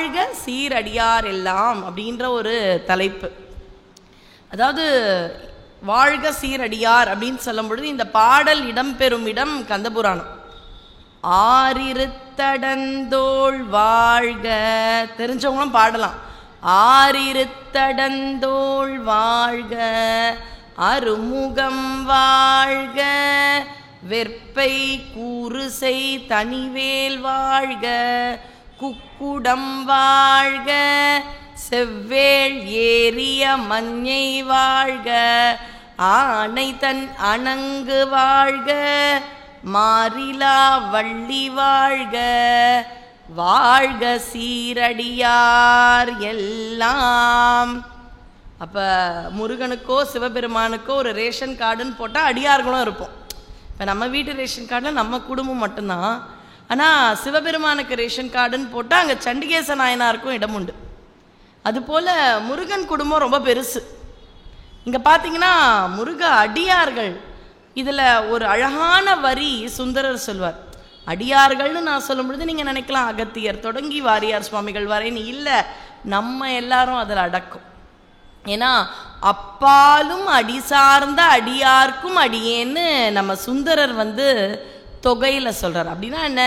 வாழ்க சீரடியார் எல்லாம் அப்படின்ற ஒரு தலைப்பு. அதாவது வாழ்க சீரடியார் அப்படின்னு சொல்லும் பொழுது இந்த பாடல் இடம்பெறும் இடம் கந்தபுராணம். ஆரிருத்தடந்தோள் வாழ்க, தெரிஞ்சவங்களும் பாடலாம். ஆரிருத்தடந்தோள் வாழ்க, அருமுகம் வாழ்க, வெற்பை கூறுசை தனிவேல் வாழ்க, குக்குடம் வாழ்க, செவ்வேள் ஏறிய மஞ்சை வாழ்க, ஆனை தன் அணங்கு வாழ்க, மாறிலா வள்ளி வாழ்க, வாழ்க சீரடியார் எல்லாம். அப்போ முருகனுக்கோ சிவபெருமானுக்கோ ஒரு ரேஷன் கார்டுன்னு போட்டால் அடியார்களும் இருப்போம். இப்போ நம்ம வீட்டு ரேஷன் கார்டில் நம்ம குடும்பம் மட்டும்தான். ஆனால் சிவபெருமானுக்கு ரேஷன் கார்டுன்னு போட்டால் அங்கே சண்டிகேச நாயனாருக்கும் இடம் உண்டு. அதுபோல் முருகன் குடும்பம் ரொம்ப பெருசு. இங்கே பார்த்தீங்கன்னா முருக அடியார்கள், இதில் ஒரு அழகான வரி சுந்தரர் சொல்வார். அடியார்கள்னு நான் சொல்லும் பொழுது நீங்கள் நினைக்கலாம் அகத்தியர் தொடங்கி வாரியார் சுவாமிகள் வரைன்னு. இல்லை, நம்ம எல்லாரும் அதில் அடக்கும். ஏன்னா அப்பாலும் அடி சார்ந்த அடியார்க்கும் அடியேன்னு நம்ம சுந்தரர் தொகையில் சொல்கிறார். அப்படின்னா என்ன?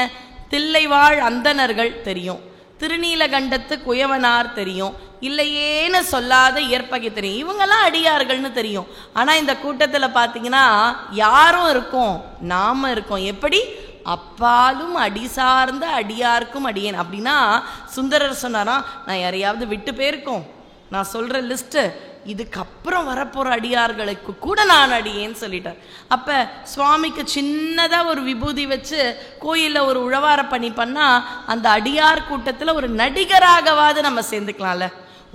தில்லைவாழ் அந்தணர்கள் தெரியும், திருநீலகண்டத்து குயவனார் தெரியும், இல்லையேன்னு சொல்லாத இயற்பகை தெரியும், இவங்கெல்லாம் அடியார்கள்னு தெரியும். ஆனால் இந்த கூட்டத்தில் பார்த்தீங்கன்னா யாரும் இருக்கோம், நாம இருக்கோம். எப்படி? அப்பாலும் அடி சார்ந்த அடியார்க்கும் அடியேன். அப்படின்னா சுந்தரர் சொன்னாராம், நான் யாரையாவது விட்டு போயிருக்கோம், நான் சொல்கிற லிஸ்ட்டு இதுக்கப்புறம் வரப்போகிற அடியார்களுக்கு கூட நான் அடியேன்னு சொல்லிட்டார். அப்போ சுவாமிக்கு சின்னதாக ஒரு விபூதி வச்சு கோயிலில் ஒரு உழவார பணி பண்ணால் அந்த அடியார் கூட்டத்தில் ஒரு நடிகராகவாது நம்ம சேர்ந்துக்கலாம்ல.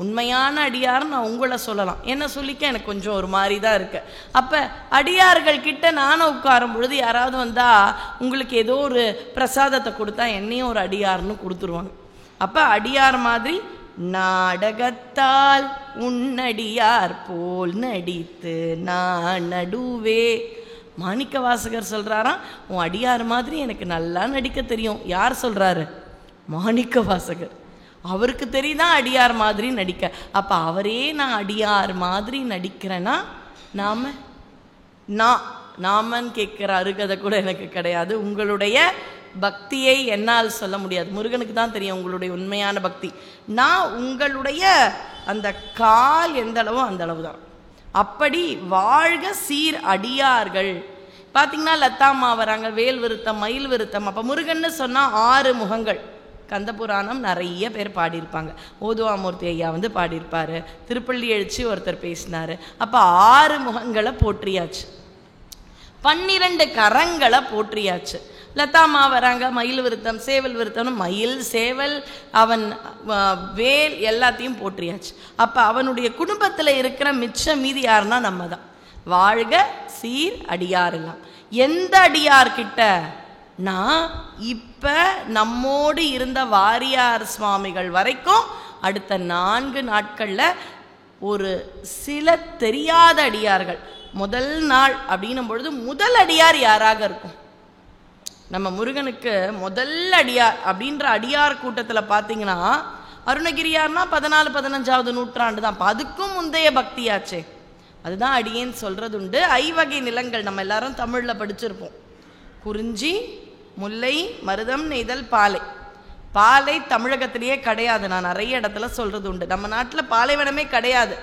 உண்மையான அடியார் நான் உங்களை சொல்லலாம், என்ன சொல்லிக்க எனக்கு கொஞ்சம் ஒரு மாதிரி தான் இருக்கு. அப்போ அடியார்கள் கிட்ட நானும் உட்காரும் பொழுது யாராவது வந்தால் உங்களுக்கு ஏதோ ஒரு பிரசாதத்தை கொடுத்தா என்னையும் ஒரு அடியார்னு கொடுத்துருவாங்க. அப்போ அடியார் மாதிரி நாடகத்தால் உன்னடியார் போல் நடித்து நான் நடுவே. மாணிக்க வாசகர் சொல்றாராம், உன் அடியார் மாதிரி எனக்கு நல்லா நடிக்க தெரியும். யார் சொல்றாரு? மாணிக்க வாசகர். அவருக்கு தெரியுதான் அடியார் மாதிரி நடிக்க. அப்ப அவரே நான் அடியார் மாதிரி நடிக்கிறேன்னா நாமன்னு கேட்கிற அருகதை கூட எனக்கு கிடையாது. உங்களுடைய பக்தியை என்னால் சொல்ல முடியாது, முருகனுக்கு தான் தெரியும் உங்களுடைய உண்மையான பக்தி. நான் உங்களுடைய அந்த கால் எந்த அளவோ அந்த அளவு தான். அப்படி வாழ்க சீர் அடியார்கள். பார்த்தீங்கன்னா லத்தாம்மா வராங்க, வேல் விருத்தம், மயில் விருத்தம். அப்போ முருகன்னு சொன்னால் 6 முகங்கள். கந்தபுராணம் நிறைய பேர் பாடியிருப்பாங்க. ஓதுவாமூர்த்தி ஐயா பாடியிருப்பார், திருப்பள்ளி எழுச்சி ஒருத்தர் பேசினார். அப்போ 6 முகங்களை போற்றியாச்சு, 12 கரங்களை போற்றியாச்சு. லத்தாமா வராங்க, மயில் விருத்தம், சேவல் விருத்தம், மயில் சேவல் அவன் வேல் எல்லாத்தையும் போற்றியாச்சு. அப்போ அவனுடைய குடும்பத்தில் இருக்கிற மிச்சம் மீதி யாருன்னா நம்ம தான். வாழ்க சீர் அடியார் எல்லாம். எந்த அடியார்கிட்ட? நான் இப்போ நம்மோடு இருந்த வாரியார் சுவாமிகள் வரைக்கும் அடுத்த 4 நாட்களில் ஒரு சில தெரியாத அடியார்கள். முதல் நாள் அப்படின்னும் பொழுது முதல் அடியார் யாராக இருக்கும்? நம்ம முருகனுக்கு முதல் அடியார் அப்படின்ற அடியார் கூட்டத்தில் பார்த்தீங்கன்னா அருணகிரியார்னா 14-15ஆவது நூற்றாண்டு தான். அதுக்கும் முந்தைய பக்தியாச்சே. அதுதான் அடியேன்னு சொல்கிறது உண்டு. 5 வகை நிலங்கள் நம்ம எல்லாரும் தமிழில் படிச்சிருப்போம். குறிஞ்சி, முல்லை, மருதம், நெய்தல், பாலை. பாலை தமிழகத்திலேயே கிடையாது, நான் நிறைய இடத்துல சொல்கிறது உண்டு. நம்ம நாட்டில் பாலைவனமே கிடையாது.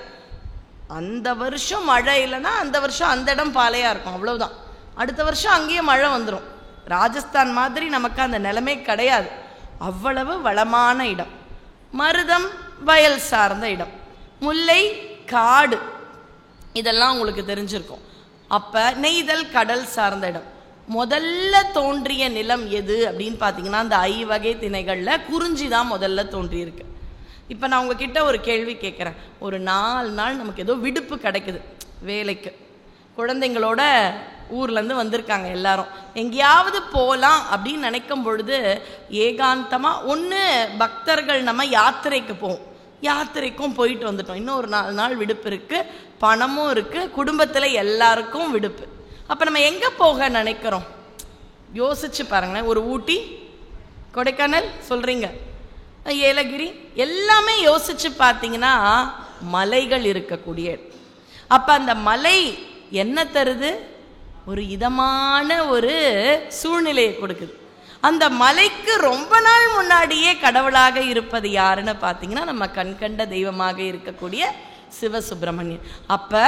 அந்த வருஷம் மழை இல்லைன்னா அந்த வருஷம் அந்த இடம் பாலையாக இருக்கும், அவ்வளவுதான். அடுத்த வருஷம் அங்கேயே மழை வந்துடும். ராஜஸ்தான் மாதிரி நமக்கு அந்த நிலைமை கிடையாது. அவ்வளவு வளமான இடம். மருதம் வயல் சார்ந்த இடம், முல்லை காடு, இதெல்லாம் உங்களுக்கு தெரிஞ்சிருக்கும். அப்போ நெய்தல் கடல் சார்ந்த இடம். முதல்ல தோன்றிய நிலம் எது அப்படின்னு பார்த்தீங்கன்னா அந்த 5 வகை திணைகளில் குறிஞ்சி தான் முதல்ல தோன்றியிருக்கு. இப்போ நான் உங்ககிட்ட ஒரு கேள்வி கேட்குறேன். ஒரு 4 நாள் நமக்கு ஏதோ விடுப்பு கிடைக்குது வேலைக்கு, குழந்தைங்களோட ஊர்லேருந்து வந்திருக்காங்க எல்லாரும், எங்கேயாவது போகலாம் அப்படின்னு நினைக்கும் பொழுது ஏகாந்தமாக ஒன்று பக்தர்கள் நம்ம யாத்திரைக்கு போவோம், யாத்திரைக்கும் போயிட்டு வந்துட்டோம், இன்னும் ஒரு 4 நாள் விடுப்பு இருக்குது, பணமும் இருக்குது, குடும்பத்தில் எல்லாருக்கும் விடுப்பு. அப்போ நம்ம எங்கே போக நினைக்கிறோம்? யோசிச்சு பாருங்களேன். ஒரு ஊட்டி, கொடைக்கானல் சொல்கிறீங்க, ஏலகிரி எல்லாமே யோசிச்சு பார்த்தீங்கன்னா மலைகள் இருக்கக்கூடிய. அப்ப அந்த மலை என்ன தருது? ஒரு இதமான ஒரு சூழ்நிலையை கொடுக்குது. அந்த மலைக்கு ரொம்ப நாள் முன்னாடியே கடவுளாக இருப்பது யாருன்னு பார்த்தீங்கன்னா நம்ம கண்கண்ட தெய்வமாக இருக்கக்கூடிய சிவசுப்பிரமணியன். அப்ப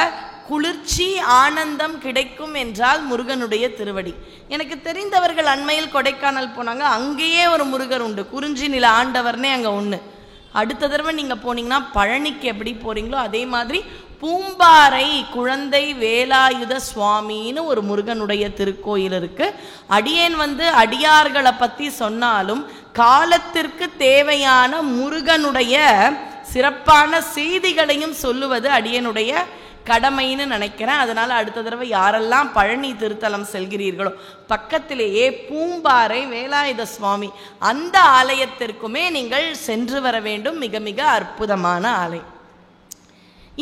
குளிர்ச்சி ஆனந்தம் கிடைக்கும் என்றால் முருகனுடைய திருவடி. எனக்கு தெரிந்தவர்கள் அண்மையில் கொடைக்கானல் போனாங்க, அங்கேயே ஒரு முருகர் உண்டு, குறிஞ்சி நில ஆண்டவர்னே அங்கே ஒன்று. அடுத்த தடவை நீங்கள் போனீங்கன்னா பழனிக்கு எப்படி போறீங்களோ அதே மாதிரி பூம்பாறை குழந்தை வேலாயுத சுவாமின்னு ஒரு முருகனுடைய திருக்கோயில் இருக்கு. அடியேன் அடியார்களை பற்றி சொன்னாலும் காலத்திற்கு தேவையான முருகனுடைய சிறப்பான செய்திகளையும் சொல்லுவது அடியனுடைய கடமைன்னு நினைக்கிறேன். அதனால அடுத்த தடவை யாரெல்லாம் பழனி திருத்தலம் செல்கிறீர்களோ பக்கத்திலேயே பூம்பாறை வேலாயுத சுவாமி அந்த ஆலயத்திற்குமே நீங்கள் சென்று வர வேண்டும். மிக மிக அற்புதமான ஆலயம்.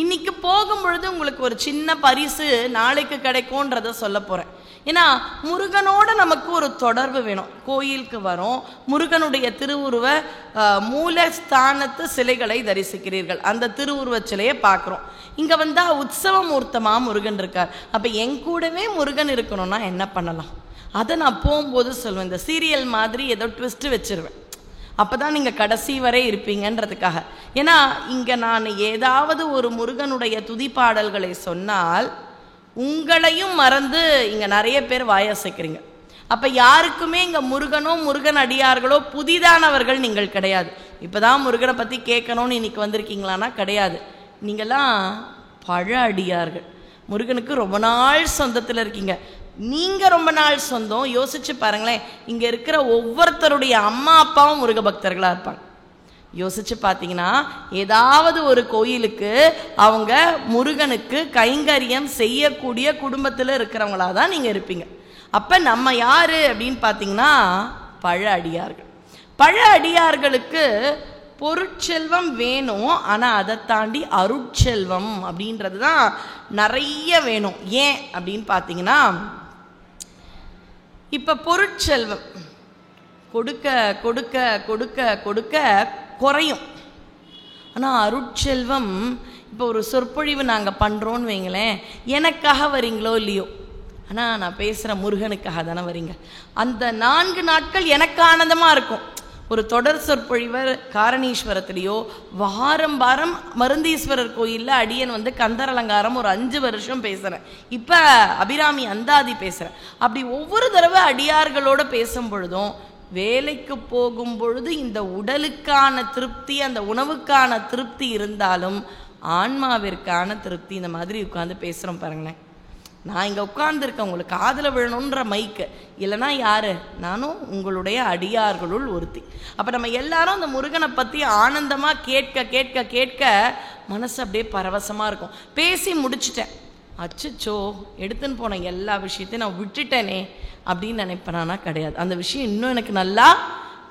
இன்னைக்கு போகும் பொழுது உங்களுக்கு ஒரு சின்ன பரிசு நாளைக்கு கிடைக்கும்ன்றத சொல்ல போறேன். ஏன்னா முருகனோட நமக்கு ஒரு தொடர்பு வேணும். கோயிலுக்கு வரோம், முருகனுடைய திருவுருவ மூலஸ்தானத்து சிலைகளை தரிசிக்கிறீர்கள், அந்த திருவுருவ சிலையை பார்க்குறோம். இங்கே வந்தால் உற்சவமூர்த்தமாக முருகன் இருக்கார். அப்போ என் கூடவே முருகன் இருக்கணும்னா என்ன பண்ணலாம்? அதை நான் போகும்போது சொல்லுவேன். இந்த சீரியல் மாதிரி ஏதோ ட்விஸ்ட்டு வச்சிருவேன், அப்போ தான் நீங்கள் கடைசி வரை இருப்பீங்கன்றதுக்காக. ஏன்னா இங்கே நான் ஏதாவது ஒரு முருகனுடைய துதிப்பாடல்களை சொன்னால் உங்களையும் மறந்து இங்கே நிறைய பேர் வாயசைக்கிறீங்க. அப்போ யாருக்குமே இங்கே முருகனோ முருகன் அடியார்களோ புதிதானவர்கள் நீங்கள் கிடையாது. இப்போ தான் முருகனை பற்றி கேட்கணும்னு இன்னைக்கு வந்திருக்கீங்களான்னா கிடையாது. நீங்களாம் பழ அடியார்கள், முருகனுக்கு ரொம்ப நாள் சொந்தத்தில் இருக்கீங்க. நீங்கள் ரொம்ப நாள் சொந்தம். யோசிச்சு பாருங்களேன், இங்கே இருக்கிற ஒவ்வொருத்தருடைய அம்மா அப்பாவும் முருக பக்தர்களாக இருப்பாங்க. யோசிச்சு பார்த்தீங்கன்னா ஏதாவது ஒரு கோயிலுக்கு அவங்க முருகனுக்கு கைங்கரியம் செய்யக்கூடிய குடும்பத்தில் இருக்கிறவங்களா தான் நீங்கள் இருப்பீங்க. அப்போ நம்ம யாரு அப்படின்னு பார்த்தீங்கன்னா பழ அடியார்கள். பழ அடியார்களுக்கு பொருட்செல்வம் வேணும், ஆனால் அதை தாண்டி அருட்செல்வம் அப்படின்றது தான் நிறைய வேணும். ஏன் அப்படின்னு பார்த்தீங்கன்னா இப்போ பொருட்செல்வம் கொடுக்க கொடுக்க கொடுக்க கொடுக்க குறையும். ஆனால் அருட்செல்வம் இப்போ ஒரு சொற்பொழிவு நாங்கள் பண்ணுறோன்னு வைங்களேன், எனக்காக வரீங்களோ இல்லையோ, ஆனால் நான் பேசுகிற முருகனுக்காக தானே வரீங்க. அந்த 4 நாட்கள் எனக்கு ஆனந்தமாக இருக்கும். ஒரு தொடர் சொற்பொழிவர் காரணீஸ்வரத்துலேயோ வாரம் வாரம் மருந்தீஸ்வரர் கோயிலில் அடியன் கந்தர் அலங்காரம் ஒரு 5 வருஷம் பேசுகிறேன். இப்போ அபிராமி அந்தாதி பேசுகிறேன். அப்படி ஒவ்வொரு தடவை அடியார்களோடு பேசும் பொழுதும் வேலைக்கு போகும் பொழுது இந்த உடலுக்கான திருப்தி அந்த உணவுக்கான திருப்தி இருந்தாலும் ஆன்மாவிற்கான திருப்தி இந்த மாதிரி உட்காந்து பேசுகிறோம் பாருங்களேன். நான் இங்கே உட்கார்ந்துருக்கேன் உங்களுக்கு காதில் விழணுன்ற மைக்கு, இல்லைனா யாரு? நானும் உங்களுடைய அடியார்களுள் ஒருத்தி. அப்போ நம்ம எல்லாரும் அந்த முருகனை பற்றி ஆனந்தமாக கேட்க கேட்க கேட்க மனசு அப்படியே பரவசமாக இருக்கும். பேசி முடிச்சிட்டேன், அச்சோ எடுத்துன்னு போன எல்லா விஷயத்தையும் நான் விட்டுட்டேனே அப்படின்னு நினைப்பேனா? கிடையாது. அந்த விஷயம் இன்னும் எனக்கு நல்லா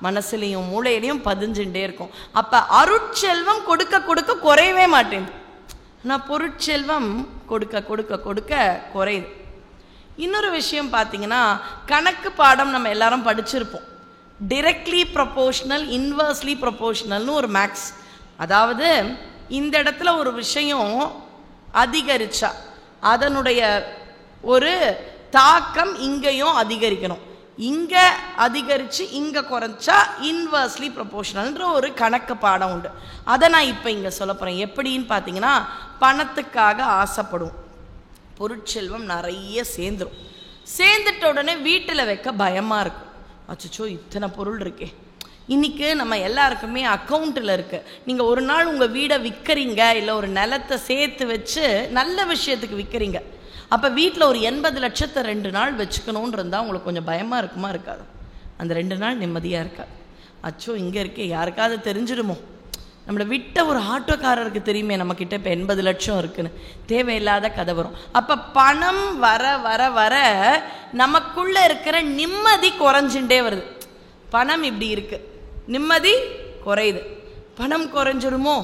மனசுலையும் மூளையிலையும் பதிஞ்சுட்டே இருக்கும். அப்போ அருட்செல்வம் கொடுக்க கொடுக்க குறையவே மாட்டேங்குது. ஆனால் பொருட்செல்வம் கொடுக்க கொடுக்க கொடுக்க குறையுது. இன்னொரு விஷயம் பார்த்தீங்கன்னா கணக்கு பாடம் நம்ம எல்லாரும் படிச்சிருப்போம். டிரெக்ட்லி ப்ரொபோர்ஷனல் இன்வர்ஸ்லி ப்ரொபோர்ஷனல்னு ஒரு மேக்ஸ். அதாவது இந்த இடத்துல ஒரு விஷயம் அதிகரிச்சா அதனுடைய ஒரு தாக்கம் இங்கேயும் அதிகரிக்கணும், இங்கே அதிகரித்து இங்கே குறைச்சா இன்வர்ஸ்லி ப்ரொபோர்ஷனல்ன்ற ஒரு கணக்கு பாடம் உண்டு. அதை நான் இப்போ இங்கே சொல்ல போகிறேன். எப்படின்னு பார்த்தீங்கன்னா பணத்துக்காக ஆசைப்படுவோம், பொருட்செல்வம் நிறைய சேர்ந்துட்ட உடனே வீட்டில் வைக்க பயமாக இருக்கும். அச்சோ இத்தனை பொருள் இருக்கே. இன்றைக்கி நம்ம எல்லாருக்குமே அக்கௌண்ட்டில் இருக்குது. நீங்கள் ஒரு நாள் உங்கள் வீடை விற்கிறீங்க, இல்லை ஒரு நிலத்தை சேர்த்து வச்சு நல்ல விஷயத்துக்கு விற்கிறீங்க. அப்போ வீட்டில் ஒரு 80 லட்சத்தை 2 நாள் வச்சுக்கணுன்னு இருந்தால் உங்களுக்கு கொஞ்சம் பயமாக இருக்குமா? இருக்காது. அந்த 2 நாள் நிம்மதியாக இருக்காது. அச்சோ இங்கே இருக்கே, யாருக்காவது தெரிஞ்சிடுமோ? நம்மளை விட்ட ஒரு ஆட்டோக்காரருக்கு தெரியுமே நம்மக்கிட்ட இப்போ 80 லட்சம் இருக்குன்னு. தேவையில்லாத கதை வரும். அப்போ பணம் வர வர வர நமக்குள்ளே இருக்கிற நிம்மதி குறைஞ்சுட்டே வருது. பணம் இப்படி இருக்குது, நிம்மதி குறையுது. பணம் குறைஞ்சிருமோ?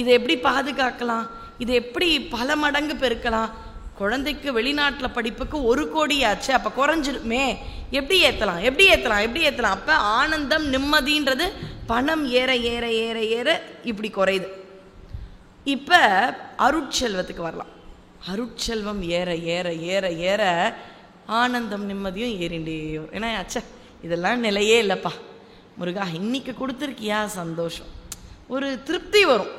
இதை எப்படி பாதுகாக்கலாம்? இதை எப்படி பல மடங்கு பெருக்கலாம்? குழந்தைக்கு வெளிநாட்டில் படிப்புக்கு 1 கோடி ஆச்சு, அப்போ குறைஞ்சிருமே, எப்படி ஏற்றலாம். அப்போ ஆனந்தம் நிம்மதின்றது பணம் ஏற ஏற ஏற ஏற இப்படி குறையுது. இப்போ அருட்செல்வத்துக்கு வரலாம். அருட்செல்வம் ஏற ஏற ஏற ஏற ஆனந்தம் நிம்மதியும் ஏறிண்டே வரும். ஏன்னா அச்சா இதெல்லாம் நிலையே இல்லைப்பா, முருகா இன்னைக்கு கொடுத்துருக்கியா சந்தோஷம், ஒரு திருப்தி வரும்.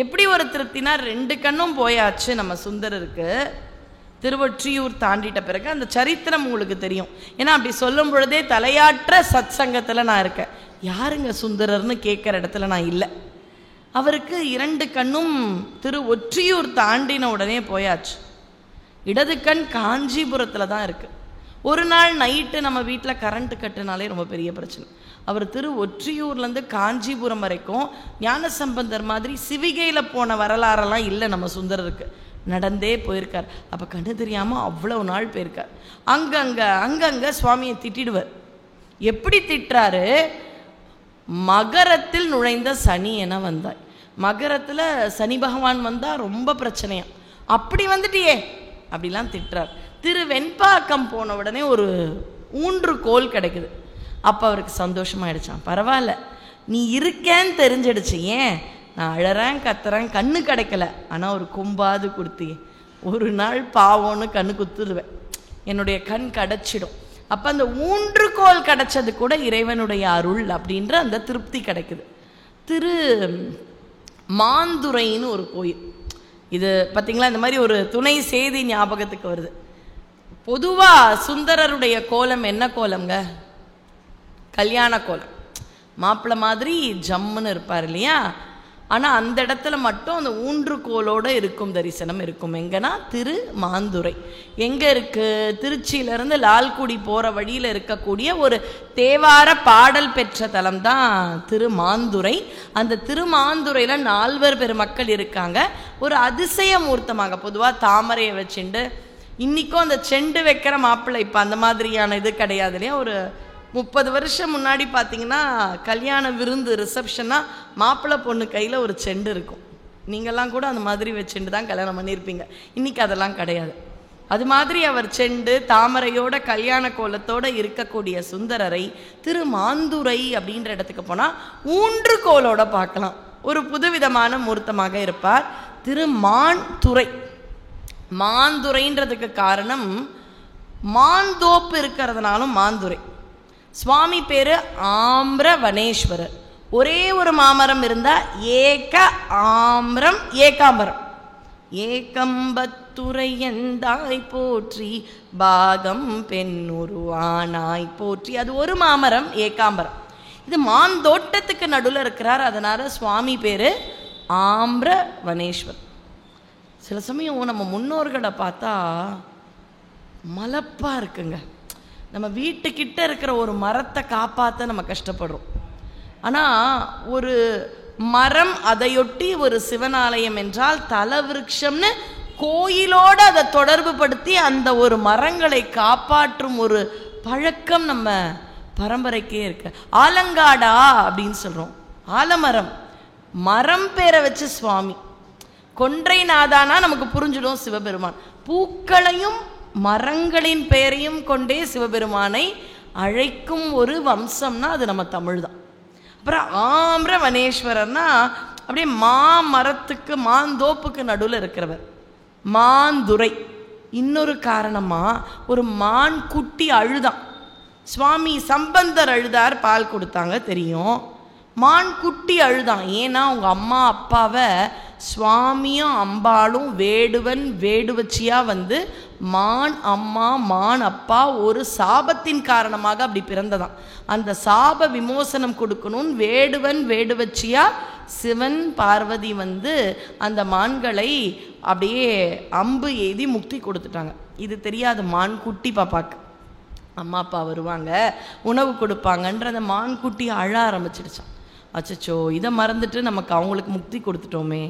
எப்படி ஒரு திருப்தினா, 2 கண்ணும் போயாச்சு நம்ம சுந்தரருக்கு. திருவொற்றியூர் தாண்டிட்ட பிறகு அந்த சரித்திரம் உங்களுக்கு தெரியும். ஏன்னா அப்படி சொல்லும் பொழுதே தலையாற்ற சத் சங்கத்தில் நான் இருக்கேன். யாருங்க சுந்தரர்னு கேட்குற இடத்துல நான் இல்லை. அவருக்கு 2 கண்ணும் திருவொற்றியூர் தாண்டின உடனே போயாச்சு. இடது கண் காஞ்சிபுரத்தில் தான் இருக்குது. ஒரு நாள் நைட்டு நம்ம வீட்டில் கரண்ட்டு கட்டுனாலே ரொம்ப பெரிய பிரச்சனை. அவர் திருவொற்றியூர்லேருந்து காஞ்சிபுரம் வரைக்கும் ஞானசம்பந்தர் மாதிரி சிவிகையில் போன வரலாறெல்லாம் இல்லை நம்ம சுந்தரருக்கு. நடந்தே போயிருக்கார். அப்போ கண்ணு தெரியாமல் அவ்வளோ நாள் போயிருக்கார். அங்கங்கே சுவாமியை திட்டிடுவார். எப்படி திட்டுறாரு, மகரத்தில் நுழைந்த சனி என வந்தாய். மகரத்தில் சனி பகவான் வந்தால் ரொம்ப பிரச்சனையா, அப்படி வந்துட்டியே அப்படிலாம் திட்டுறார். திருவெண்பாக்கம் போன உடனே ஒரு ஊன்றுகோல் கிடைக்குது. அப்போ அவருக்கு சந்தோஷமாயிடுச்சான். பரவாயில்ல, நீ இருக்கேன்னு தெரிஞ்சிடுச்சு. ஏன் நான் அழறேன் கத்துறேன், கண்ணு கிடைக்கல, ஆனால் ஒரு கொம்பாது கொடுத்தியே, ஒரு நாள் பாவம்னு கண்ணு குத்துடுவேன், என்னுடைய கண் கிடைச்சிடும். அப்போ அந்த ஊன்றுகோல் கிடைச்சது கூட இறைவனுடைய அருள் அப்படின்ற அந்த திருப்தி கிடைக்குது. திரு மாந்துரைன்னு ஒரு கோயில். இது பார்த்திங்களா, இந்த மாதிரி ஒரு துணை செய்தி ஞாபகத்துக்கு வருது. பொதுவாக சுந்தரருடைய கோலம் என்ன கோலம்ங்க? கல்யாண கோலம். மாப்பிள்ளை மாதிரி ஜம்முன்னு இருப்பார் இல்லையா? ஆனால் அந்த இடத்துல மட்டும் அந்த ஊன்றுகோலோடு இருக்கும் தரிசனம் இருக்கும். எங்கன்னா திரு மாந்துரை. எங்கே இருக்குது? திருச்சியிலேருந்து லால்குடி போகிற வழியில் இருக்கக்கூடிய ஒரு தேவார பாடல் பெற்ற தலம் தான் திருமாந்துரை. அந்த திருமாந்துரையில் 4 பெருமக்கள் இருக்காங்க. ஒரு அதிசய மூர்த்தமாக பொதுவாக தாமரையை வச்சுண்டு, இன்றைக்கும் அந்த செண்டு வைக்கிற மாப்பிள்ளை இப்போ அந்த மாதிரியான இது கிடையாது இல்லையா? ஒரு 30 வருஷம் முன்னாடி பார்த்தீங்கன்னா கல்யாண விருந்து ரிசப்ஷனாக மாப்பிள்ளை பொண்ணு கையில் ஒரு செண்டு இருக்கும். நீங்கள்லாம் கூட அந்த மாதிரி வச்சுட்டு தான் கல்யாணம் பண்ணியிருப்பீங்க. இன்றைக்கி அதெல்லாம் கிடையாது. அது மாதிரி அவர் செண்டு தாமரையோட கல்யாண கோலத்தோடு இருக்கக்கூடிய சுந்தரரை திருமாந்துரை அப்படின்ற இடத்துக்கு போனால் ஊன்றுகோலோட பார்க்கலாம். ஒரு புதுவிதமான மூர்த்தமாக இருப்பார். திருமாந்துரை. மாந்துரைன்றதுக்கு காரணம் மாந்தோப்பு இருக்கிறதுனாலும் மாந்துரை. சுவாமி பேரு ஆம்ரவனேஸ்வரர். ஒரே ஒரு மாமரம் இருந்தால் ஏக ஆம்ரம் ஏகாம்பரம். ஏகம்பத்துரை எந்தாய் போற்றி பாகம் பெண்ணுருவானாய் போற்றி. அது ஒரு மாமரம் ஏகாம்பரம். இது மாந்தோட்டத்துக்கு நடுவில் இருக்கிறார். அதனால சுவாமி பேரு ஆம்ரவனேஸ்வர். சில சமயம் நம்ம முன்னோர்களை பார்த்தா மலப்பாக இருக்குங்க. நம்ம வீட்டுக்கிட்ட இருக்கிற ஒரு மரத்தை காப்பாற்ற நம்ம கஷ்டப்படுறோம். ஆனால் ஒரு மரம், அதையொட்டி ஒரு சிவனாலயம் என்றால் தலவிருட்சம்னு கோயிலோடு அதை தொடர்பு படுத்தி அந்த ஒரு மரங்களை காப்பாற்றும் ஒரு பழக்கம் நம்ம பரம்பரைக்கே இருக்கு. ஆலங்காடா அப்படின்னு சொல்கிறோம். ஆலமரம், மரம் பேரை வச்சு சுவாமி. கொன்றை நாதானா நமக்கு புரிஞ்சிடும் சிவபெருமான். பூக்களையும் மரங்களின் பெயரையும் கொண்டே சிவபெருமானை அழைக்கும் ஒரு வம்சம்னா அது நம்ம தமிழ் தான். அப்புறம் ஆம்ரவனேஸ்வரர்னா அப்படியே மாமரத்துக்கு மாந்தோப்புக்கு நடுவில் இருக்கிறவர். மாந்துரை. இன்னொரு காரணமாக ஒரு மான் குட்டி அழுதான். சுவாமி சம்பந்தர் அழுதார், பால் கொடுத்தாங்க தெரியும். மான் குட்டி அழுதான். ஏன்னா அவங்க அம்மா அப்பாவை சுவாமியும் அம்பாளும் வேடுவன் வேடுவச்சியாக வந்து மான் அம்மா மான் அப்பா ஒரு சாபத்தின் காரணமாக அப்படி பிறந்ததான். அந்த சாப விமோசனம் கொடுக்கணும்னு வேடுவன் வேடுவச்சியா சிவன் பார்வதி வந்து அந்த மான்களை அப்படியே அம்பு எய்தி முக்தி கொடுத்துட்டாங்க. இது தெரியாது மான் குட்டி பாப்பாக்கு. அம்மா அப்பா வருவாங்க, உணவு கொடுப்பாங்கன்ற அந்த மான் குட்டி அழ ஆரம்பிச்சிடுச்சான். அச்சச்சோ, இதை மறந்துட்டு நமக்கு அவங்களுக்கு முக்தி கொடுத்துட்டோமே,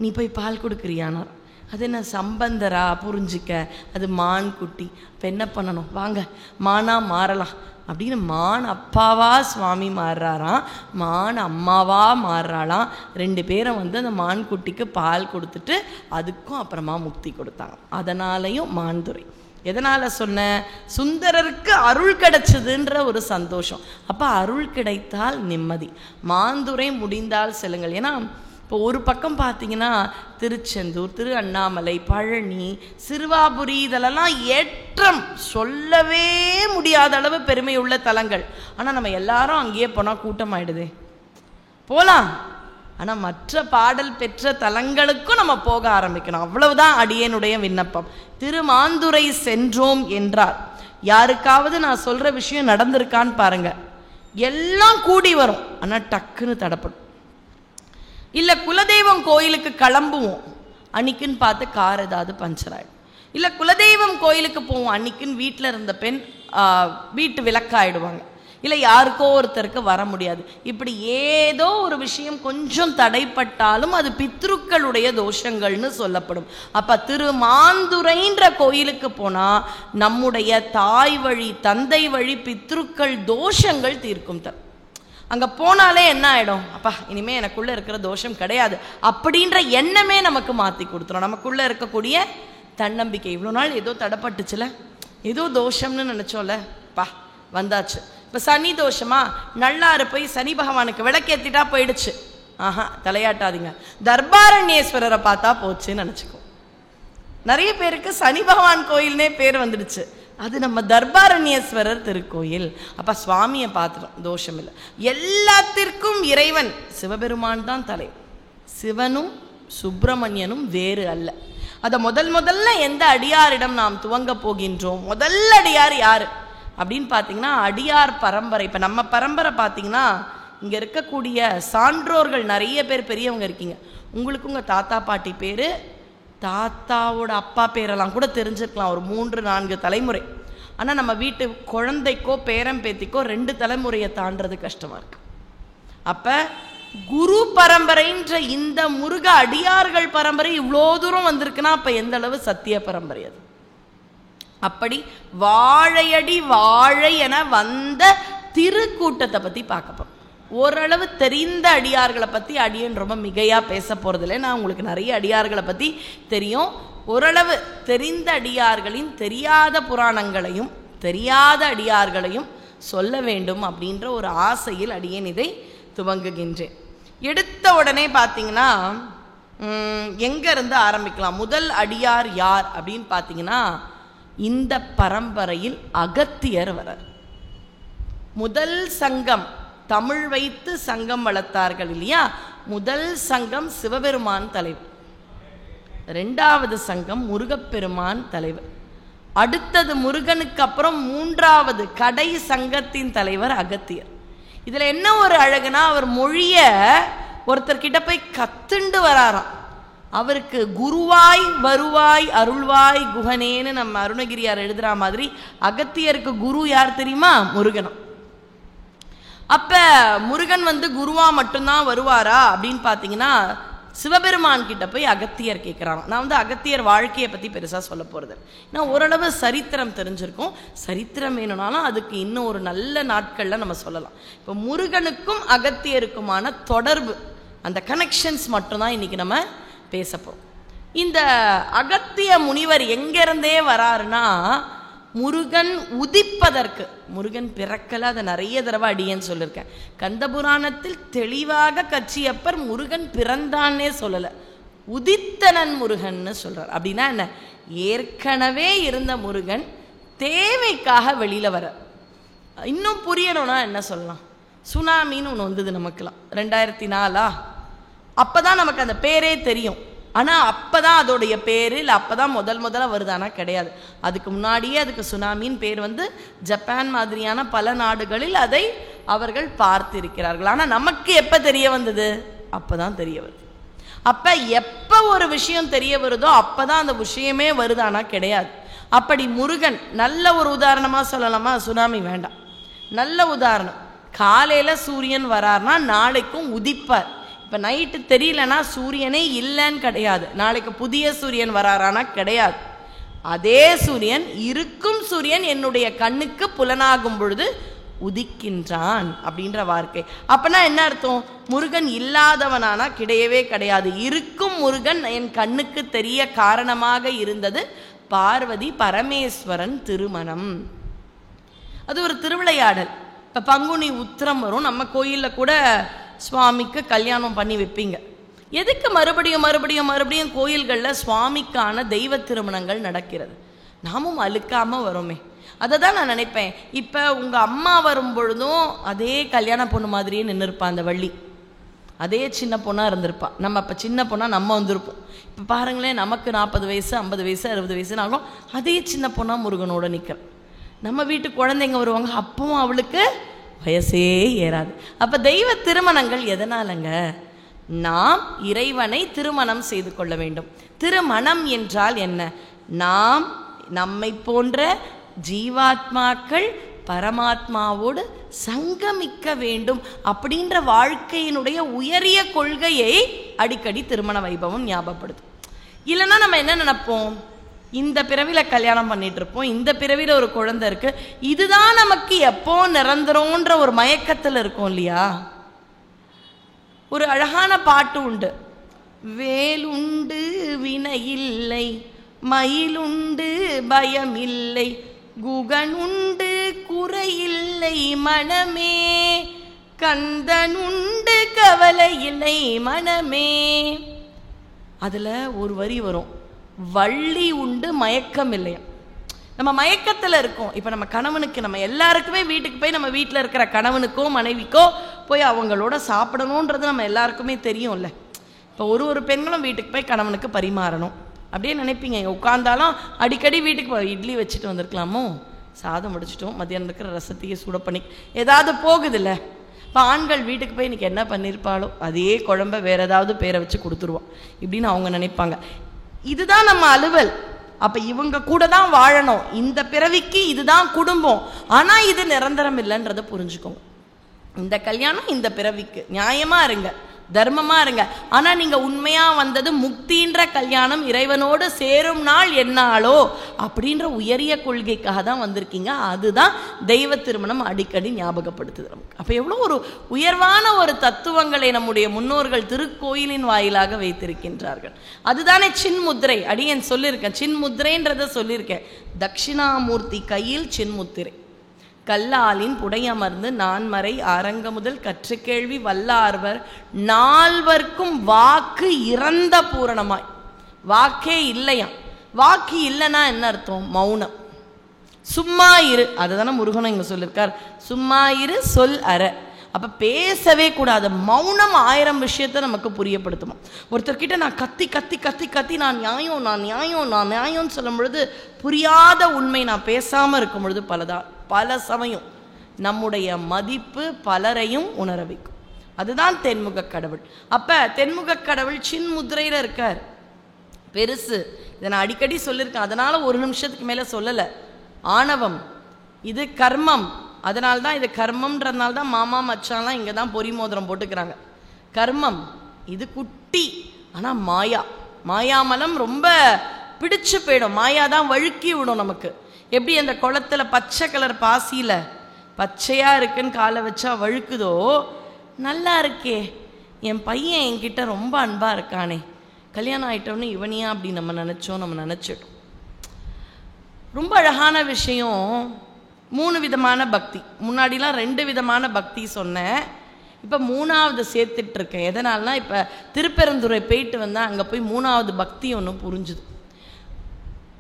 நீ போய் பால் கொடுக்குறியானா? அது என்ன சம்பந்தரா புரிஞ்சுக்க, அது மான் குட்டி. இப்போ என்ன பண்ணணும், வாங்க மானா மாறலாம் அப்படின்னு மான் அப்பாவா சுவாமி மாறுறாராம், மான் அம்மாவா மாறுறாளாம். 2 பேரும் வந்து அந்த மான் குட்டிக்கு பால் கொடுத்துட்டு அதுக்கும் அப்புறமா முக்தி கொடுத்தாங்க. அதனாலையும் மான்துறை. எதனால் சொன்ன, சுந்தரருக்கு அருள் கிடைச்சதுன்ற ஒரு சந்தோஷம். அப்போ அருள் கிடைத்தால் நிம்மதி. மாந்துரை முடிந்தால் செல்லுங்கள். ஏன்னா இப்போ ஒரு பக்கம் பார்த்தீங்கன்னா திருச்செந்தூர், திரு அண்ணாமலை, பழனி, சிறுவாபுரி இதெல்லாம் ஏற்றம் சொல்லவே முடியாத அளவு பெருமை உள்ள தலங்கள். ஆனால் நம்ம எல்லாரும் அங்கேயே போனால் கூட்டம் ஆயிடுதே. போகலாம், ஆனால் மற்ற பாடல் பெற்ற தலங்களுக்கும் நம்ம போக ஆரம்பிக்கணும். அவ்வளவுதான் அடியேனுடைய விண்ணப்பம். திருமாந்துரை சென்றோம் என்றார். யாருக்காவது நான் சொல்ற விஷயம் நடந்திருக்கான்னு பாருங்க. எல்லாம் கூடி வரும், ஆனால் டக்குன்னு தடப்படும். இல்லை குலதெய்வம் கோயிலுக்கு கிளம்புவோம், அன்னைக்குன்னு பார்த்து கார் ஏதாவது பஞ்சர் ஆகிடும். இல்லை குலதெய்வம் கோயிலுக்கு போவோம், அன்னைக்குன்னு வீட்டில் இருந்த பெண் வீட்டு விளக்காயிடுவாங்க. இல்லை யாருக்கோ ஒருத்தருக்கு வர முடியாது. இப்படி ஏதோ ஒரு விஷயம் கொஞ்சம் தடைப்பட்டாலும் அது பித்ருக்களுடைய தோஷங்கள்னு சொல்லப்படும். அப்போ திருமாந்துரைன்ற கோயிலுக்கு போனால் நம்முடைய தாய் வழி தந்தை வழி பித்ருக்கள் தோஷங்கள் தீர்க்கும். அங்கே போனாலே என்ன ஆகிடும், அப்பா இனிமேல் எனக்குள்ளே இருக்கிற தோஷம் கிடையாது அப்படின்ற எண்ணமே நமக்கு மாற்றி கொடுத்துரும். நமக்குள்ளே இருக்கக்கூடிய தன்னம்பிக்கை. இவ்வளோ நாள் ஏதோ தடைப்பட்டுச்சுல, ஏதோ தோஷம்னு நினச்சோம்ல, பா வந்தாச்சு. இப்போ சனி தோஷமா, நல்லாறு போய் சனி பகவானுக்கு விளக்கேற்றிட்டா போயிடுச்சு. ஆஹா, தலையாட்டாதீங்க. தர்பாரண்யேஸ்வரரை பார்த்தா போச்சுன்னு நினச்சிக்கோ. நிறைய பேருக்கு சனி பகவான் கோயில்னே பேர் வந்துடுச்சு. அது நம்ம தர்பாரண்யேஸ்வரர் திருக்கோயில். அப்போ சுவாமியை பார்த்துட்டோம், தோஷம் இல்லை. எல்லாத்திற்கும் இறைவன் சிவபெருமான் தான் தலை. சிவனும் சுப்பிரமணியனும் வேறு அல்ல. அதை முதல்ல எந்த அடியாரிடம் நாம் துவங்க போகின்றோம், முதல் அடியார் யாரு அப்படின்னு பார்த்தீங்கன்னா அடியார் பரம்பரை. இப்போ நம்ம பரம்பரை பார்த்தீங்கன்னா இங்கே இருக்கக்கூடிய சான்றோர்கள் நிறைய பேர் பெரியவங்க இருக்கீங்க. உங்களுக்கு உங்கள் தாத்தா பாட்டி பேர், தாத்தாவோட அப்பா பேரெல்லாம் கூட தெரிஞ்சிருக்கலாம், ஒரு 3-4 தலைமுறை. ஆனால் நம்ம வீட்டு குழந்தைக்கோ பேரம்பேத்திக்கோ 2 தலைமுறையை தாண்டது கஷ்டமாக இருக்கு. அப்போ குரு பரம்பரைன்ற இந்த முருக அடியார்கள் பரம்பரை இவ்வளோ தூரம் வந்திருக்குன்னா அப்போ எந்த அளவு சத்திய பரம்பரை அது. அப்படி வாழையடி வாழை என வந்த திருக்கூட்டத்தை பற்றி பார்க்க போகிறோம். ஓரளவு தெரிந்த அடியார்களை பற்றி அடியன் ரொம்ப மிகையாக பேச போகிறதில்லை. நான் உங்களுக்கு நிறைய அடியார்களை பற்றி தெரியும். ஓரளவு தெரிந்த அடியார்களின் தெரியாத புராணங்களையும் தெரியாத அடியார்களையும் சொல்ல வேண்டும் அப்படின்ற ஒரு ஆசையில் அடியேன் இதை துவங்குகின்றேன். எடுத்த உடனே பார்த்தீங்கன்னா எங்கேருந்து ஆரம்பிக்கலாம்? முதல் அடியார் யார் அப்படின்னு பார்த்தீங்கன்னா இந்த பரம்பரையில் அகத்தியர் வரார். முதல் சங்கம் தமிழ் வைத்து சங்கம் வளர்த்தார்கள் இல்லையா? முதல் சங்கம் சிவபெருமான் தலைவர், 2வது சங்கம் முருகப்பெருமான் தலைவர், அடுத்தது முருகனுக்கு அப்புறம் 3வது கடை சங்கத்தின் தலைவர் அகத்தியர். இதுல என்ன ஒரு அழகுனா, அவர் மொழிய ஒருத்தர்கிட்ட போய் கத்துண்டு வராராம். அவருக்கு குருவாய் வருவாய் அருள்வாய் குகனேன்னு நம்ம அருணகிரியார் எழுதுற மாதிரி அகத்தியருக்கு குரு யார் தெரியுமா? முருகனும். அப்ப முருகன் குருவா மட்டும்தான் வருவாரா அப்படின்னு பார்த்தீங்கன்னா சிவபெருமான் கிட்ட போய் அகத்தியர் கேட்குறாங்க. நான் அகத்தியர் வாழ்க்கையை பற்றி பெருசாக சொல்ல போகிறது. நான் ஓரளவு சரித்திரம் தெரிஞ்சிருக்கோம். சரித்திரம் வேணும்னாலும் அதுக்கு இன்னும் ஒரு நல்ல நாட்களில் நம்ம சொல்லலாம். இப்போ முருகனுக்கும் அகத்தியருக்குமான தொடர்பு, அந்த கனெக்ஷன்ஸ் மட்டும்தான் இன்னைக்கு நம்ம பேசப்போம். இந்த அகத்திய முனிவர் எங்கிருந்தே வராருன்னா, முருகன் உதிப்பதற்கு, முருகன் பிறக்கல, அதை நிறைய தடவை அடியேன்னு சொல்லியிருக்கேன். கந்தபுராணத்தில் தெளிவாக கச்சியப்பர் முருகன் பிறந்தான்னே சொல்லலை, உதித்தனன் முருகன்னு சொல்றார். அப்படின்னா என்ன? ஏற்கனவே இருந்த முருகன் தேவைக்காக வெளியில வர. இன்னும் புரியணும்னா என்ன சொல்லலாம்? சுனாமின்னு ஒன்று வந்தது நமக்குலாம் 2004 அப்பதான் நமக்கு அந்த பேரே தெரியும். ஆனால் அப்போதான் அதோடைய பேர் இல்லை, அப்போதான் முதல்ல வருதானா? கிடையாது. அதுக்கு முன்னாடியே அதுக்கு சுனாமின்னு பேர் ஜப்பான் மாதிரியான பல நாடுகளில் அதை அவர்கள் பார்த்திருக்கிறார்கள். ஆனால் நமக்கு எப்போ தெரிய வந்தது? அப்போதான் தெரிய வருது. அப்போ எப்போ ஒரு விஷயம் தெரிய வருதோ அப்போதான் அந்த விஷயமே வருதானா? கிடையாது. அப்படி முருகன் நல்ல ஒரு உதாரணமாக சொல்லலாமா? சுனாமி வேண்டாம், நல்ல உதாரணம். காலையில் சூரியன் வரார்னா நாளைக்கும் உதிப்பார். இப்போ நைட்டு தெரியலன்னா சூரியனே இல்லைன்னு கிடையாது. நாளைக்கு புதிய சூரியன் வராரானா கிடையாது. அதே சூரியன், இருக்கும் சூரியன் என்னுடைய கண்ணுக்கு புலனாகும் பொழுது உதிக்கின்றான் அப்படின்ற வார்த்தை. அப்பனா என்ன அர்த்தம்? முருகன் இல்லாதவனானா கிடையவே கிடையாது. இருக்கும் முருகன் என் கண்ணுக்கு தெரிய காரணமாக இருந்தது பார்வதி பரமேஸ்வரன் திருமணம். அது ஒரு திருவிளையாடல். இப்போ பங்குனி உத்திரம் வரும், நம்ம கோயிலில் கூட சுவாமிக்கு கல்யாணம் பண்ணி வைப்பீங்க. எதுக்கு மறுபடியும் மறுபடியும் மறுபடியும் கோயில்களில் சுவாமிக்கான தெய்வ திருமணங்கள் நடக்கிறது? நாமும் அழுக்காமல் வரோமே. அதை தான் நான் நினைப்பேன். இப்போ உங்கள் அம்மா வரும் பொழுதும் அதே கல்யாண பொண்ணு மாதிரியே நின்றுருப்பான் அந்த வள்ளி. அதே சின்ன பொண்ணாக இருந்திருப்பா. நம்ம அப்போ சின்ன பொண்ணாக நம்ம வந்திருப்போம். இப்போ பாருங்களேன், நமக்கு 40 வயசு 50 வயசு 60 வயசுனாலும் அதே சின்ன பொண்ணாக முருகனோட நிற்கிறேன். நம்ம வீட்டு குழந்தைங்க வருவாங்க, அப்பவும் அவளுக்கு வயசே ஏறாது. அப்போ தெய்வ திருமணங்கள் எதனாலங்க? நாம் இறைவனை திருமணம் செய்து கொள்ள வேண்டும். திருமணம் என்றால் என்ன? நாம் நம்மை போன்ற ஜீவாத்மாக்கள் பரமாத்மாவோடு சங்கமிக்க வேண்டும் அப்படின்ற வாழ்க்கையினுடைய உயரிய கொள்கையை அடிக்கடி திருமண வைபவம் ஞாபகப்படுத்தும். இல்லைன்னா நம்ம என்ன நினைப்போம்? இந்த பிறவியில் கல்யாணம் பண்ணிட்டு இருப்போம், இந்த பிறவியில் ஒரு குழந்தை இருக்கு, இதுதான் நமக்கு எப்போ நிரந்தரம்ன்ற ஒரு மயக்கத்தில் இருக்கும் இல்லையா? ஒரு அழகான பாட்டு உண்டு. வேலுண்டு வினையில்லை, மயிலுண்டு பயமில்லை, குகனுண்டு குறையில்லை மனமே, கந்தனுண்டு கவலை இல்லை மனமே. அதுல ஒரு வரி வரும், வள்ளி உண்டு மயக்கம் இல்லையா. நம்ம மயக்கத்தில் இருக்கோம். இப்போ நம்ம கணவனுக்கு, நம்ம எல்லாருக்குமே வீட்டுக்கு போய் நம்ம வீட்டில் இருக்கிற கணவனுக்கோ மனைவிக்கோ போய் அவங்களோட சாப்பிடணுன்றது நம்ம எல்லாருக்குமே தெரியும்ல. இப்போ ஒரு பெண்களும் வீட்டுக்கு போய் கணவனுக்கு பரிமாறணும் அப்படியே நினைப்பீங்க. உட்காந்தாலும் அடிக்கடி வீட்டுக்கு போய் இட்லி வச்சுட்டு வந்திருக்கலாமோ, சாதம் முடிச்சிட்டோம், மத்தியானம் இருக்கிற ரசத்தையே சூட பண்ணி ஏதாவது போகுதில்ல. இப்போ ஆண்கள் வீட்டுக்கு போய் இன்றைக்கி என்ன பண்ணியிருப்பாளோ அதே குழம்ப வேறு ஏதாவது பேரை வச்சு கொடுத்துருவோம் இப்படின்னு அவங்க நினைப்பாங்க. இதுதான் நம்ம அலுவல். அப்போ இவங்க கூட தான் வாழணும், இந்த பிறவிக்கு இதுதான் குடும்பம். ஆனால் இது நிரந்தரம் இல்லைன்றதை புரிஞ்சுக்கோங்க. இந்த கல்யாணம் இந்த பிறவிக்கு, நியாயமாக இருங்க, தர்மமாக இருங்க. ஆனால் நீங்கள் உண்மையாக வந்தது முக்தின்ற கல்யாணம், இறைவனோடு சேரும் நாள் என்னாலோ அப்படின்ற உயரிய கொள்கைக்காக தான் வந்திருக்கீங்க. அதுதான் தெய்வ திருமணம் அடிக்கடி ஞாபகப்படுத்துது நமக்கு. அப்போ எவ்வளோ ஒரு உயர்வான ஒரு தத்துவங்களை நம்முடைய முன்னோர்கள் திருக்கோயிலின் வாயிலாக வைத்திருக்கின்றார்கள். அதுதானே சின்முத்திரை. அடியேன் சொல்லியிருக்கேன், சின்முத்திரைன்றதை சொல்லியிருக்கேன். தட்சிணாமூர்த்தி கையில் சின்முத்திரை, கல்லாலின் புடையமர்ந்து நான்மறை அரங்க முதல் கற்று கேள்வி வல்லார்வர் நால்வர்க்கும் வாக்கு இறந்த பூரணமாய். வாக்கே இல்லையா. வாக்கு இல்லைன்னா என்ன அர்த்தம்? மௌனம், சும்மா இரு. அதுதானே முருகனும் இங்க சொல்லியிருக்கார், சும்மா இரு சொல் அற. அப்போ பேசவே கூடாது. மௌனம் 1000 விஷயத்தை நமக்கு புரியப்படுத்துமா. ஒருத்தர்கிட்ட நான் கத்தி கத்தி கத்தி கத்தி நான் நியாயம் நான் நியாயம் நான் நியாயம்னு சொல்லும் பொழுது புரியாத உண்மை நான் பேசாமல் இருக்கும் பொழுது பல சமயம் நம்முடைய மதிப்பு பலரையும் உணர வைக்கும். அதுதான் தென்முக கடவுள். அப்போ தென்முக கடவுள் சின்முத்திரையில் இருக்கார், பெருசு. இதை நான் அடிக்கடி சொல்லியிருக்கேன், அதனால் 1 நிமிஷத்துக்கு மேலே சொல்லலை. ஆணவம், இது கர்மம். அதனால்தான் இது கர்மம்ன்றதுனால தான் மாமா மச்சான்லாம் இங்கே தான் பொறி மோதிரம் போட்டுக்கிறாங்க. கர்மம் இது குட்டி. ஆனால் மாயாமலம் ரொம்ப பிடிச்சு போயிடும். மாயா தான் வழுக்கி விடும் நமக்கு. எப்படி அந்த குளத்துல பச்சை கலர் பாசியில் பச்சையாக இருக்குன்னு காலை வச்சா வழுக்குதோ, நல்லா இருக்கே என் பையன் என்கிட்ட ரொம்ப அன்பாக இருக்கானே, கல்யாணம் ஆகிட்டோன்னு இவனியா அப்படி நம்ம நினச்சிட்டோம். ரொம்ப அழகான விஷயம். 3 விதமான பக்தி. முன்னாடிலாம் 2 விதமான பக்தி சொன்னேன், இப்போ 3வது சேர்த்துட்ருக்கேன். எதனால்னா இப்போ திருப்பெருந்துறை போயிட்டு வந்தால் அங்கே போய் 3வது பக்தி ஒன்று புரிஞ்சுது.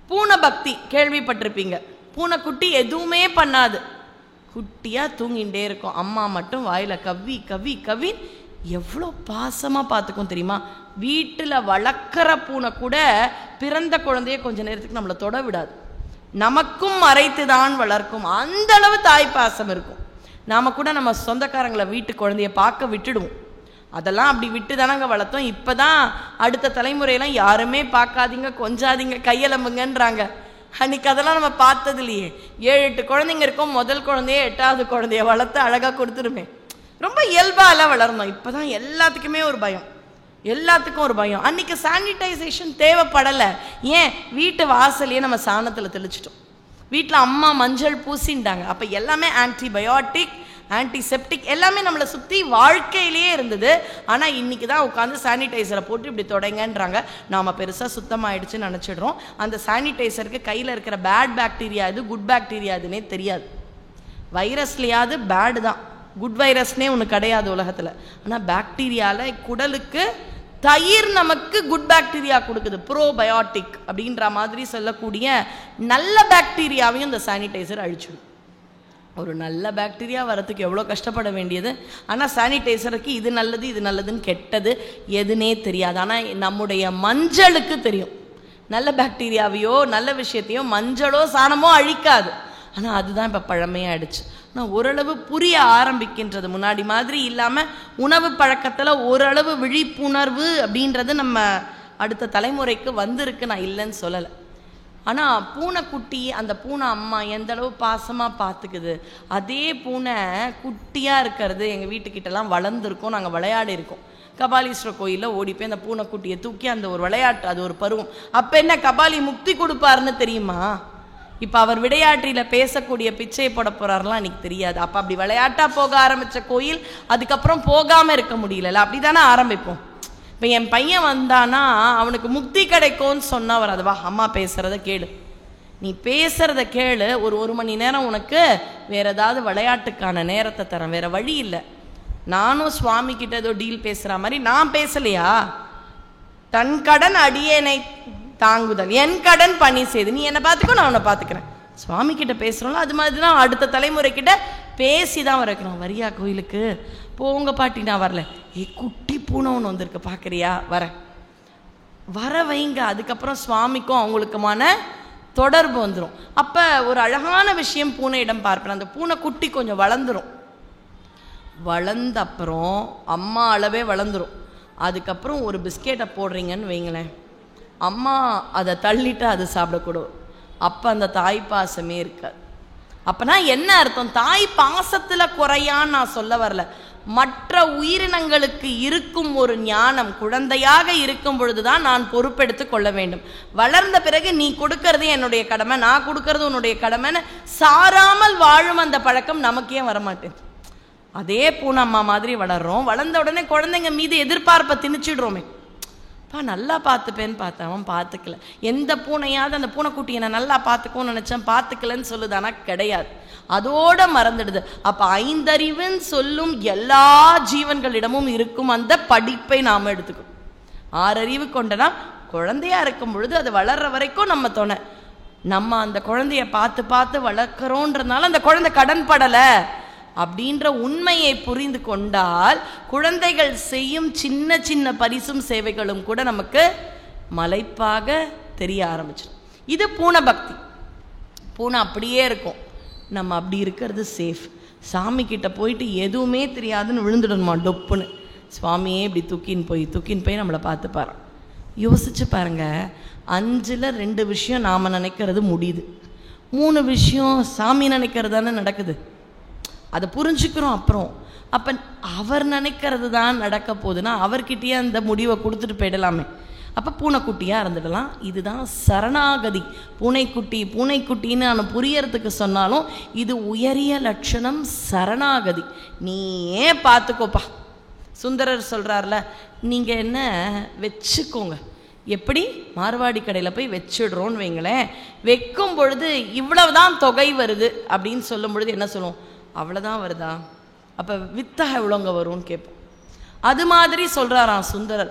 பூனை பக்தி கேள்விப்பட்டிருப்பீங்க. பூனைக்குட்டி எதுவுமே பண்ணாது, குட்டியாக தூங்கிகிட்டே இருக்கும். அம்மா மட்டும் வாயில் கவ்வி கவ்வி கவ்வி எவ்வளோ பாசமாக பார்த்துக்கும் தெரியுமா. வீட்டில் வளர்க்குற பூனை கூட பிறந்த குழந்தைய கொஞ்ச நேரத்துக்கு நம்மளை தொட விடாது, நமக்கும் மறைத்து தான் வளர்க்கும். அந்த அளவு தாய்ப்பாசம் இருக்கும். நாம் கூட நம்ம சொந்தக்காரங்களை வீட்டு குழந்தைய பார்க்க விட்டுடுவோம். அதெல்லாம் அப்படி விட்டு தானங்க வளர்த்தோம். இப்போ தான் அடுத்த தலைமுறையெல்லாம் யாருமே பார்க்காதீங்க, கொஞ்சாதீங்க, கையெலம்புங்கன்றாங்க. அன்றைக்கி அதெல்லாம் நம்ம பார்த்தது இல்லையே. 7-8 குழந்தைங்க இருக்கும், முதல் குழந்தைய 8வது குழந்தைய வளர்த்து அழகாக கொடுத்துருமே. ரொம்ப இயல்பால வளரணும். இப்போதான் எல்லாத்துக்குமே ஒரு பயம், எல்லாத்துக்கும் ஒரு பயம். அன்னைக்கு சானிடைசேஷன் தேவைப்படலை. ஏன்? வீட்டு வாசலையே நம்ம சாணத்தில் தெளிச்சிட்டோம், வீட்டில் அம்மா மஞ்சள் பூசிண்டாங்க. அப்போ எல்லாமே ஆன்டிபயோட்டிக், ஆன்டிசெப்டிக் எல்லாமே நம்மளை சுற்றி வாழ்க்கையிலேயே இருந்தது. ஆனால் இன்றைக்கி தான் உட்காந்து சானிடைசரை போட்டு இப்படி தொடங்கன்றாங்க. நாம் பெருசாக சுத்தமாகிடுச்சுன்னு நினச்சிடுறோம். அந்த சானிடைசருக்கு கையில் இருக்கிற பேட் பாக்டீரியா இது, குட் பாக்டீரியா இதுன்னே தெரியாது. வைரஸ்லையாவது பேடு தான், குட் வைரஸ்னே ஒன்று கிடையாது உலகத்தில். ஆனால் பாக்டீரியாவில் குடலுக்கு தயிர் நமக்கு குட் பாக்டீரியா கொடுக்குது, ப்ரோபயோட்டிக் அப்படின்ற மாதிரி சொல்லக்கூடிய நல்ல பாக்டீரியாவையும் இந்த சானிடைசர் அழிச்சிடும். ஒரு நல்ல பாக்டீரியா வரத்துக்கு எவ்வளோ கஷ்டப்பட வேண்டியது. ஆனால் சானிடைசருக்கு இது நல்லது இது நல்லதுன்னு கெட்டது எதுனே தெரியாது. ஆனால் நம்முடைய மஞ்சளுக்கு தெரியும், நல்ல பாக்டீரியாவையோ நல்ல விஷயத்தையோ மஞ்சளோ சாணமோ அழிக்காது. ஆனால் அதுதான் இப்போ பழமையாயிடுச்சு. ஆனால் ஓரளவு புரிய ஆரம்பிக்கின்றது. முன்னாடி மாதிரி இல்லாமல் உணவு பழக்கத்தில் ஓரளவு விழிப்புணர்வு அப்படின்றது நம்ம அடுத்த தலைமுறைக்கு வந்திருக்கு, நான் இல்லைன்னு சொல்லலை. ஆனால் பூனைக்குட்டி, அந்த பூனை அம்மா எந்த அளவு பாசமாக பார்த்துக்குது. அதே பூனை குட்டியாக இருக்கிறது எங்கள் வீட்டுக்கிட்டலாம் வளர்ந்துருக்கோம், நாங்கள் விளையாடி இருக்கோம். கபாலீஸ்வரர் கோயிலில் ஓடி போய் அந்த பூனைக்குட்டியை தூக்கி அந்த ஒரு விளையாட்டு, அது ஒரு பருவம். அப்போ என்ன கபாலி முக்தி கொடுப்பாருன்னு தெரியுமா? இப்போ அவர் விளையாட்டில் பேசக்கூடிய பிச்சை போட போகிறாருலாம் எனக்கு தெரியாது. அப்போ அப்படி விளையாட்டாக போக ஆரம்பித்த கோயில் அதுக்கப்புறம் போகாமல் இருக்க முடியல. அப்படி தானே ஆரம்பிப்போம். இப்போ என் பையன் வந்தானா அவனுக்கு முக்தி கிடைக்கும்னு சொன்னால் வராது. வா அம்மா பேசுகிறத கேளு, நீ பேசுகிறத கேளு, ஒரு மணி நேரம் உனக்கு வேறு ஏதாவது விளையாட்டுக்கான நேரத்தை தரேன், வேறு வழி இல்லை. நானும் சுவாமி கிட்ட ஏதோ டீல் பேசுகிற மாதிரி நான் பேசலையா? தன் கடன் அடியேனை தாங்குதல், என் கடன் பணி செய்து, நீ என்னை பார்த்துக்கோ நான் உன்னை பார்த்துக்கிறேன். சுவாமி கிட்ட பேசுகிறோம்ல, அது மாதிரி தான் அடுத்த தலைமுறைக்கிட்ட பேசி தான் வரைக்கணும். வரியா கோயிலுக்கு? போங்க பாட்டி, நான் வரல. குட்டி பூனை ஒன்று வந்திருக்கு பார்க்குறியா? வர வைங்க. அதுக்கப்புறம் சுவாமிக்கும் அவங்களுக்குமான தொடர்பு வந்துடும். அப்போ ஒரு அழகான விஷயம் பூனையிடம் பார்ப்பேன். அந்த பூனை குட்டி கொஞ்சம் வளர்ந்துடும். வளர்ந்த அப்புறம் அம்மா அளவே வளர்ந்துடும். அதுக்கப்புறம் ஒரு பிஸ்கெட்டை போடுறீங்கன்னு வைங்களேன், அம்மா அதை தள்ளிட்டு அது சாப்பிடக்கூடும். அப்போ அந்த தாய் பாசமே இருக்காது. அப்போனா என்ன அர்த்தம்? தாய் பாசத்தில் குறையான்னு நான் சொல்ல வரல. மற்ற உயிரினங்களுக்கு இருக்கும் ஒரு ஞானம் குழந்தையாக இருக்கும் பொழுதுதான் நான் பொறுப்பெடுத்து கொள்ள வேண்டும். வளர்ந்த பிறகு நீ கொடுக்கறது என்னுடைய கடமை, நான் கொடுக்கறது உன்னுடைய கடமைன்னு சாராமல் வாழும் அந்த பழக்கம் நமக்கே வரமாட்டேன். அதே பூனை அம்மா மாதிரி வளர்றோம். வளர்ந்த உடனே குழந்தைங்க மீது எதிர்பார்ப்பை திணிச்சிடுறோமே. நல்லா பார்த்துப்பேன்னு பார்த்தேன், அவன் பார்த்துக்கல. எந்த பூனையாவது அந்த பூனைக்குட்டி என்னை நல்லா பார்த்துக்கோன்னு நினச்சேன், பார்த்துக்கலன்னு சொல்லுதானா? கிடையாது, அதோட மறந்துடுது. அப்போ ஐந்தறிவுன்னு சொல்லும் எல்லா ஜீவன்களிடமும் இருக்கும் அந்த படிப்பை நாம் எடுத்துக்கணும். 6 அறிவு கொண்டனா குழந்தையா இருக்கும் பொழுது அது வளர்ற வரைக்கும் நம்ம துணை. நம்ம அந்த குழந்தைய பார்த்து பார்த்து வளர்க்குறோன்றதுனால அந்த குழந்தை கடன் படலை அப்படின்ற உண்மையை புரிந்து கொண்டால் குழந்தைகள் செய்யும் சின்ன சின்ன பரிசும் சேவைகளும் கூட நமக்கு மலைப்பாக தெரிய ஆரம்பிச்சிடும். இது பூனை பக்தி. பூனை அப்படியே இருக்கும், நம்ம அப்படி இருக்கிறது சேஃப். சாமி கிட்ட போயிட்டு எதுவுமே தெரியாதுன்னு விழுந்துடணுமா டொப்புன்னு. சுவாமியே இப்படி தூக்கின்னு போய் நம்மளை பார்த்துப்பாரு. யோசிச்சு பாருங்க, 5ல் 2 விஷயம் நாம் நினைக்கிறது முடியுது, 3 விஷயம் சாமி நினைக்கிறது தானே நடக்குது. அதை புரிஞ்சுக்கிறோம். அப்புறம் அப்போ அவர் நினைக்கிறது தான் நடக்க போகுதுன்னா அவர்கிட்டயே அந்த முடிவை கொடுத்துட்டு போயிடலாமே. அப்போ பூனைக்குட்டியாக இருந்துடலாம். இதுதான் சரணாகதி. பூனைக்குட்டின்னு நான் புரியறதுக்கு சொன்னாலும் இது உயரிய லட்சணம் சரணாகதி. நீயே பார்த்துக்கோப்பா. சுந்தரர் சொல்கிறார்ல, நீங்கள் என்ன வச்சுக்கோங்க. எப்படி? மார்வாடி கடையில் போய் வச்சிடுறோன்னு வைங்களேன். வைக்கும் பொழுது இவ்வளவுதான் தொகை வருது அப்படின்னு சொல்லும் பொழுது என்ன சொல்லுவோம்? அவ்வளோதான் வருதா? அப்போ வித்தாக எவ்வளோங்க வரும்னு கேட்போம். அது மாதிரி சொல்கிறாராம் சுந்தரர்.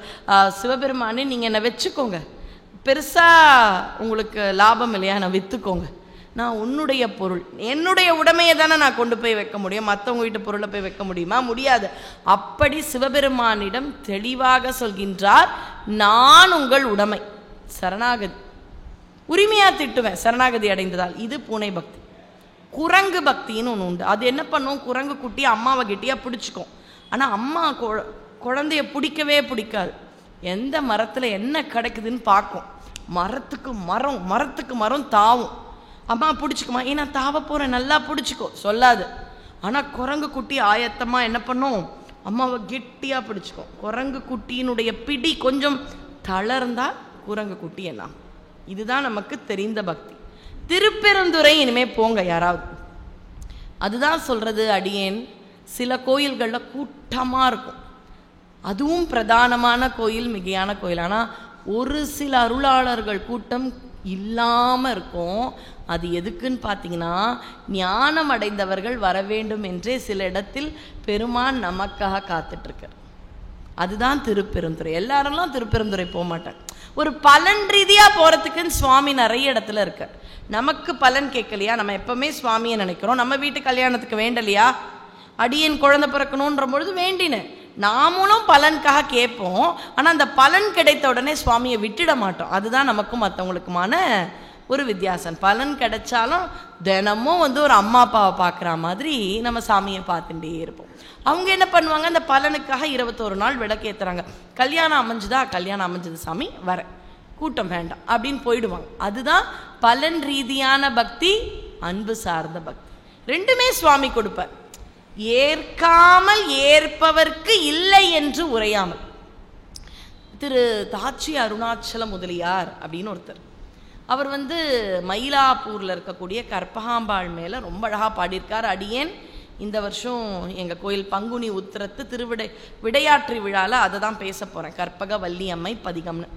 சிவபெருமானே நீங்கள் என்னை வச்சுக்கோங்க, பெருசாக உங்களுக்கு லாபம் இல்லையா, நான் விற்றுக்கோங்க. நான் உன்னுடைய பொருள், என்னுடைய உடைமையை தானே நான் கொண்டு போய் வைக்க முடியும், மற்றவங்க வீட்டு பொருளை போய் வைக்க முடியுமா? முடியாது. அப்படி சிவபெருமானிடம் தெளிவாக சொல்கின்றார், நான் உங்கள் உடைமை. சரணாகதி. உரிமையாக திட்டுவேன் சரணாகதி அடைந்ததால். இது பூனை பக்தி. குரங்கு பக்தின்னு ஒன்று உண்டு. அது என்ன பண்ணும்? குரங்கு குட்டி அம்மாவை கெட்டியாக பிடிச்சிக்கும். ஆனால் அம்மா குழந்தைய பிடிக்கவே பிடிக்காது. எந்த மரத்தில் என்ன கிடைக்குதுன்னு பார்க்கும். மரத்துக்கு மரம் தாவும். அம்மா பிடிச்சிக்குமா? ஏன்னா தாவ போகிறேன், நல்லா பிடிச்சிக்கோ சொல்லாது. ஆனால் குரங்கு குட்டி ஆயத்தமாக என்ன பண்ணும், அம்மாவை கெட்டியாக பிடிச்சிக்கும். குரங்கு குட்டியினுடைய பிடி கொஞ்சம் தளர்ந்தா குரங்கு குட்டி என்ன. இதுதான் நமக்கு தெரிந்த பக்தி. திருப்பெருந்துறை இனிமே போங்க யாராவது. அதுதான் சொல்றது அடியேன். சில கோயில்களில் கூட்டமாக இருக்கும், அதுவும் பிரதானமான கோயில், மிகையான கோயில். ஆனால் ஒரு சில அருளாளர்கள் கூட்டம் இல்லாமல் இருக்கும். அது எதுக்குன்னு பார்த்தீங்கன்னா, ஞானம் அடைந்தவர்கள் வர வேண்டும் என்றே சில இடத்தில் பெருமான் நமக்காக காத்துட்ருக்கார். அதுதான் திருப்பெருந்துறை. எல்லாரெல்லாம் திருப்பெருந்துறை போக மாட்டாங்க. ஒரு பலன் ரீதியாக போகிறதுக்குன்னு சுவாமி நிறைய இடத்துல இருக்கார். நமக்கு பலன் கேட்கலையா, நம்ம எப்பவுமே சுவாமியை நினைக்கிறோம். நம்ம வீட்டு கல்யாணத்துக்கு வேண்டலையா, அடியேன் குழந்தை பிறக்கணுன்ற பொழுது வேண்டினேன், நாமளும் பலனுக்காக கேட்போம். ஆனால் அந்த பலன் கிடைத்த உடனே சுவாமியை விட்டுட மாட்டோம். அதுதான் நமக்கும் மற்றவங்களுக்குமான ஒரு வித்தியாசம். பலன் கிடைச்சாலும் தினமும் ஒரு அம்மா அப்பாவை பார்க்குற மாதிரி நம்ம சாமியை பார்த்துட்டே இருப்போம். அவங்க என்ன பண்ணுவாங்க, அந்த பலனுக்காக 21 நாள் விளக்கேற்றுறாங்க. கல்யாணம் அமைஞ்சுதா, கல்யாணம் அமைஞ்சது சாமி வர, கூட்டம் வேண்டாம் அப்படின்னு போயிடுவாங்க. அதுதான் பலன் ரீதியான பக்தி, அன்பு சார்ந்த பக்தி. ரெண்டுமே சுவாமி கொடுப்பார். ஏற்காமல் ஏற்பவர்க்கு இல்லை என்று உரையாமல். திரு தாட்சி அருணாச்சல முதலியார் அப்படின்னு ஒருத்தர், அவர் மயிலாப்பூரில் இருக்கக்கூடிய கற்பகாம்பாள் மேலே ரொம்ப அழகாக பாடியிருக்கார். அடியேன் இந்த வருஷம் எங்கள் கோயில் பங்குனி உத்திரத்து விடையாற்றி விழாவில் அதை தான் பேச போகிறேன். கற்பக வள்ளி அம்மை பதிகம்னு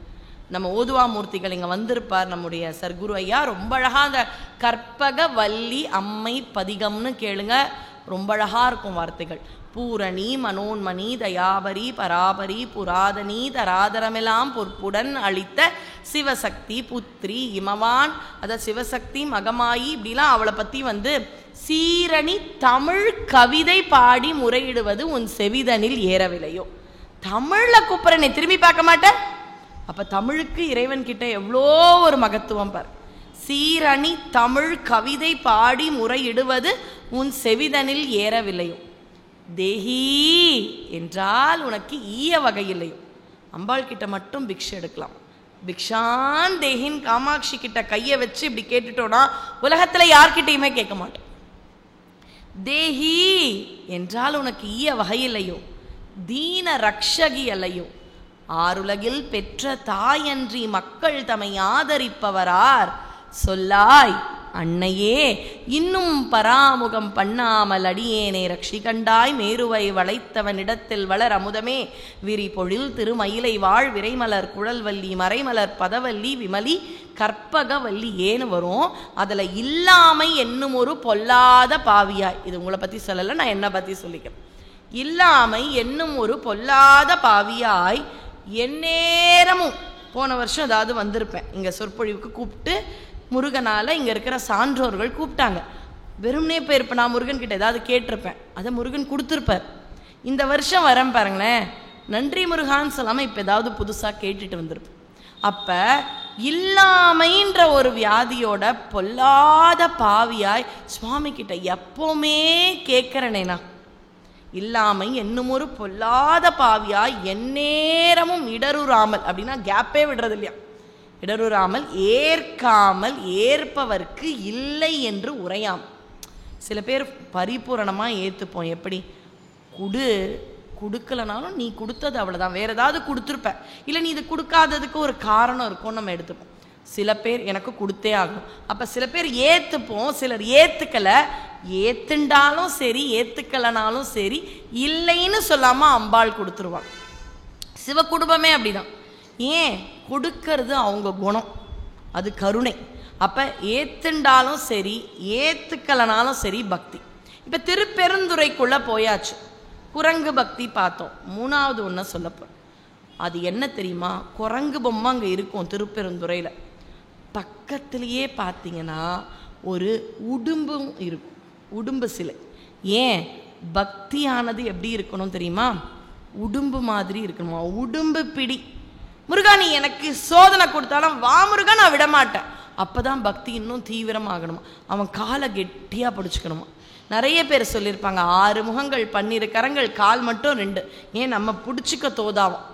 நம்ம ஓதுவா மூர்த்திகள் இங்கே வந்திருப்பார். நம்முடைய சர்க்குரு ஐயா ரொம்ப அழகாக அந்த கற்பக வள்ளி அம்மை பதிகம்னு கேளுங்க, ரொம்ப அழகாக இருக்கும் வார்த்தைகள். பூரணி மனோன்மணி தயாபரி பராபரி புராதனி தராதரமெல்லாம் பொற்புடன் அளித்த சிவசக்தி புத்ரி இமவான், அதாவது சிவசக்தி மகமாயி, இப்படிலாம் அவளை பற்றி சீரணி தமிழ் கவிதை பாடி முறையிடுவது உன் செவிதனில் ஏறவில்லையோ. தமிழில் கூப்பிட்றனே, திரும்பி பார்க்க மாட்டேன். அப்போ தமிழுக்கு இறைவன் கிட்ட எவ்வளோ ஒரு மகத்துவம் பார். சீரணி தமிழ் கவிதை பாடி முறையிடுவது உன் செவிதனில் ஏறவில்லையோ. தேஹி என்றால் உனக்கு ஈய வகையில்லையோ. அம்பாள் கிட்ட மட்டும் பிக்ஷை எடுக்கலாம். பிக்ஷான் தேஹின் காமாட்சி கிட்ட கையை வச்சு இப்படி கேட்டுட்டோன்னா உலகத்துல யார்கிட்டையுமே கேட்க மாட்டோம். தேஹி என்றால் உனக்கு ஈய வகையில்லையோ, தீன ரக்ஷகி அல்லையோ. ஆருலகில் பெற்ற தாயன்றி மக்கள் தம்மை ஆதரிப்பவரார் சொல்லாய் அன்னையே, இன்னும் பராமுகம் பண்ணாமல் அடியேனே ரக்ஷி கண்டாய். மேருவை வளைத்தவனிடத்தில் வளர் அமுதமே விரி பொழில் திருமயிலை வாழ் விரைமலர் குழல்வல்லி மறைமலர் பதவல்லி விமலி கற்பகவல்லி ஏன்னு வரும். அதில் இல்லாமை என்னும் ஒரு பொல்லாத பாவியாய். இது உங்களை பற்றி சொல்லலை, நான் என்னை பற்றி சொல்லிக்கிறேன். இல்லாமை என்னும் ஒரு பொல்லாத பாவியாய் எந்நேரமும். போன வருஷம் ஏதாவது வந்திருப்பேன், இங்கே சொற்பொழிவுக்கு கூப்பிட்டு முருகனால் இங்கே இருக்கிற சான்றோர்கள் கூப்பிட்டாங்க. வெறும்னே போயிருப்பேன், நான் முருகன்கிட்ட ஏதாவது கேட்டிருப்பேன், அதை முருகன் கொடுத்துருப்பார். இந்த வருஷம் வரேன் பாருங்களேன், நன்றி முருகான்னு சொல்லாமல் இப்போ ஏதாவது புதுசாக கேட்டுட்டு வந்திருப்பேன். அப்போ இல்லாமைன்ற ஒரு வியாதியோட பொல்லாத பாவியாய் சுவாமி கிட்ட எப்போவுமே கேட்குறேனேனா. இல்லாமை என்னும் ஒரு பொல்லாத பாவியாய் எந்நேரமும் இடருறாமல், அப்படின்னா கேப்பே விடுறது இல்லையா, இடருறாமல் ஏற்காமல் ஏற்பவர்க்கு இல்லை என்று உரையாம். சில பேர் பரிபூரணமாக ஏற்றுப்போம். எப்படி கொடுக்கலனாலும் நீ கொடுத்தது அவ்வளோதான், வேற ஏதாவது கொடுத்துருப்ப, இல்லை நீ இது கொடுக்காததுக்கு ஒரு காரணம் இருக்கும் நம்ம எடுத்துப்போம். சில பேர் எனக்கு கொடுத்தே ஆகணும். அப்போ சில பேர் ஏற்றுப்போம், சிலர் ஏற்றுக்கலை. ஏற்றுண்டாலும் சரி ஏற்றுக்கலைனாலும் சரி இல்லைன்னு சொல்லாமல் அம்பாள் கொடுத்துருவாங்க. சிவ குடும்பமே அப்படிதான். ஏன் கொடுக்கறது அவங்க குணம், அது கருணை. அப்போ ஏற்றுண்டாலும் சரி ஏற்றுக்கலைனாலும் சரி பக்தி. இப்போ திருப்பெருந்துறைக்குள்ளே போயாச்சு, குரங்கு பக்தி பார்த்தோம். மூணாவது ஒன்று சொல்லப்போம். அது என்ன தெரியுமா, குரங்கு பொம்மை அங்கே இருக்கும் திருப்பெருந்துறையில். பக்கத்துலேயே பார்த்தீங்கன்னா ஒரு உடும்பும் இருக்கும், உடும்பு சிலை. ஏன் பக்தியானது எப்படி இருக்கணும் தெரியுமா, உடும்பு மாதிரி இருக்கணுமா. உடும்பு பிடி. முருகா நீ எனக்கு சோதனை கொடுத்தாலும் வா முருகா நான் விடமாட்டேன். அப்போ தான் பக்தி இன்னும் தீவிரமாகணுமா. அவன் காலை கெட்டியாக பிடிச்சிக்கணுமா. நிறைய பேர் சொல்லியிருப்பாங்க 6 முகங்கள் 12 கரங்கள், கால் மட்டும் 2. ஏன் நம்ம பிடிச்சிக்க தோதாவும்.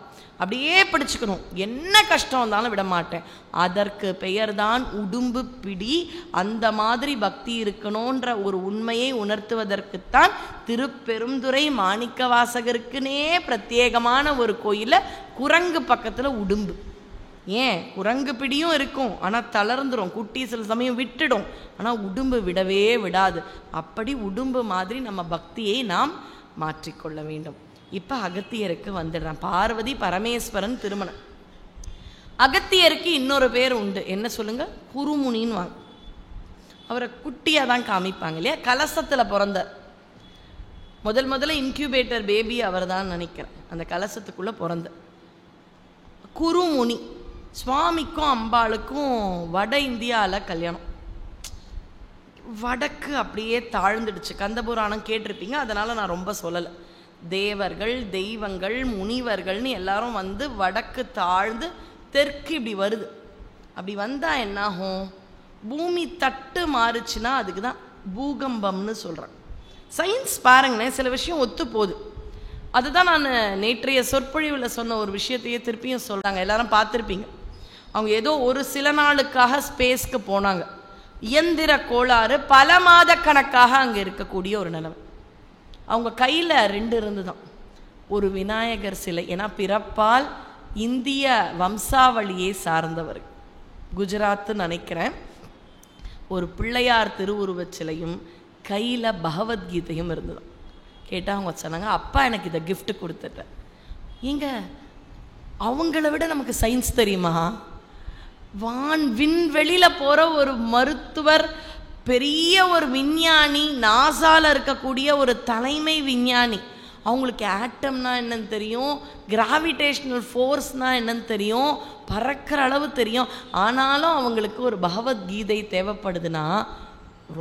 அப்படியே பிடிச்சுக்கணும், என்ன கஷ்டம் வந்தாலும் விட மாட்டேன். அதற்கு பெயர்தான் உடும்பு பிடி. அந்த மாதிரி பக்தி இருக்கணுன்ற ஒரு உண்மையை உணர்த்துவதற்குத்தான் திருப்பெருந்துறை மாணிக்க வாசகருக்குனே பிரத்யேகமான ஒரு கோயில குரங்கு பக்கத்தில் உடும்பு. ஏன், குரங்கு பிடியும் இருக்கும், ஆனால் தளர்ந்துடும், குட்டி சில சமயம் விட்டுடும், ஆனால் உடும்பு விடவே விடாது. அப்படி உடும்பு மாதிரி நம்ம பக்தியை நாம் மாற்றிக்கொள்ள வேண்டும். இப்போ அகத்தியருக்கு வந்துடுறேன். பார்வதி பரமேஸ்வரன் திருமணம். அகத்தியருக்கு இன்னொரு பேர் உண்டு, என்ன சொல்லுங்க, குருமுனின்னு வாங்க. அவரை குட்டியாக தான் காமிப்பாங்க இல்லையா, கலசத்தில் பிறந்த முதல்ல இன்க்யூபேட்டர் பேபி அவர் தான் நினைக்கிறேன், அந்த கலசத்துக்குள்ளே பிறந்த குருமுனி. சுவாமிக்கும் அம்பாளுக்கும் வட இந்தியாவில் கல்யாணம். வடக்கு அப்படியே தாழ்ந்துடுச்சு. கந்தபுராணம் கேட்டிருப்பீங்க, அதனால் நான் ரொம்ப சொல்லலை. தேவர்கள், தெய்வங்கள், முனிவர்கள்னு எல்லாரும் வந்து வடக்கு தாழ்ந்து தெற்கு இப்படி வருது. அப்படி வந்தால் என்னாகும், பூமி தட்டு மாறுச்சுன்னா அதுக்கு தான் பூகம்பம்னு சொல்கிறேன். சயின்ஸ் பாருங்களேன், சில விஷயம் ஒத்து போகுது. அதுதான் நான் நேற்றைய சொற்பொழிவில் சொன்ன ஒரு விஷயத்தையே திருப்பியும் சொல்கிறாங்க. எல்லாரும் பார்த்துருப்பீங்க, அவங்க ஏதோ ஒரு சில நாளுக்காக ஸ்பேஸ்க்கு போனாங்க. இயந்திர கோளாறு, பல மாத கணக்காக அங்கே இருக்கக்கூடிய ஒரு நிலைமை. அவங்க கையில் 2 இருந்து தான், ஒரு விநாயகர் சிலை, ஏன்னா பிறப்பால் இந்திய வம்சாவளியை சார்ந்தவர், குஜராத்துன்னு நினைக்கிறேன். ஒரு பிள்ளையார் திருவுருவச் சிலையும் கையில் பகவத்கீதையும் இருந்தது. கேட்டால் அவங்க சொன்னாங்க, அப்பா எனக்கு இதை கிஃப்ட் கொடுத்துட்டேன். ஏங்க, அவங்கள விட நமக்கு சயின்ஸ் தெரியுமா? விண்வெளியில் போகிற ஒரு மருத்துவர், பெரிய ஒரு விஞ்ஞானி, நாசாவில் இருக்கக்கூடிய ஒரு தலைமை விஞ்ஞானி, அவங்களுக்கு ஆட்டம்னா என்னன்னு தெரியும், கிராவிடேஷ்னல் ஃபோர்ஸ்னால் என்னன்னு தெரியும், பறக்கிற அளவு தெரியும். ஆனாலும் அவங்களுக்கு ஒரு பகவத்கீதை தேவைப்படுதுன்னா,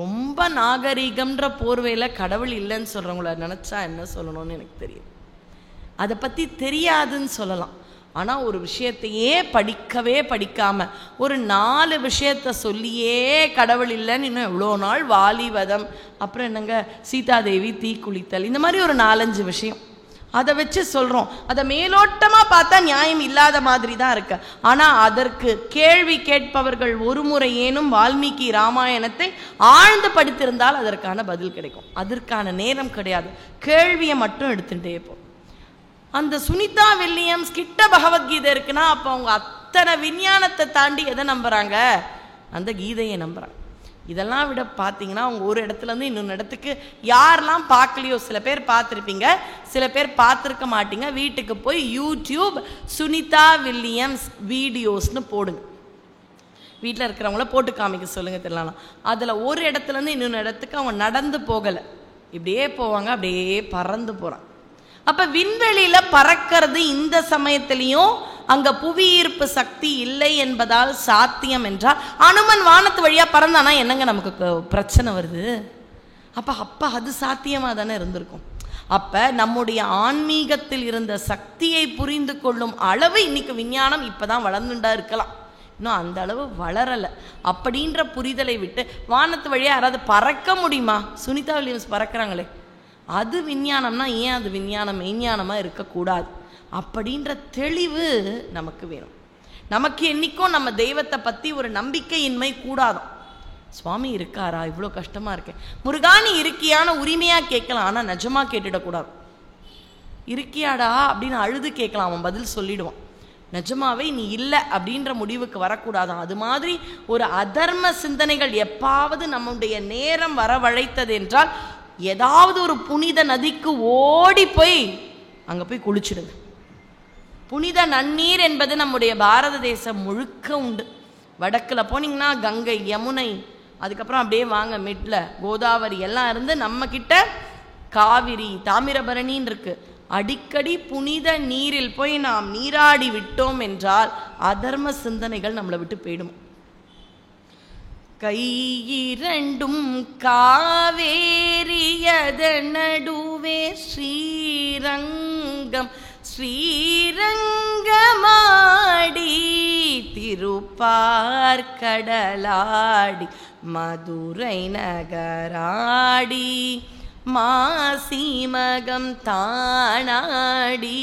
ரொம்ப நாகரிகம்ன்ற போர்வையில் கடவுள் இல்லைன்னு சொல்கிறவங்கள நினச்சா என்ன சொல்லணும்னு எனக்கு தெரியும். அதை பற்றி தெரியாதுன்னு சொல்லலாம். ஆனால் ஒரு விஷயத்தையே படிக்கவே படிக்காமல் ஒரு 4 விஷயத்தை சொல்லியே கடவுள் இல்லைன்னு இன்னும் எவ்வளோ நாள், வாலிவதம், அப்புறம் என்னங்க சீதாதேவி தீக்குளித்தல், இந்த மாதிரி ஒரு 4-5 விஷயம் அதை வச்சு சொல்கிறோம். அதை மேலோட்டமாக பார்த்தா நியாயம் இல்லாத மாதிரி தான் இருக்கு. ஆனால் அதற்கு கேள்வி கேட்பவர்கள் ஒரு முறை ஏனும் வால்மீகி ராமாயணத்தை ஆழ்ந்து படித்திருந்தால் அதற்கான பதில் கிடைக்கும். அதற்கான நேரம் கிடையாது, கேள்வியை மட்டும் எடுத்துகிட்டே போ. அந்த சுனிதா வில்லியம்ஸ் கிட்ட பகவத்கீதை இருக்குன்னா அப்போ அவங்க அத்தனை விஞ்ஞானத்தை தாண்டி எதை நம்புகிறாங்க, அந்த கீதையை நம்புகிறாங்க. இதெல்லாம் விட பார்த்தீங்கன்னா அவங்க ஒரு இடத்துலேருந்து இன்னொன்று இடத்துக்கு யாரெல்லாம் பார்க்கலையோ, சில பேர் பார்த்துருப்பீங்க, சில பேர் பார்த்துருக்க மாட்டீங்க. வீட்டுக்கு போய் யூடியூப் சுனிதா வில்லியம்ஸ் வீடியோஸ்னு போடுங்க, வீட்டில் இருக்கிறவங்கள போட்டு காமிக்க சொல்லுங்கள் தெரியலாம். அதில் ஒரு இடத்துலேருந்து இன்னொன்று இடத்துக்கு அவங்க நடந்து போகலை, இப்படியே போவாங்க, அப்படியே பறந்து போகிறாங்க. அப்போ விண்வெளியில் பறக்கிறது இந்த சமயத்திலையும் அங்கே புவியீர்ப்பு சக்தி இல்லை என்பதால் சாத்தியம் என்றால், அனுமன் வானத்து வழியாக பறந்தானா என்னங்க நமக்கு பிரச்சனை வருது? அப்போ அது சாத்தியமாக தானே இருந்திருக்கும். அப்போ நம்முடைய ஆன்மீகத்தில் இருந்த சக்தியை புரிந்து கொள்ளும் அளவு இன்னைக்கு விஞ்ஞானம் இப்போ தான் வளர்ந்துட்டா இருக்கலாம், இன்னும் அந்த அளவு வளரலை. அப்படின்ற புரிதலை விட்டு வானத்து வழியாக யாராவது பறக்க முடியுமா? சுனிதா வில்லியம்ஸ் பறக்கிறாங்களே, அது விஞ்ஞானம்னா ஏன் அது விஞ்ஞானம் மெய்ஞானமாக இருக்கக்கூடாது? அப்படின்ற தெளிவு நமக்கு வேணும். நமக்கு என்றைக்கும் நம்ம தெய்வத்தை பற்றி ஒரு நம்பிக்கையின்மை கூடாதான். சுவாமி இருக்காரா, இவ்வளோ கஷ்டமாக இருக்கேன், முருகானி இருக்கியான உரிமையாக கேட்கலாம், ஆனால் நிஜமாக கேட்டுடக்கூடாது. இருக்கியாடா அப்படின்னு அழுது கேட்கலாம், அவன் பதில் சொல்லிடுவான். நிஜமாவே நீ இல்லை அப்படின்ற முடிவுக்கு வரக்கூடாதான். அது மாதிரி ஒரு அதர்ம சிந்தனைகள் எப்பாவது நம்முடைய நேரம் வரவழைத்தது என்றால், ஏதாவது ஒரு புனித நதிக்கு ஓடி போய் அங்கே போய் குளிச்சிடுங்க. புனித நன்னீர் என்பது நம்முடைய பாரத தேசம் முழுக்க உண்டு. வடக்கில் போனீங்கன்னா கங்கை, யமுனை, அதுக்கப்புறம் அப்படியே வாங்க மிட்ல கோதாவரி எல்லாம் இருந்து நம்ம கிட்ட காவிரி, தாமிரபரணின்னு இருக்கு. அடிக்கடி புனித நீரில் போய் நாம் நீராடி விட்டோம் என்றால் அதர்ம சிந்தனைகள் நம்மளை விட்டு போயிடும். கையிரண்டும் காவேரியத நடுவே ஸ்ரீரங்கம், ஸ்ரீரங்கமாடி திருப்பார்கடலாடி மதுரை நகராடி மாசிமகம் தானாடி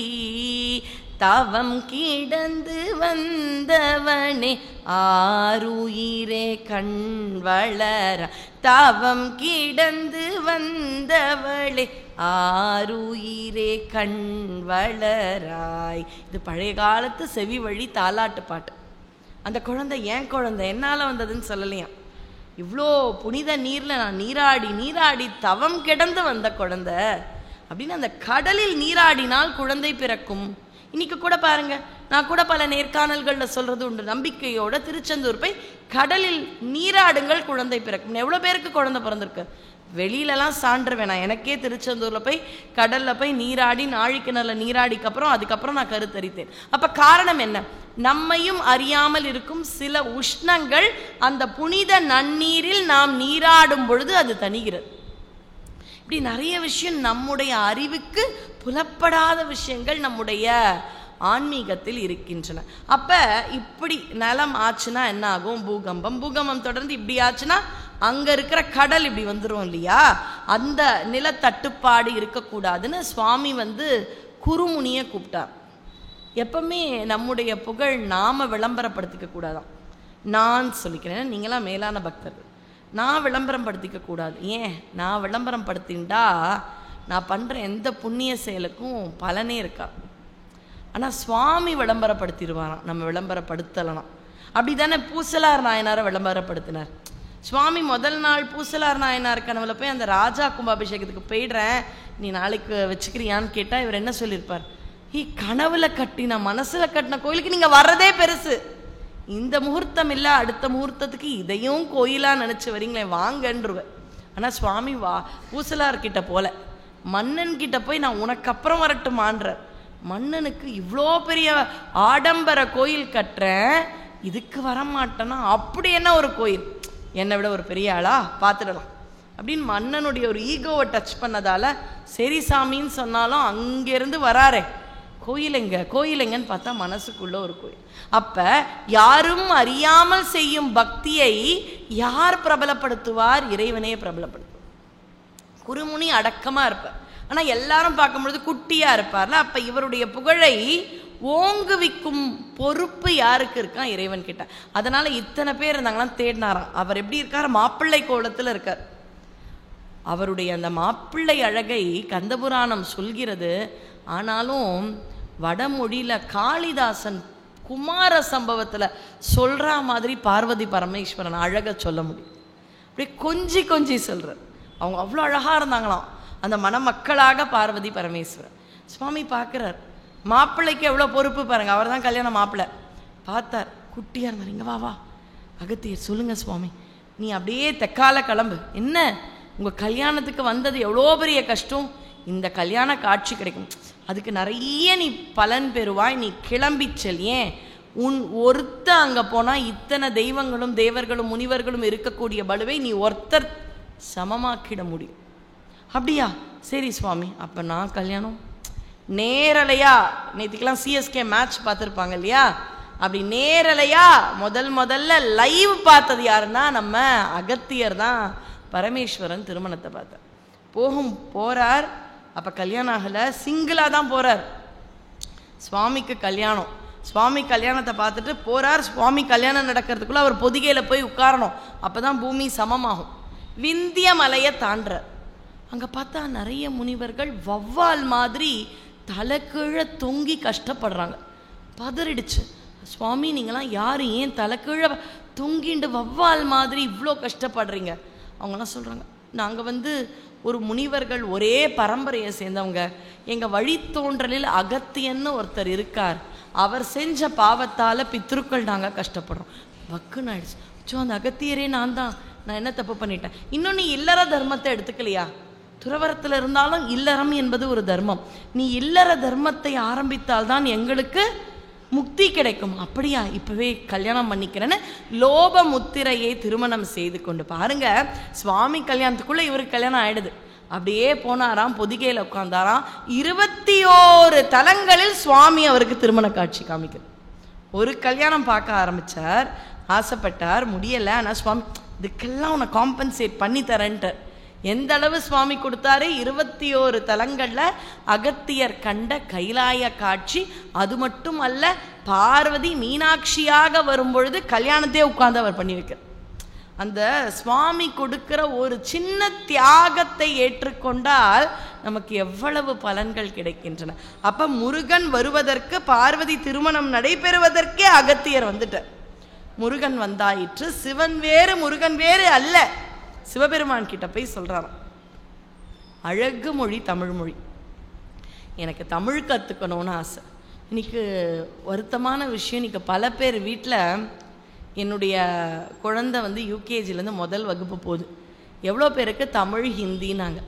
தவம் கிடந்து வந்தவனே ஆருயிரே கண் வளர, தவம் கிடந்து வந்தவளே ஆருயிரே கண் வளராய். இது பழைய காலத்து செவி வழி தாலாட்டு பாட்டு. அந்த குழந்தை ஏன் குழந்தை, என்னால் வந்ததுன்னு சொல்லலையா. இவ்வளோ புனித நீரில் நான் நீராடி நீராடி தவம் கிடந்து வந்த குழந்தை அப்படின்னு. அந்த கடலில் நீராடினால் குழந்தை பிறக்கும். இன்னைக்கு கூட பாருங்க, நான் கூட பல நேர்காணல்களில் சொல்றது உண்டு, நம்பிக்கையோட திருச்செந்தூர் போய் கடலில் நீராடுங்கள் குழந்தை பிறக்கும். எவ்வளோ பேருக்கு குழந்தை பிறந்திருக்கு. வெளியிலலாம் சான்று வேணாம், எனக்கே திருச்செந்தூரில் போய் கடலில் போய் நீராடி நாழிக்கிணறுல நீராடிக்கப்புறம் அதுக்கப்புறம் நான் கருத்தரித்தேன். அப்போ காரணம் என்ன? நம்மையும் அறியாமல் இருக்கும் சில உஷ்ணங்கள் அந்த புனித நன்னீரில் நாம் நீராடும் பொழுது அது தணிகிறது. இப்படி நிறைய விஷயம் நம்முடைய அறிவுக்கு புலப்படாத விஷயங்கள் நம்முடைய ஆன்மீகத்தில் இருக்கின்றன. அப்ப இப்படி நிலம் ஆச்சுன்னா என்ன ஆகும்? பூகம்பம். பூகம்பம் தொடர்ந்து இப்படி ஆச்சுன்னா அங்க இருக்கிற கடல் இப்படி வந்துடும் இல்லையா? அந்த நிலத்தட்டுப்பாடு இருக்கக்கூடாதுன்னு சுவாமி குருமுனியை கூப்பிட்டார். எப்பவுமே நம்முடைய புகழ் நாம விளம்பரப்படுத்திக்க கூடாதான். நான் சொல்லிக்கிறேன், நீங்களாம் மேலான பக்தர்கள், நான் விளம்பரம் படுத்திக்க கூடாது. ஏன்? நான் விளம்பரம் படுத்தின்டா நான் பண்ற எந்த புண்ணிய செயலுக்கும் பலனே இருக்கா. ஆனா சுவாமி விளம்பரப்படுத்திடுவாராம், நம்ம விளம்பரப்படுத்தலாம். அப்படித்தானே பூசலார் நாயனாரை விளம்பரப்படுத்தினார் சுவாமி. முதல் நாள் பூசலார் நாயனார் கனவுல போய் அந்த ராஜா கும்பாபிஷேகத்துக்கு போயிடுறேன், நீ நாளைக்கு வச்சுக்கிறியான்னு கேட்டா இவர் என்ன சொல்லியிருப்பார்? கனவுல கட்டின மனசுல கட்டின கோயிலுக்கு நீங்க வர்றதே பெருசு, இந்த முகூர்த்தம் இல்லை அடுத்த முகூர்த்தத்துக்கு இதையும் கோயிலா நினைச்சு வரீங்களே, வாங்கன்றுவேன். ஆனா சுவாமி பூசலார்கிட்ட போல மன்னன் கிட்ட போய் நான் உனக்கு அப்புறம் வரட்டுமான்ற. மன்னனுக்கு இவ்வளோ பெரிய ஆடம்பர கோயில் கட்டுறேன், இதுக்கு வரமாட்டேன்னா அப்படி என்ன ஒரு கோயில், என்னை விட ஒரு பெரிய ஆளா பார்த்துடலாம் அப்படின்னு மன்னனுடைய ஒரு ஈகோவை டச் பண்ணதால சரி சாமின்னு சொன்னாலும் அங்கிருந்து வராரே, கோயிலுங்க கோயிலுங்கன்னு பார்த்தா மனசுக்குள்ள ஒரு கோயில். அப்ப யாரும் அறியாமல் செய்யும் பக்தியை யார் பிரபலப்படுத்துவார்? இறைவனே பிரபலப்படுத்துவார். குருமுனி அடக்கமா இருப்பார், ஆனா எல்லாரும் பார்க்கும்பொழுது குட்டியா இருப்பார்ல. அப்ப இவருடைய புகழை ஓங்குவிக்கும் பொறுப்பு யாருக்கு இருக்கான்? இறைவன் கிட்ட. அதனால இத்தனை பேர் இருந்தாங்களாம் தேடினாராம். அவர் எப்படி இருக்கார்? மாப்பிள்ளை கோலத்துல இருக்கார். அவருடைய அந்த மாப்பிள்ளை அழகை கந்தபுராணம் சொல்கிறது. ஆனாலும் வடமொழியில காளிதாசன் குமார சம்பவத்துல சொல்ற மாதிரி பார்வதி பரமேஸ்வரன் அழக சொல்ல முடியும். அப்படியே கொஞ்சி கொஞ்சி சொல்றார். அவங்க அவ்வளோ அழகா இருந்தாங்களாம் அந்த மணமக்களாக பார்வதி பரமேஸ்வரன். சுவாமி பார்க்கிறார், மாப்பிள்ளைக்கு எவ்வளோ பொறுப்பு பாருங்க. அவர் தான் கல்யாண மாப்பிள்ளை. பார்த்தார், குட்டியா இருந்தார். இங்க வா வா அகத்தியர், சொல்லுங்க சுவாமி, நீ அப்படியே தெக்கால கிளம்பு. என்ன உங்க கல்யாணத்துக்கு வந்தது எவ்வளோ பெரிய கஷ்டம், இந்த கல்யாண காட்சி கிடைக்கும், அதுக்கு நிறைய நீ பலன் பெறுவாய், நீ கிளம்பி செல். ஏன் உன் ஒருத்த அங்க போனா இத்தனை தெய்வங்களும் தேவர்களும் முனிவர்களும் இருக்கக்கூடிய பலுவை நீ ஒருத்தர் சமமாக்கிட முடியும். அப்படியா? சரி சுவாமி, அப்ப நான் கல்யாணம் நேரலையா, நேற்றுக்கெல்லாம் சிஎஸ்கே மேட்ச் பார்த்துருப்பாங்க இல்லையா, அப்படி நேரலையா முதல்ல லைவ் பார்த்தது யாருன்னா நம்ம அகத்தியர் தான். பரமேஸ்வரன் திருமணத்தை பார்த்தார். போறார். அப்ப கல்யாணம் ஆகல, சிங்கிளா தான் போறார். சுவாமிக்கு கல்யாணம். சுவாமி கல்யாணத்தை பார்த்துட்டு போறார். சுவாமி கல்யாணம் நடக்கிறதுக்குள்ள அவர் பொதிகையில போய் உட்காரணும், அப்பதான் பூமி சமமாகும். விந்திய மலையை தாண்டார். அங்க பார்த்தா நிறைய முனிவர்கள் வவ்வால் மாதிரி தலை கீழே தொங்கி கஷ்டப்படுறாங்க. பதறிடுச்சு. சுவாமி நீங்களாம் யாரு, ஏன் தலை கீழே தொங்கிண்டு வவ்வால் மாதிரி இவ்வளோ கஷ்டப்படுறீங்க? அவங்களாம் சொல்றாங்க, நாங்க ஒரு முனிவர்கள் ஒரே பரம்பரையை சேர்ந்தவங்க, எங்க வழித்தோன்றலில் அகத்தியன்னு ஒருத்தர் இருக்கார், அவர் செஞ்ச பாவத்தால பித்ருக்கள் நாங்க கஷ்டப்படுறோம். வக்குன்னு ஆயிடுச்சு. அந்த அகத்தியரே நான் தான், நான் என்ன தப்பு பண்ணிட்டேன்? இன்னும் நீ இல்லற தர்மத்தை எடுத்துக்கலையா? துறவரத்தில் இருந்தாலும் இல்லறம் என்பது ஒரு தர்மம். நீ இல்லற தர்மத்தை ஆரம்பித்தால்தான் எங்களுக்கு முக்தி கிடைக்கும். அப்படியா? இப்பவே கல்யாணம் பண்ணிக்கிறேன்னு லோப முத்திரையை திருமணம் செய்து கொண்டு பாருங்க. சுவாமி கல்யாணத்துக்குள்ள இவருக்கு கல்யாணம் ஆயிடுது. அப்படியே போனாராம், பொதிகையில உட்கார்ந்தாராம். 21 தலங்களில் சுவாமி அவருக்கு திருமண காட்சி காமிக்கிறது. ஒரு கல்யாணம் பார்க்க ஆரம்பிச்சார், ஆசைப்பட்டார், முடியல. ஆனா சுவாமி இதுக்கெல்லாம் உன்னை காம்பன்சேட் பண்ணி தரேன்ட்டு எந்த அளவு சுவாமி கொடுத்தாரு? 21 தலங்களில் அகத்தியர் கண்ட கைலாய காட்சி. அது மட்டும் அல்ல, பார்வதி மீனாட்சியாக வரும்பொழுது கல்யாணத்தையே உட்கார்ந்து அவர் பண்ணி வைக்கிறார். அந்த சுவாமி கொடுக்கிற ஒரு சின்ன தியாகத்தை ஏற்றுக்கொண்டால் நமக்கு எவ்வளவு பலன்கள் கிடைக்கின்றன. அப்ப முருகன் வருவதற்கு, பார்வதி திருமணம் நடைபெறுவதற்கே அகத்தியர் வந்துட்டார். முருகன் வந்தாயிற்று. சிவன் வேறு முருகன் வேறு அல்ல. சிவபெருமான் கிட்ட போய் சொல்றாராம், அழகு மொழி தமிழ் மொழி, எனக்கு தமிழ் கற்றுக்கணும்னு ஆசை. இன்னைக்கு வருத்தமான விஷயம், இன்னைக்கு பல பேர் வீட்டில், என்னுடைய குழந்தை யூகேஜிலேருந்து முதல் வகுப்பு போகுது. எவ்வளோ பேருக்கு தமிழ் ஹிந்தின்னாங்க,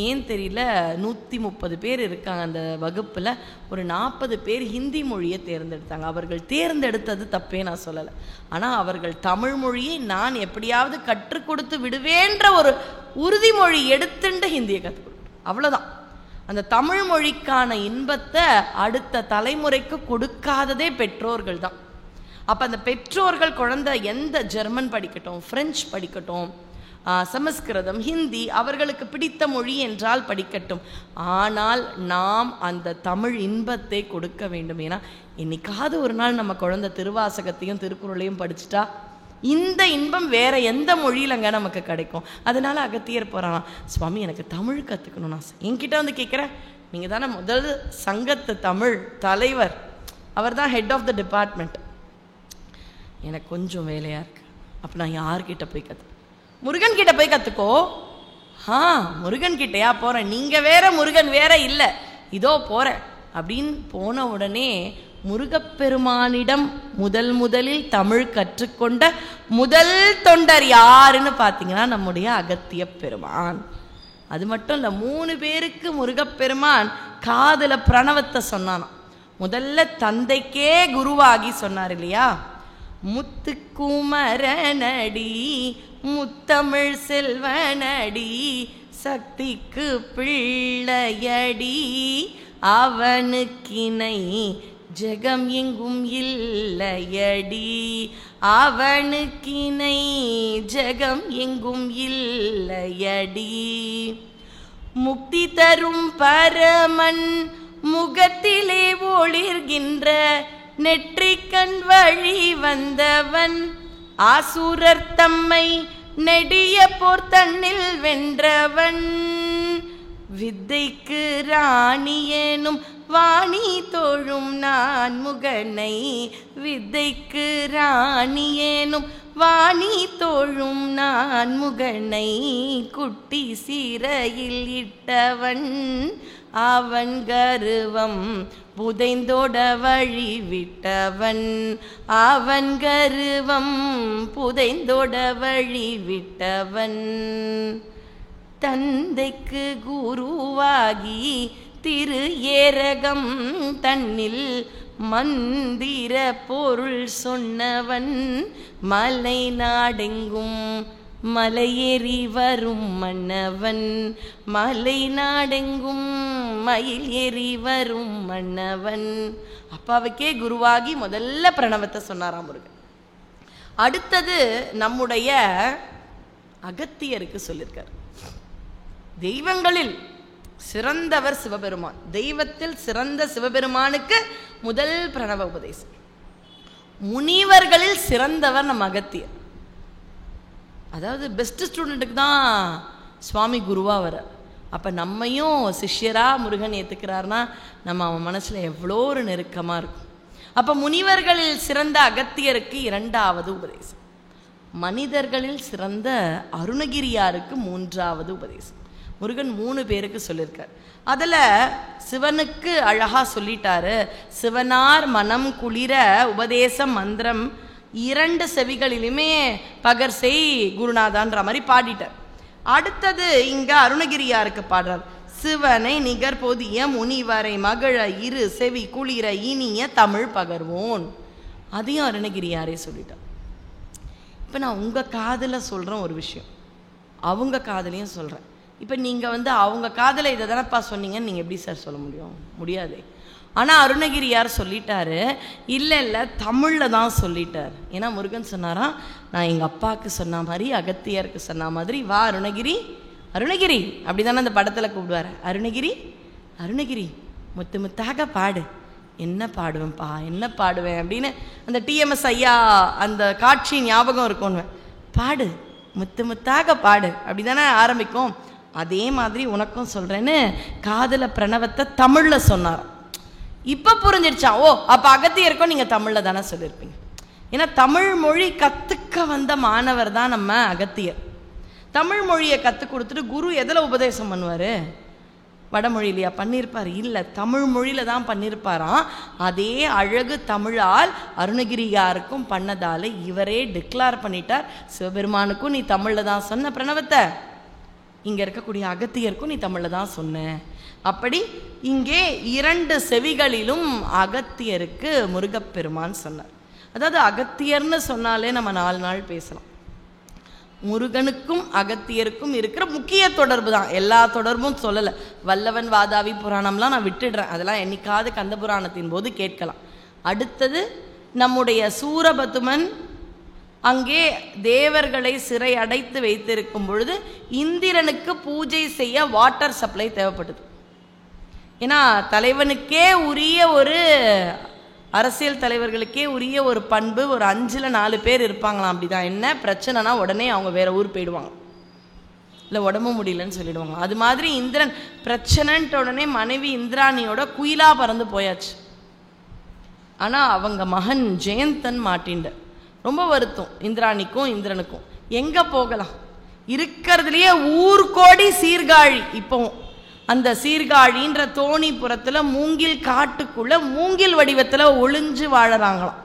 ஏன் தெரியல. 130 பேர் இருக்காங்க அந்த வகுப்பில். ஒரு 40 பேர் ஹிந்தி மொழியை தேர்ந்தெடுத்தாங்க. அவர்கள் தேர்ந்தெடுத்தது தப்பே நான் சொல்லலை. ஆனால் அவர்கள் தமிழ் மொழியை நான் எப்படியாவது கற்றுக் கொடுத்து விடுவேன்ற ஒரு உறுதிமொழி எடுத்துட்டு ஹிந்தியை கற்றுக் கொடுக்கணும். அவ்வளோதான். அந்த தமிழ் மொழிக்கான இன்பத்தை அடுத்த தலைமுறைக்கு கொடுக்காததே பெற்றோர்கள் தான். அப்போ அந்த பெற்றோர்கள் குழந்தை எந்த ஜெர்மன் படிக்கட்டும், பிரெஞ்சு படிக்கட்டும், சமஸ்கிருதம், ஹிந்தி, அவர்களுக்கு பிடித்த மொழி என்றால் படிக்கட்டும். ஆனால் நாம் அந்த தமிழ் இன்பத்தை கொடுக்க வேண்டும். ஏன்னா என்னைக்காவது ஒரு நாள் நம்ம குழந்தை திருவாசகத்தையும் திருக்குறளையும் படிச்சுட்டா இந்த இன்பம் வேற எந்த மொழியிலங்க நமக்கு கிடைக்கும்? அதனால அகத்தியர் போறானா, சுவாமி எனக்கு தமிழ் கற்றுக்கணும்னா என்கிட்ட கேட்குறேன். நீங்கள் தானே முதல் சங்கத்து தமிழ் தலைவர், அவர் தான் ஹெட் ஆஃப் த டிபார்ட்மெண்ட். எனக்கு கொஞ்சம் வேலையாக இருக்கு. அப்போ நான் யார்கிட்ட போய் முருகன் கிட்ட போய் கற்றுக்கோ. முருகன் கிட்டையா போகிறேன், நீங்கள் வேற முருகன் வேற இல்லை, இதோ போகிறேன் அப்படின்னு போன உடனே முருகப்பெருமானிடம் முதலில் தமிழ் கற்றுக்கொண்ட முதல் தொண்டர் யாருன்னு பார்த்தீங்கன்னா நம்முடைய அகத்திய பெருமான். அது மட்டும் இல்லை, 3 பேருக்கு முருகப்பெருமான் காதுல பிரணவத்தை சொன்னானாம். முதல்ல தந்தைக்கே குருவாகி சொன்னார் இல்லையா, முத்துக்குமரனடி முத்தமிழ் செல்வனடி சக்திக்கு பிள்ளையடி அவனுக்கினை ஜெகம் எங்கும் இல்லையடி அவனுக்கினை ஜெகம் எங்கும் இல்லையடி முக்தி தரும் பரமன் முகத்திலே ஒளிர்கின்ற நெற்றிக்கண் வழி வந்தவன் ஆசுரர் தம்மை நெடிய போர் தன்னில் வென்றவன் வித்தைக்கு ராணியேனும் வாணி தோழும் நான் முகனை வித்தைக்கு ராணியேனும் வாணி தோழும் நான் முகனை குட்டி சீரையில் இட்டவன் அவன் கருவம் புதைந்தோட வழி விட்டவன் அவன் கருவம் புதைந்தோட வழி விட்டவன் தந்தைக்கு குருவாகி திரு ஏரகம் தன்னில் மந்திர பொருள் சொன்னவன் மலை நாடெங்கும் மலையேறி வரும் மன்னவன் மலை நாடெங்கும் மயில் ஏறி வரும் மன்னவன். அப்பாவுக்கே குருவாகி முதல்ல பிரணவத்தை சொன்னாராம் முருகன். அடுத்தது நம்முடைய அகத்தியருக்கு சொல்லியிருக்கார். தெய்வங்களில் சிறந்தவர் சிவபெருமான். தெய்வத்தில் சிறந்த சிவபெருமானுக்கு முதல் பிரணவ உபதேசம். முனிவர்களில் சிறந்தவர் நம்ம அகத்தியர். அதாவது பெஸ்ட் ஸ்டூடெண்ட்டுக்கு தான் சுவாமி குருவாக வர. அப்போ நம்மையும் சிஷ்யராக முருகன் ஏற்றுக்கிறாருன்னா நம்ம அவன் மனசில் எவ்வளோ ஒரு நெருக்கமாக இருக்கும். அப்போ முனிவர்களில் சிறந்த அகத்தியருக்கு 2வது உபதேசம். மனிதர்களில் சிறந்த அருணகிரியாருக்கு 3வது உபதேசம். முருகன் 3 பேருக்கு சொல்லியிருக்கார். அதில் சிவனுக்கு அழகாக சொல்லிட்டாரு. சிவனார் மனம் குளிர உபதேச மந்திரம் 2 செவிகளிலுமே பகர் செய் குருநாதான்ற மாதிரி பாடிட்டார். அடுத்தது இங்கே அருணகிரியாருக்கு பாடுறார். சிவனை நிகர் பொதிய முனிவரை மகிழ இரு செவி குளிர இனிய தமிழ் பகர்வோன். அதையும் அருணகிரியாரே சொல்லிட்டார். இப்போ நான் உங்கள் காதில் சொல்கிறேன் ஒரு விஷயம், அவங்க காதலையும் சொல்கிறேன். இப்போ நீங்கள் அவங்க காதில் இதை தானப்பா சொன்னீங்கன்னு நீங்கள் எப்படி சார் சொல்ல முடியும்? முடியாது. ஆனால் அருணகிரியார் சொல்லிட்டாரு, இல்லை தமிழில் தான் சொல்லிட்டார். ஏன்னா முருகன் சொன்னாராம், நான் எங்கள் அப்பாவுக்கு சொன்ன மாதிரி அகத்தியருக்கு சொன்ன மாதிரி வா அருணகிரி அருணகிரி அப்படி தானே அந்த படத்தில் கூப்பிடுவார். அருணகிரி அருணகிரி முத்து முத்தாக பாடு. என்ன பாடுவேன்ப்பா என்ன பாடுவேன் அப்படின்னு அந்த டிஎம்எஸ் ஐயா அந்த காட்சி ஞாபகம் இருக்கும்னு. பாடு முத்து முத்தாக பாடு அப்படி தானே ஆரம்பிக்கும். அதே மாதிரி உனக்கும் சொல்கிறேன்னு காதல பிரணவத்தை தமிழில் சொன்னார். இப்போ புரிஞ்சிடுச்சா? ஓ அப்போ அகத்தியருக்கும் நீங்கள் தமிழில் தானே சொல்லியிருப்பீங்க. ஏன்னா தமிழ் மொழி கற்றுக்க வந்த மாணவர் தான் நம்ம அகத்தியர். தமிழ் மொழியை கற்றுக் கொடுத்துட்டு குரு எதில் உபதேசம் பண்ணுவார்? வடமொழியிலையா பண்ணியிருப்பார்? இல்லை, தமிழ் மொழியில் தான் பண்ணியிருப்பாராம். அதே அழகு தமிழால் அருணகிரியாருக்கும் பண்ணதால் இவரே டிக்ளேர் பண்ணிட்டார், சிவபெருமானுக்கும் நீ தமிழில் தான் சொன்ன பிரணவத்தை, இங்கே இருக்கக்கூடிய அகத்தியருக்கும் நீ தமிழில் தான் சொன்ன. அப்படி இங்கே 2 செவிகளிலும் அகத்தியருக்கு முருகப்பெருமான் சொன்னார். அதாவது அகத்தியர்னு சொன்னாலே நம்ம 4 நாள் பேசலாம். முருகனுக்கும் அகத்தியருக்கும் இருக்கிற முக்கிய தொடர்பு தான். எல்லா தொடர்பும் சொல்லலை. வல்லவன் வாதாவி புராணம்லாம் நான் விட்டுடுறேன், அதெல்லாம் என்னைக்காவது கந்த புராணத்தின் போது கேட்கலாம். அடுத்தது நம்முடைய சூரபதுமன் அங்கே தேவர்களை சிறை அடைத்து வைத்திருக்கும் பொழுது இந்திரனுக்கு பூஜை செய்ய வாட்டர் சப்ளை தேவைப்பட்டது. ஏன்னா தலைவனுக்கே உரிய ஒரு அரசியல் தலைவர்களுக்கே உரிய ஒரு பண்பு, ஒரு 5ல் 4 பேர் இருப்பாங்களாம். அப்படிதான் என்ன பிரச்சனைனா உடனே அவங்க வேற ஊர் போயிடுவாங்க, இல்லை உடம்பு முடியலன்னு சொல்லிடுவாங்க. அது மாதிரி இந்திரன் பிரச்சனைன்ட்டு உடனே மனைவி இந்திராணியோட குயிலா பறந்து போயாச்சு. ஆனால் அவங்க மகன் ஜெயந்தன் மாட்டின்ட. ரொம்ப வருத்தம் இந்திராணிக்கும் இந்திரனுக்கும். எங்கே போகலாம்? இருக்கிறதுலையே ஊர்கோடி சீர்காழி. இப்போ அந்த சீர்காழின்ற தோணிபுரத்தில் மூங்கில் காட்டுக்குள்ள மூங்கில் வடிவத்தில் ஒளிஞ்சு வாழறாங்களாம்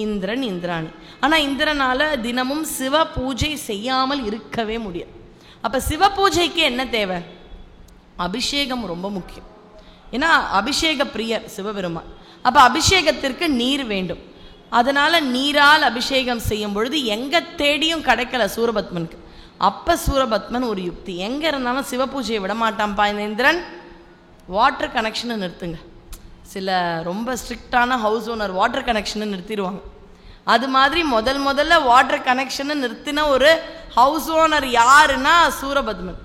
இந்திரன் இந்திராணி. ஆனால் இந்திரனால் தினமும் சிவ பூஜை செய்யாமல் இருக்கவே முடியாது. அப்போ சிவ பூஜைக்கு என்ன தேவை? அபிஷேகம் ரொம்ப முக்கியம். ஏன்னா அபிஷேக பிரியர் சிவபெருமான். அப்போ அபிஷேகத்திற்கு நீர் வேண்டும். அதனால் நீரால் அபிஷேகம் செய்யும் பொழுது எங்கே தேடியும் கிடைக்கல சூரபத்மனுக்கு. அப்போ சூரபத்மன் ஒரு யுக்தி, எங்கே இருந்தாலும் சிவ பூஜையை விட மாட்டான்ப்பா இந்த இந்திரன், வாட்டர் கனெக்ஷனை நிறுத்துங்க. சில ரொம்ப ஸ்ட்ரிக்டான ஹவுஸ் ஓனர் வாட்டர் கனெக்ஷனை நிறுத்திடுவாங்க. அது மாதிரி முதல்ல வாட்டர் கனெக்ஷனை நிறுத்தின ஒரு ஹவுஸ் ஓனர் யாருன்னா சூரபத்மன்.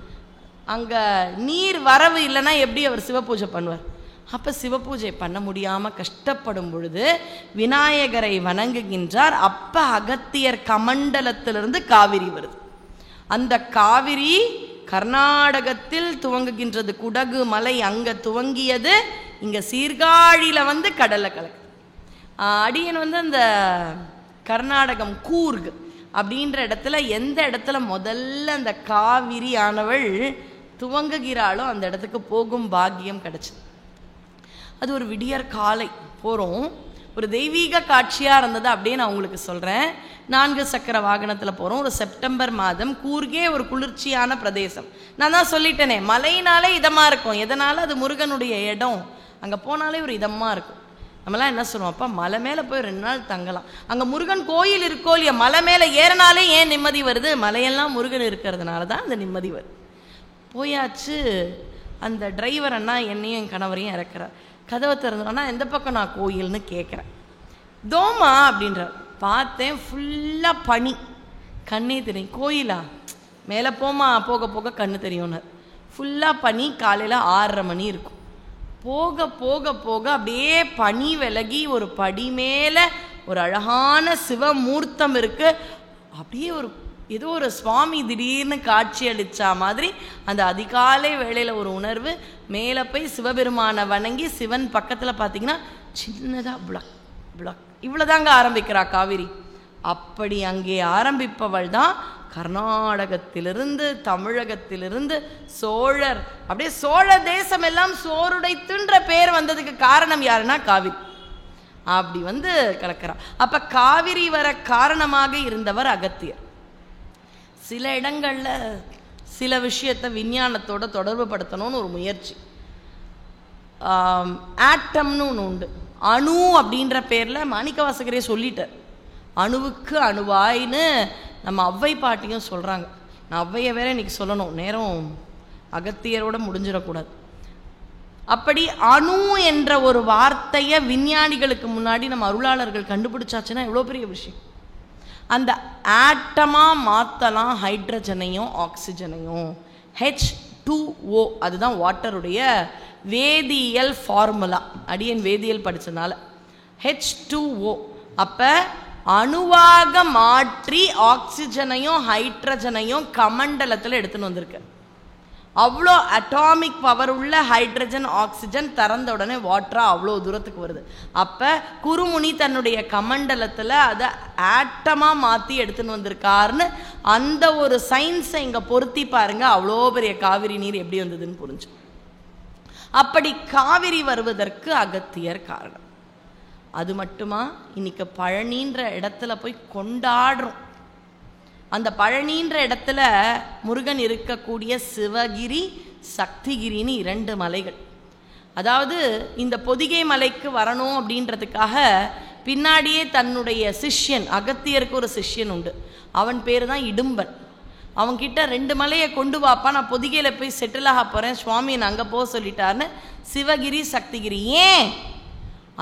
அங்கே நீர் வரவு இல்லைன்னா எப்படி அவர் சிவ பூஜை பண்ணுவார்? அப்போ சிவ பூஜை பண்ண முடியாமல் கஷ்டப்படும் பொழுது விநாயகரை வணங்குகின்றார். அப்போ அகத்தியர் கமண்டலத்திலிருந்து காவிரி வருது. அந்த காவிரி கர்நாடகத்தில் துவங்குகின்றது. குடகு மலை அங்கே துவங்கியது, இங்கே சீர்காழியில் வந்து கடலை கலக்கு. அடியன் வந்து அந்த கர்நாடகம் கூர்க் அப்படின்ற இடத்துல எந்த இடத்துல முதல்ல அந்த காவிரி ஆனவள் துவங்குகிறாளோ அந்த இடத்துக்கு போகும் பாக்கியம் கிடைச்சது. அது ஒரு விடியற் காலை போகிறோம். ஒரு தெய்வீக காட்சியாக இருந்தது. அப்படியே நான் உங்களுக்கு சொல்கிறேன். 4 சக்கர வாகனத்தில் போகிறோம். ஒரு செப்டம்பர் மாதம். கூர்கே ஒரு குளிர்ச்சியான பிரதேசம். நான் தான் சொல்லிட்டேனே, மலையினாலே இதமாக இருக்கும். எதனால்? அது முருகனுடைய இடம். அங்கே போனாலே ஒரு இதமாக இருக்கும். நம்மளாம் என்ன சொல்லுவோம், அப்பா மலை மேலே போய் 2 நாள் தங்கலாம். அங்கே முருகன் கோயில் இருக்கோ இல்லையா, மலை மேலே ஏறினாலே ஏன் நிம்மதி வருது? மலையெல்லாம் முருகன் இருக்கிறதுனால தான் அந்த நிம்மதி வருது. போயாச்சு. அந்த டிரைவர் அண்ணா என்னையும் என் கணவரையும் இறக்குறார். கதவை திறந்தோன்னா எந்த பக்கம் நான் கோயில்னு கேட்குறேன். தோமா அப்படின்றார். பார்த்தேன், ஃபுல்லாக பனி, கண்ணே தெரியும். கோயிலா? மேலே போக போக கண்ணு தெரியும்னார். ஃபுல்லாக பனி. காலையில் 6:30 மணி இருக்கும். போக போக போக அப்படியே பனி விலகி ஒரு படி மேலே ஒரு அழகான சிவமூர்த்தம் இருக்குது. அப்படியே ஒரு ஏதோ ஒரு சுவாமி திடீர்னு காட்சி அளித்தா மாதிரி அந்த அதிகாலை வேளையில் ஒரு உணர்வு. மேலே போய் சிவபெருமானை வணங்கி சிவன் பக்கத்தில் பார்த்தீங்கன்னா சின்னதாக புளக் புளக் இவ்வளோதாங்க ஆரம்பிக்கிறா காவிரி. அப்படி அங்கே ஆரம்பிப்பவள் தான் கர்நாடகத்திலிருந்து தமிழகத்திலிருந்து சோழர். அப்படியே சோழ தேசம் எல்லாம் சோறுடைத்துன்ற பேர் வந்ததுக்கு காரணம் யாருன்னா காவிரி. அப்படி வந்து கலக்கிறா. அப்போ காவிரி வர காரணமாக இருந்தவர் அகத்தியர். சில இடங்களில் சில விஷயத்தை விஞ்ஞானத்தோட தொடர்பு படுத்தணும்னு ஒரு முயற்சி. ஆட்டம்னு ஒன்று உண்டு. அணு அப்படின்ற பேரில் மாணிக்கவாசகரே சொல்லிட்டார். அணுவுக்கு அணுவாயின்னு நம்ம ஔவை பாட்டியும் சொல்கிறாங்க. நான் ஔவையை வேற இன்னைக்கு சொல்லணும், நேரம் அகத்தியரோட முடிஞ்சிடக்கூடாது. அப்படி அணு என்ற ஒரு வார்த்தையை விஞ்ஞானிகளுக்கு முன்னாடி நம்ம அருளாளர்கள் கண்டுபிடிச்சாச்சுன்னா எவ்வளோ பெரிய விஷயம். அந்த ஆட்டமாக மாற்றலாம் ஹைட்ரஜனையும் ஆக்சிஜனையும், H2O. அதுதான் வாட்டருடைய வேதியியல் ஃபார்முலா. அடியன் வேதியியல் படித்ததுனால H2O. அப்போ அணுவாக மாற்றி ஆக்சிஜனையும் ஹைட்ரஜனையும் கமண்டலத்தில் எடுத்துன்னு வந்திருக்கு. அவ்வளோ அட்டாமிக் பவர் உள்ள ஹைட்ரஜன் ஆக்சிஜன் திறந்த உடனே வாட்டரா அவ்வளோ தூரத்துக்கு வருது. அப்போ குருமுனி தன்னுடைய கமண்டலத்தில் அதை ஆட்டமாக மாற்றி எடுத்துன்னு வந்திருக்காருன்னு அந்த ஒரு சயின்ஸை இங்கே பொருத்தி பாருங்க. அவ்வளோ பெரிய காவிரி நீர் எப்படி வந்ததுன்னு புரிஞ்சு. அப்படி காவிரி வருவதற்கு அகத்தியர் காரணம். அது மட்டுமா, இன்னைக்கு பழனின்ற இடத்துல போய் கொண்டாடுறோம். அந்த பழனின்ற இடத்துல முருகன் இருக்கக்கூடிய சிவகிரி சக்திகிரின்னு 2 மலைகள். அதாவது இந்த பொதிகை மலைக்கு வரணும் அப்படின்றதுக்காக பின்னாடியே தன்னுடைய சிஷ்யன், அகத்தியருக்கு ஒரு சிஷ்யன் உண்டு, அவன் பேர் தான் இடும்பன். அவன்கிட்ட 2 மலையை கொண்டு வாப்பா, நான் பொதிகையில் போய் செட்டில் ஆக போகிறேன், சுவாமி என்னை அங்கே போக சொல்லிட்டாருன்னு. சிவகிரி சக்திகிரி. ஏன்?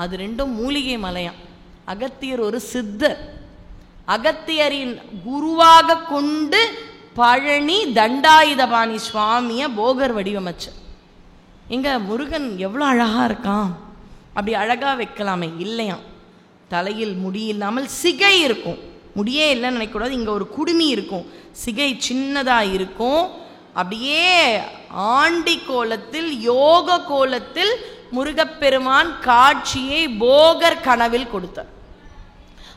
அது 2ம் மூலிகை மலையாம். அகத்தியர் ஒரு சித்தர். அகத்தியரின் குருவாக கொண்டு பழனி தண்டாயுதபாணி சுவாமியை போகர் வடிவமைச்சார். இங்க முருகன் எவ்வளோ அழகா இருக்கான், அப்படி அழகா வைக்கலாமே. இல்லையாம், தலையில் முடி இல்லாமல் சிகை இருக்கும். முடியே இல்லைன்னு நினைக்கக்கூடாது. இங்கே ஒரு குடுமி இருக்கும், சிகை சின்னதாக இருக்கும். அப்படியே ஆண்டி கோலத்தில் யோக கோலத்தில் முருகப்பெருமான் காட்சியை போகர் கனவில் கொடுத்தார்.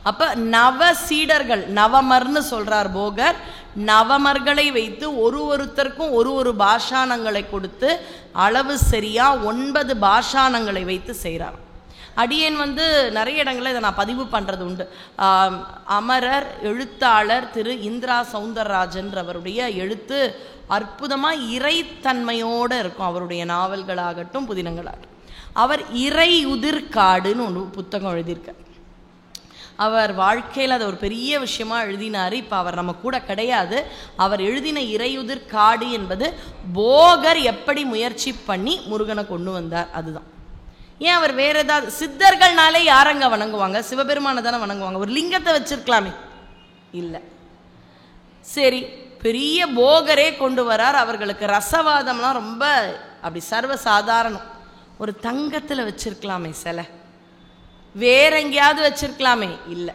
அப்ப நவ சீடர்கள், நவமர்னு சொல்றார் போகர். நவமர்களை வைத்து ஒருத்தருக்கும் ஒரு பாஷாணங்களை கொடுத்து அளவு சரியா 9 பாஷாணங்களை வைத்து செய்கிறார். அடியேன் நிறைய இடங்களில் இதை நான் பதிவு பண்ணுறது உண்டு. அமரர் எழுத்தாளர் திரு இந்திரா சௌந்தரராஜன்றவருடைய எழுத்து அற்புதமாக இறைத்தன்மையோடு இருக்கும். அவருடைய நாவல்களாகட்டும் புதினங்களாகட்டும். அவர் இறையுதிர்காடுன்னு ஒன்று புத்தகம் எழுதியிருக்கார். அவர் வாழ்க்கையில் அதை ஒரு பெரிய விஷயமா எழுதினார். இப்போ அவர் நம்ம கூட கிடையாது. அவர் எழுதின இறையுதிர் காடு என்பது போகர் எப்படி முயற்சி பண்ணி முருகனை கொண்டு வந்தார், அதுதான். ஏன் அவர் வேற ஏதாவது, சித்தர்கள்னாலே யாரங்க வணங்குவாங்க? சிவபெருமானை தானே வணங்குவாங்க. ஒரு லிங்கத்தை வச்சிருக்கலாமே, இல்லை. சரி, பெரிய போகரே கொண்டு வரார். அவர்களுக்கு ரசவாதம்லாம் ரொம்ப அப்படி சர்வசாதாரணம். ஒரு தங்கத்தில் வச்சிருக்கலாமே சிலை, வேற எங்கேயாவது வச்சிருக்கலாமே, இல்லை.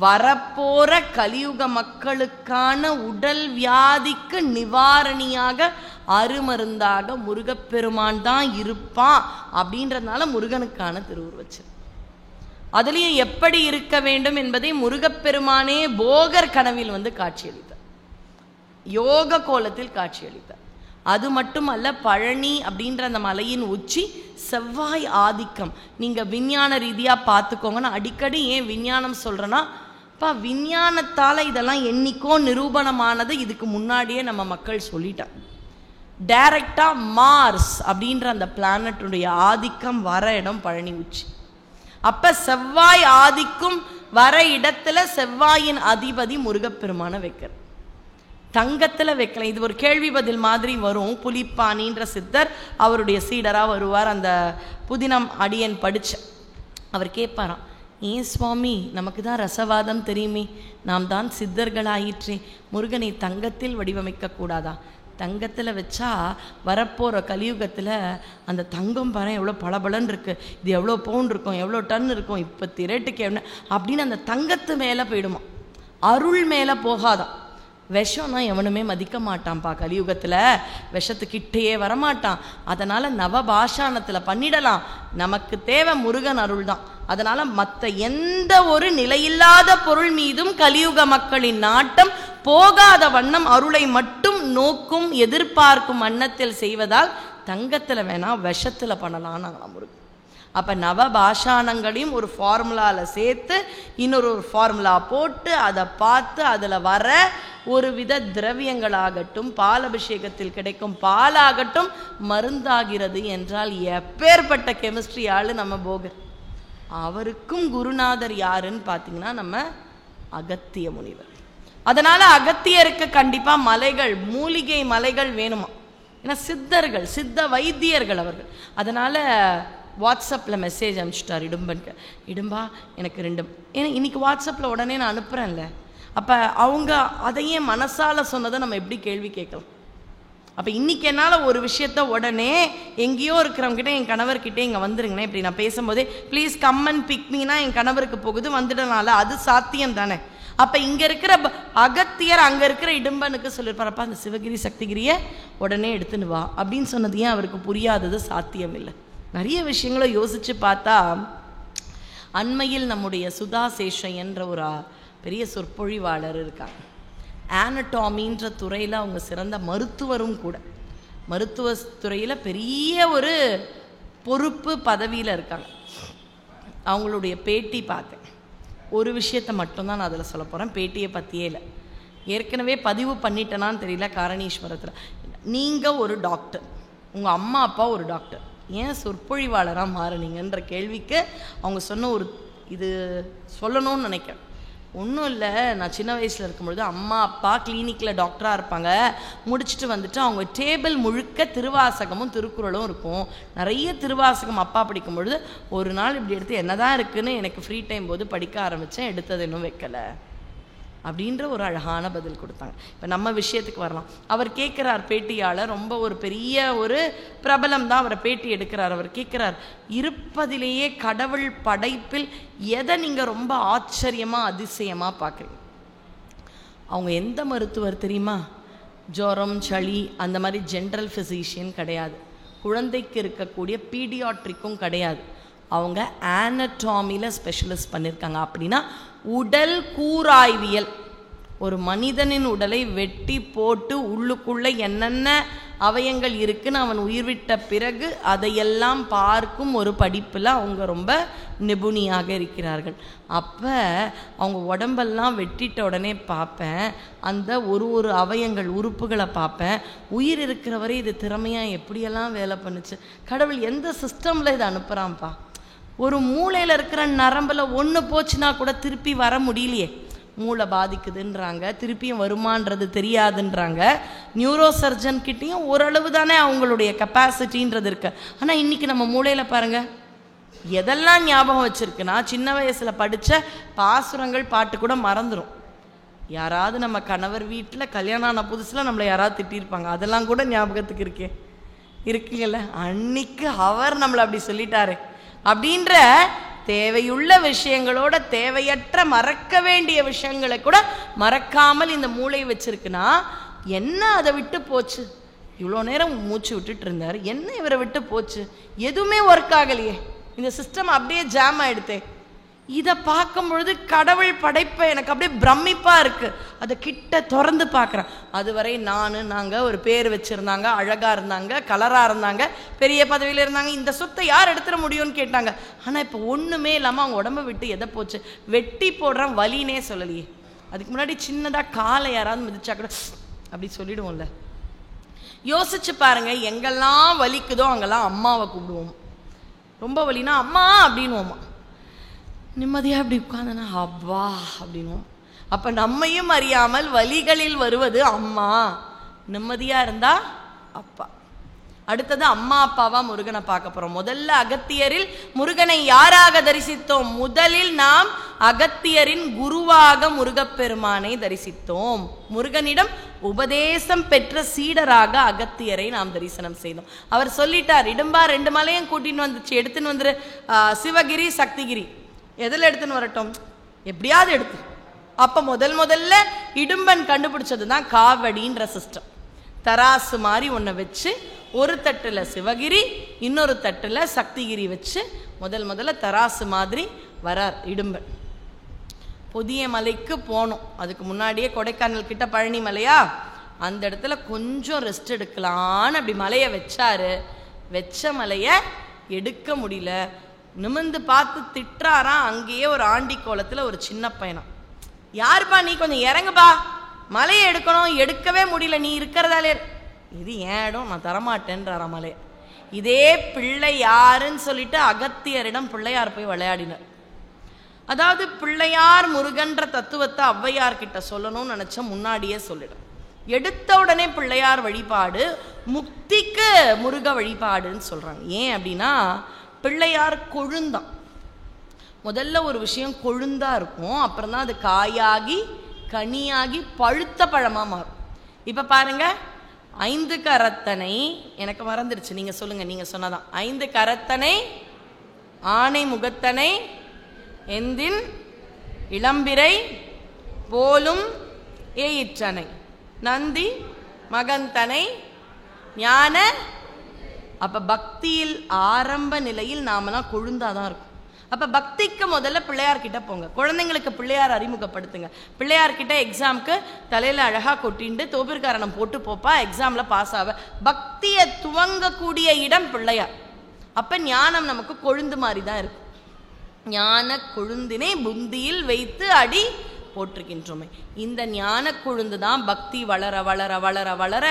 வரப்போற கலியுக மக்களுக்கான உடல் வியாதிக்கு நிவாரணியாக அருமருந்தாக முருகப்பெருமான் தான் இருப்பான் அப்படின்றதுனால முருகனுக்கான திருவுருவச்சு. அதுலேயும் எப்படி இருக்க வேண்டும் என்பதை முருகப்பெருமானே போகர் கனவில் காட்சியளித்தார், யோக கோலத்தில் காட்சியளித்தார். அது மட்டுமல்ல, பழனி அப்படின்ற அந்த மலையின் உச்சி செவ்வாய் ஆதிக்கம். நீங்கள் விஞ்ஞான ரீதியாக பார்த்துக்கோங்க. நான் அடிக்கடி ஏன் விஞ்ஞானம் சொல்கிறேன்னா, இப்போ விஞ்ஞானத்தால் இதெல்லாம் என்னைக்கோ நிரூபணமானது. இதுக்கு முன்னாடியே நம்ம மக்கள் சொல்லிட்டாங்க. டைரக்டாக மார்ஸ் அப்படின்ற அந்த பிளானட்டுடைய ஆதிக்கம் வர இடம் பழனி உச்சி. அப்போ செவ்வாய் ஆதிக்கும் வர இடத்துல செவ்வாயின் அதிபதி முருகப்பெருமான வைக்கிற தங்கத்தில் வைக்கலாம். இது ஒரு கேள்வி பதில் மாதிரி வரும். புலிப்பாணின்ற சித்தர் அவருடைய சீடராக வருவார். அந்த புதினம் அடியன் படித்த அவர் கேட்பாராம், ஏன் சுவாமி, நமக்கு தான் ரசவாதம் தெரியுமே, நாம் தான் சித்தர்களாயிற்றே, முருகனை தங்கத்தில் வடிவமைக்க கூடாதா? தங்கத்தில் வச்சா வரப்போகிற கலியுகத்தில் அந்த தங்கம் பாரு எவ்வளோ பளபளன்னு இருக்குது, இது எவ்வளோ பவுண்ட் இருக்கும், எவ்வளோ டன் இருக்கும், இப்போ ரேட்டுக்கு என்ன அப்படின்னு அந்த தங்கத்து மேலே போயிடுமா, அருள் மேலே போகாதான். விஷம்னா எவனுமே மதிக்க மாட்டான்ப்பா கலியுகத்தில், விஷத்துக்கிட்டேயே வரமாட்டான். அதனால் நவபாஷாணத்தில் பண்ணிடலாம். நமக்கு தேவை முருகன் அருள் தான். அதனால் மற்ற எந்த ஒரு நிலையில்லாத பொருள் மீதும் கலியுக மக்களின் நாட்டம் போகாத வண்ணம் அருளை மட்டும் நோக்கும் எதிர்பார்க்கும் வண்ணத்தில் செய்வதால் தங்கத்தில் வேணா விஷத்தில் பண்ணலாம் நாங்கள் முருகன். அப்போ நவபாஷாணங்களையும் ஒரு ஃபார்முலாவில் சேர்த்து இன்னொரு ஃபார்முலா போட்டு அதை பார்த்து அதில் வர ஒரு வித திரவியங்களாகட்டும், பாலபிஷேகத்தில் கிடைக்கும் பாலாகட்டும் மருந்தாகிறது என்றால் எப்பேற்பட்ட கெமிஸ்ட்ரி ஆளு நம்ம போகர். அவருக்கும் குருநாதர் யாருன்னு பார்த்தீங்கன்னா நம்ம அகத்திய முனிவர். அதனால அகத்தியருக்கு கண்டிப்பாக மலைகள், மூலிகை மலைகள் வேணுமா. ஏன்னா சித்தர்கள், சித்த வைத்தியர்கள் அவர்கள். அதனால் வாட்ஸ்அப்பில் மெசேஜ் அனுப்பிச்சிட்டார் இடும்பனுக்கு. இடும்பா எனக்கு 2, ஏன்னா இன்றைக்கி வாட்ஸ்அப்பில் உடனே நான் அனுப்புகிறேன்ல, அப்போ அவங்க அதையே மனசால் சொன்னதை நம்ம எப்படி கேள்வி கேட்கலாம்? அப்போ இன்றைக்கி என்னால் ஒரு விஷயத்த உடனே எங்கேயோ இருக்கிறவங்ககிட்ட என் கணவர்கிட்ட இங்கே வந்துருங்கண்ணே இப்படி நான் பேசும்போதே please come and pick Meena என் கணவருக்கு போகுது வந்துடனால அது சாத்தியம் தானே. அப்போ இங்கே இருக்கிற அகத்தியர் அங்கே இருக்கிற இடும்பனுக்கு சொல்லியிருப்பாரப்பா அந்த சிவகிரி சக்திகிரியை உடனே எடுத்துன்னு வா அப்படின்னு சொன்னது ஏன் அவருக்கு புரியாதது சாத்தியம் இல்லை. நிறைய விஷயங்களை யோசித்து பார்த்தா அண்மையில் நம்முடைய சுதா சேஷன் என்ற ஒரு பெரிய சொற்பொழிவாளர் இருக்காங்க. ஆனட்டாமின்ற துறையில் அவங்க சிறந்த மருத்துவரும் கூட, மருத்துவத்துறையில் பெரிய ஒரு பொறுப்பு பதவியில் இருக்காங்க. அவங்களுடைய பேட்டி பார்த்தேன். ஒரு விஷயத்தை மட்டும்தான் நான் அதில் சொல்ல போகிறேன், பேட்டியை பற்றியே இல்லை. ஏற்கனவே பதிவு பண்ணிட்டேனான்னு தெரியல காரணீஸ்வரத்தில். நீங்கள் ஒரு டாக்டர், உங்கள் அம்மா அப்பா ஒரு டாக்டர், ஏன் சொற்பொழிவாளராக மாறினீங்கன்ற கேள்விக்கு அவங்க சொன்ன ஒரு இது சொல்லணும்னு நினைக்கிறேன். ஒன்றும் இல்லை, நான் சின்ன வயசில் இருக்கும்பொழுது அம்மா அப்பா கிளினிக்கில் டாக்டராக இருப்பாங்க. முடிச்சுட்டு வந்துட்டு அவங்க டேபிள் முழுக்க திருவாசகமும் திருக்குறளும் இருக்கும். நிறைய திருவாசகம் அப்பா படிக்கும் பொழுது ஒரு நாள் இப்படி எடுத்து என்னதான் இருக்குன்னு எனக்கு ஃப்ரீ டைம் போது படிக்க ஆரம்பித்தேன். எடுத்தது இன்னும் வைக்கலை அப்படின்ற ஒரு அழகான பதில் கொடுத்தாங்க. இப்போ நம்ம விஷயத்துக்கு வரலாம். அவர் கேட்குறார், பேட்டியாளர் ரொம்ப ஒரு பெரிய ஒரு பிரபலம் தான் அவரை பேட்டி எடுக்கிறார். அவர் கேட்குறார், இருப்பதிலேயே கடவுள் படைப்பில் எதை நீங்கள் ரொம்ப ஆச்சரியமாக அதிசயமாக பார்க்குறீங்க? அவங்க எந்த மருத்துவர் தெரியுமா? ஜுரம் சளி அந்த மாதிரி ஜென்ரல் ஃபிசிஷியன் கிடையாது, குழந்தைக்கு இருக்கக்கூடிய பீடியாட்ரிக்கும் கிடையாது. அவங்க ஆனட்டாமியில் ஸ்பெஷலிஸ்ட் பண்ணியிருக்காங்க. அப்படின்னா உடல் கூராய்வியல். ஒரு மனிதனின் உடலை வெட்டி போட்டு உள்ளுக்குள்ளே என்னென்ன அவயங்கள் இருக்குன்னு அவன் உயிர்விட்ட பிறகு அதையெல்லாம் பார்க்கும் ஒரு படிப்பில் அவங்க ரொம்ப நிபுணியாக இருக்கிறார்கள். அப்போ அவங்க உடம்பெல்லாம் வெட்டிட்ட உடனே பார்ப்பேன், அந்த ஒரு அவயங்கள் உறுப்புகளை பார்ப்பேன். உயிர் இருக்கிறவரை இது திறமையாக எப்படியெல்லாம் வேலை பண்ணுச்சு, கடவுள் எந்த சிஸ்டமில் இதை அனுப்புகிறான்ப்பா. ஒரு மூளையில் இருக்கிற நரம்பில் ஒன்று போச்சுன்னா கூட திருப்பி வர முடியலையே. மூளை பாதிக்குதுன்றாங்க, திருப்பியும் வருமானது தெரியாதுன்றாங்க. நியூரோ சர்ஜன் கிட்டேயும் ஓரளவு தானே அவங்களுடைய கெப்பாசிட்டின்றது இருக்கு. ஆனால் இன்றைக்கி நம்ம மூளையில் பாருங்கள் எதெல்லாம் ஞாபகம் வச்சுருக்குன்னா, சின்ன வயசில் படித்த பாசுரங்கள் பாட்டு கூட மறந்துடும். யாராவது நம்ம கணவர் வீட்டில் கல்யாணம் ஆன புதுசில் நம்மளை யாராவது திட்டியிருப்பாங்க, அதெல்லாம் கூட ஞாபகத்துக்கு இருக்குங்கல்ல. அன்னைக்கு அவர் நம்மளை அப்படி சொல்லிட்டாரு அப்படின்ற தேவையுள்ள விஷயங்களோட தேவையற்ற மறக்க வேண்டிய விஷயங்களை கூட மறக்காமல் இந்த மூளை வச்சிருக்குன்னா என்ன அதை விட்டு போச்சு? இவ்வளோ நேரம் மூச்சு விட்டுட்டு இருந்தார், என்ன இவரை விட்டு போச்சு? எதுவுமே ஒர்க் ஆகலையே, இந்த சிஸ்டம் அப்படியே ஜாம் ஆகிடுதே. இதை பார்க்கும் பொழுது கடவுள் படைப்பை எனக்கு அப்படியே பிரமிப்பாக இருக்குது. அதை கிட்ட திறந்து பார்க்குறேன். அதுவரை நாங்கள் ஒரு பேர் வச்சுருந்தாங்க, அழகாக இருந்தாங்க, கலராக இருந்தாங்க, பெரிய பதவியில் இருந்தாங்க, இந்த சொத்தை யார் எடுத்துட முடியும்னு கேட்டாங்க. ஆனால் இப்போ ஒன்றுமே இல்லாமல் அவங்க உடம்பை விட்டு எதை போச்சு? வெட்டி போடுறேன் வலினே சொல்லலையே. அதுக்கு முன்னாடி சின்னதாக காலை யாராவது மிதிச்சா கூட அப்படி சொல்லிடுவோம்ல. யோசிச்சு பாருங்க, எங்கெல்லாம் வலிக்குதோ அங்கெல்லாம் அம்மாவை கூப்பிடுவோம். ரொம்ப வலினா அம்மா அப்படின்வோமா, நிம்மதியாக அப்படி உட்காந்தனா அப்பா அப்படின்வோம். அப்போ நம்மையும் அறியாமல் வலிகளில் வருவது அம்மா, நிம்மதியாக இருந்தா அப்பா. அடுத்தது அம்மா அப்பாவா முருகனை பார்க்க போகிறோம். முதல்ல அகத்தியரில் முருகனை யாராக தரிசித்தோம்? முதலில் நாம் அகத்தியரின் குருவாக முருகப்பெருமானை தரிசித்தோம். முருகனிடம் உபதேசம் பெற்ற சீடராக அகத்தியரை நாம் தரிசனம் செய்தோம். அவர் சொல்லிட்டார், இடும்பா 2 மலையும் கூட்டின்னு வந்துச்சு, எடுத்துன்னு வந்துரு, சிவகிரி சக்திகிரி எதில் எடுத்துன்னு வரட்டும், எப்படியாவது எடுத்து. அப்போ முதல்ல இடும்பன் கண்டுபிடிச்சது தான் காவடின்ற சிஸ்டம். தராசு மாதிரி ஒன்றை வச்சு ஒரு தட்டில் சிவகிரி இன்னொரு தட்டில் சக்திகிரி வச்சு முதல்ல தராசு மாதிரி வரார் இடும்பன். புதிய மலைக்கு போனோம். அதுக்கு முன்னாடியே கொடைக்கானல் கிட்ட பழனி மலையா, அந்த இடத்துல கொஞ்சம் ரெஸ்ட் எடுக்கலான்னு அப்படி மலையை வச்சாரு. வச்ச மலையை எடுக்க முடியல. நிமிந்து பார்த்து திட்டுறாராம். அங்கேயே ஒரு ஆண்டி கோலத்தில் ஒரு சின்ன பையனா, யாருப்பா நீ, கொஞ்சம் இறங்குப்பா, மலையை எடுக்கணும், எடுக்கவே முடியல, நீ இருக்கிறதாலே. இது ஏன் இடம், நான் தரமாட்டேன்றாராம் மலையை. இதே பிள்ளை யாருன்னு சொல்லிட்டு அகத்தியரிடம் பிள்ளையார் போய் விளையாடினார். அதாவது பிள்ளையார் முருகன்ற தத்துவத்தை ஔவையார் கிட்ட சொல்லணும்னு நினச்ச முன்னாடியே சொல்லிடும். எடுத்த உடனே பிள்ளையார் வழிபாடு முக்திக்கு முருக வழிபாடுன்னு சொல்கிறாங்க. ஏன் அப்படின்னா பிள்ளையார் கொழுந்தான். முதல்ல ஒரு விஷயம் கொழுந்தா இருக்கும், அப்புறம் தான் அது காயாகி கனியாகி பழுத்த பழமாக மாறும். இப்போ பாருங்க, 5 கரத்தனை, எனக்கு மறந்துடுச்சு, நீங்க சொல்லுங்க, நீங்க சொன்னதான். 5 கரத்தனை ஆனை முகத்தனை எந்தின் இளம்பிரை போலும் ஏயிற்றனை நந்தி மகந்தனை ஞான. அப்ப பக்தியில் ஆரம்ப நிலையில் நாமெல்லாம் கொழுந்தாதான் இருக்கும். அப்ப பக்திக்கு முதல்ல பிள்ளையார்கிட்ட போங்க. குழந்தைங்களுக்கு பிள்ளையார் அறிமுகப்படுத்துங்க. பிள்ளையார்கிட்ட எக்ஸாம்க்கு தலையில அழகா கொட்டிண்டு தோபிற்காரணம் போட்டு போப்பா, எக்ஸாம்ல பாஸ் ஆவ. பக்தியை துவங்கக்கூடிய இடம் பிள்ளையார். அப்ப ஞானம் நமக்கு கொழுந்து மாதிரி தான் இருக்கும். ஞான கொழுந்தினை புந்தியில் வைத்து அடி போற்றுகின்றோமே. இந்த ஞான கொழுந்து தான் பக்தி வளர வளர வளர வளர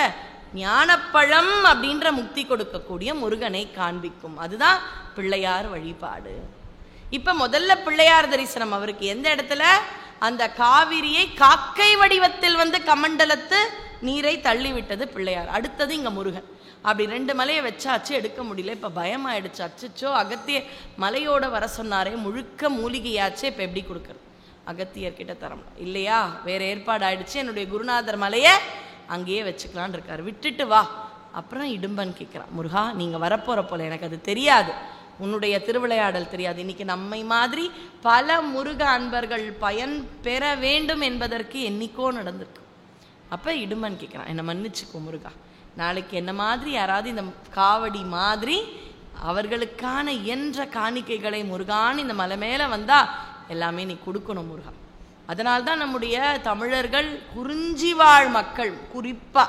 ஞானப்பழம் அப்படின்ற முக்தி கொடுக்கக்கூடிய முருகனை காண்பிக்கும். அதுதான் பிள்ளையார் வழிபாடு. இப்ப முதல்ல பிள்ளையார் தரிசனம் அவருக்கு எந்த இடத்துல? அந்த காவிரியை காக்கை வடிவத்தில் வந்து கமண்டலத்து நீரை தள்ளிவிட்டது பிள்ளையார். அடுத்தது இங்க முருகன். அப்படி 2 மலையை வச்சாச்சு, எடுக்க முடியல. இப்ப பயமாயிடுச்சு. அச்சோ, அகத்திய மலையோட வர சொன்னாரே, முழுக்க மூலிகையாச்சு, இப்ப எப்படி கொடுக்கறது? அகத்தியர்கிட்ட தரணும் இல்லையா? வேற ஏற்பாடு ஆயிடுச்சு. என்னுடைய குருநாதர் மலையை அங்கேயே வச்சுக்கலான் இருக்காரு. விட்டுட்டு வா. அப்புறம் இடும்பன் கேட்கிறான், முருகா நீங்க வரப்போற போல, எனக்கு அது தெரியாது, உன்னுடைய திருவிளையாடல் தெரியாது. இன்னைக்கு நம்மை மாதிரி பல முருக அன்பர்கள் பயன் பெற வேண்டும் என்பதற்கு என்னைக்கோ நடந்திருக்கு. அப்ப இடும்பன் கேட்கிறான், என்னை மன்னிச்சுக்கோ முருகா, நாளைக்கு என்ன மாதிரி யாராவது இந்த காவடி மாதிரி அவர்களுக்கான இயன்ற காணிக்கைகளை முருகான் இந்த மலை மேல வந்தா எல்லாமே நீ கொடுக்கணும் முருகா. அதனால்தான் நம்முடைய தமிழர்கள் குறிஞ்சி வாழ் மக்கள் குறிப்பா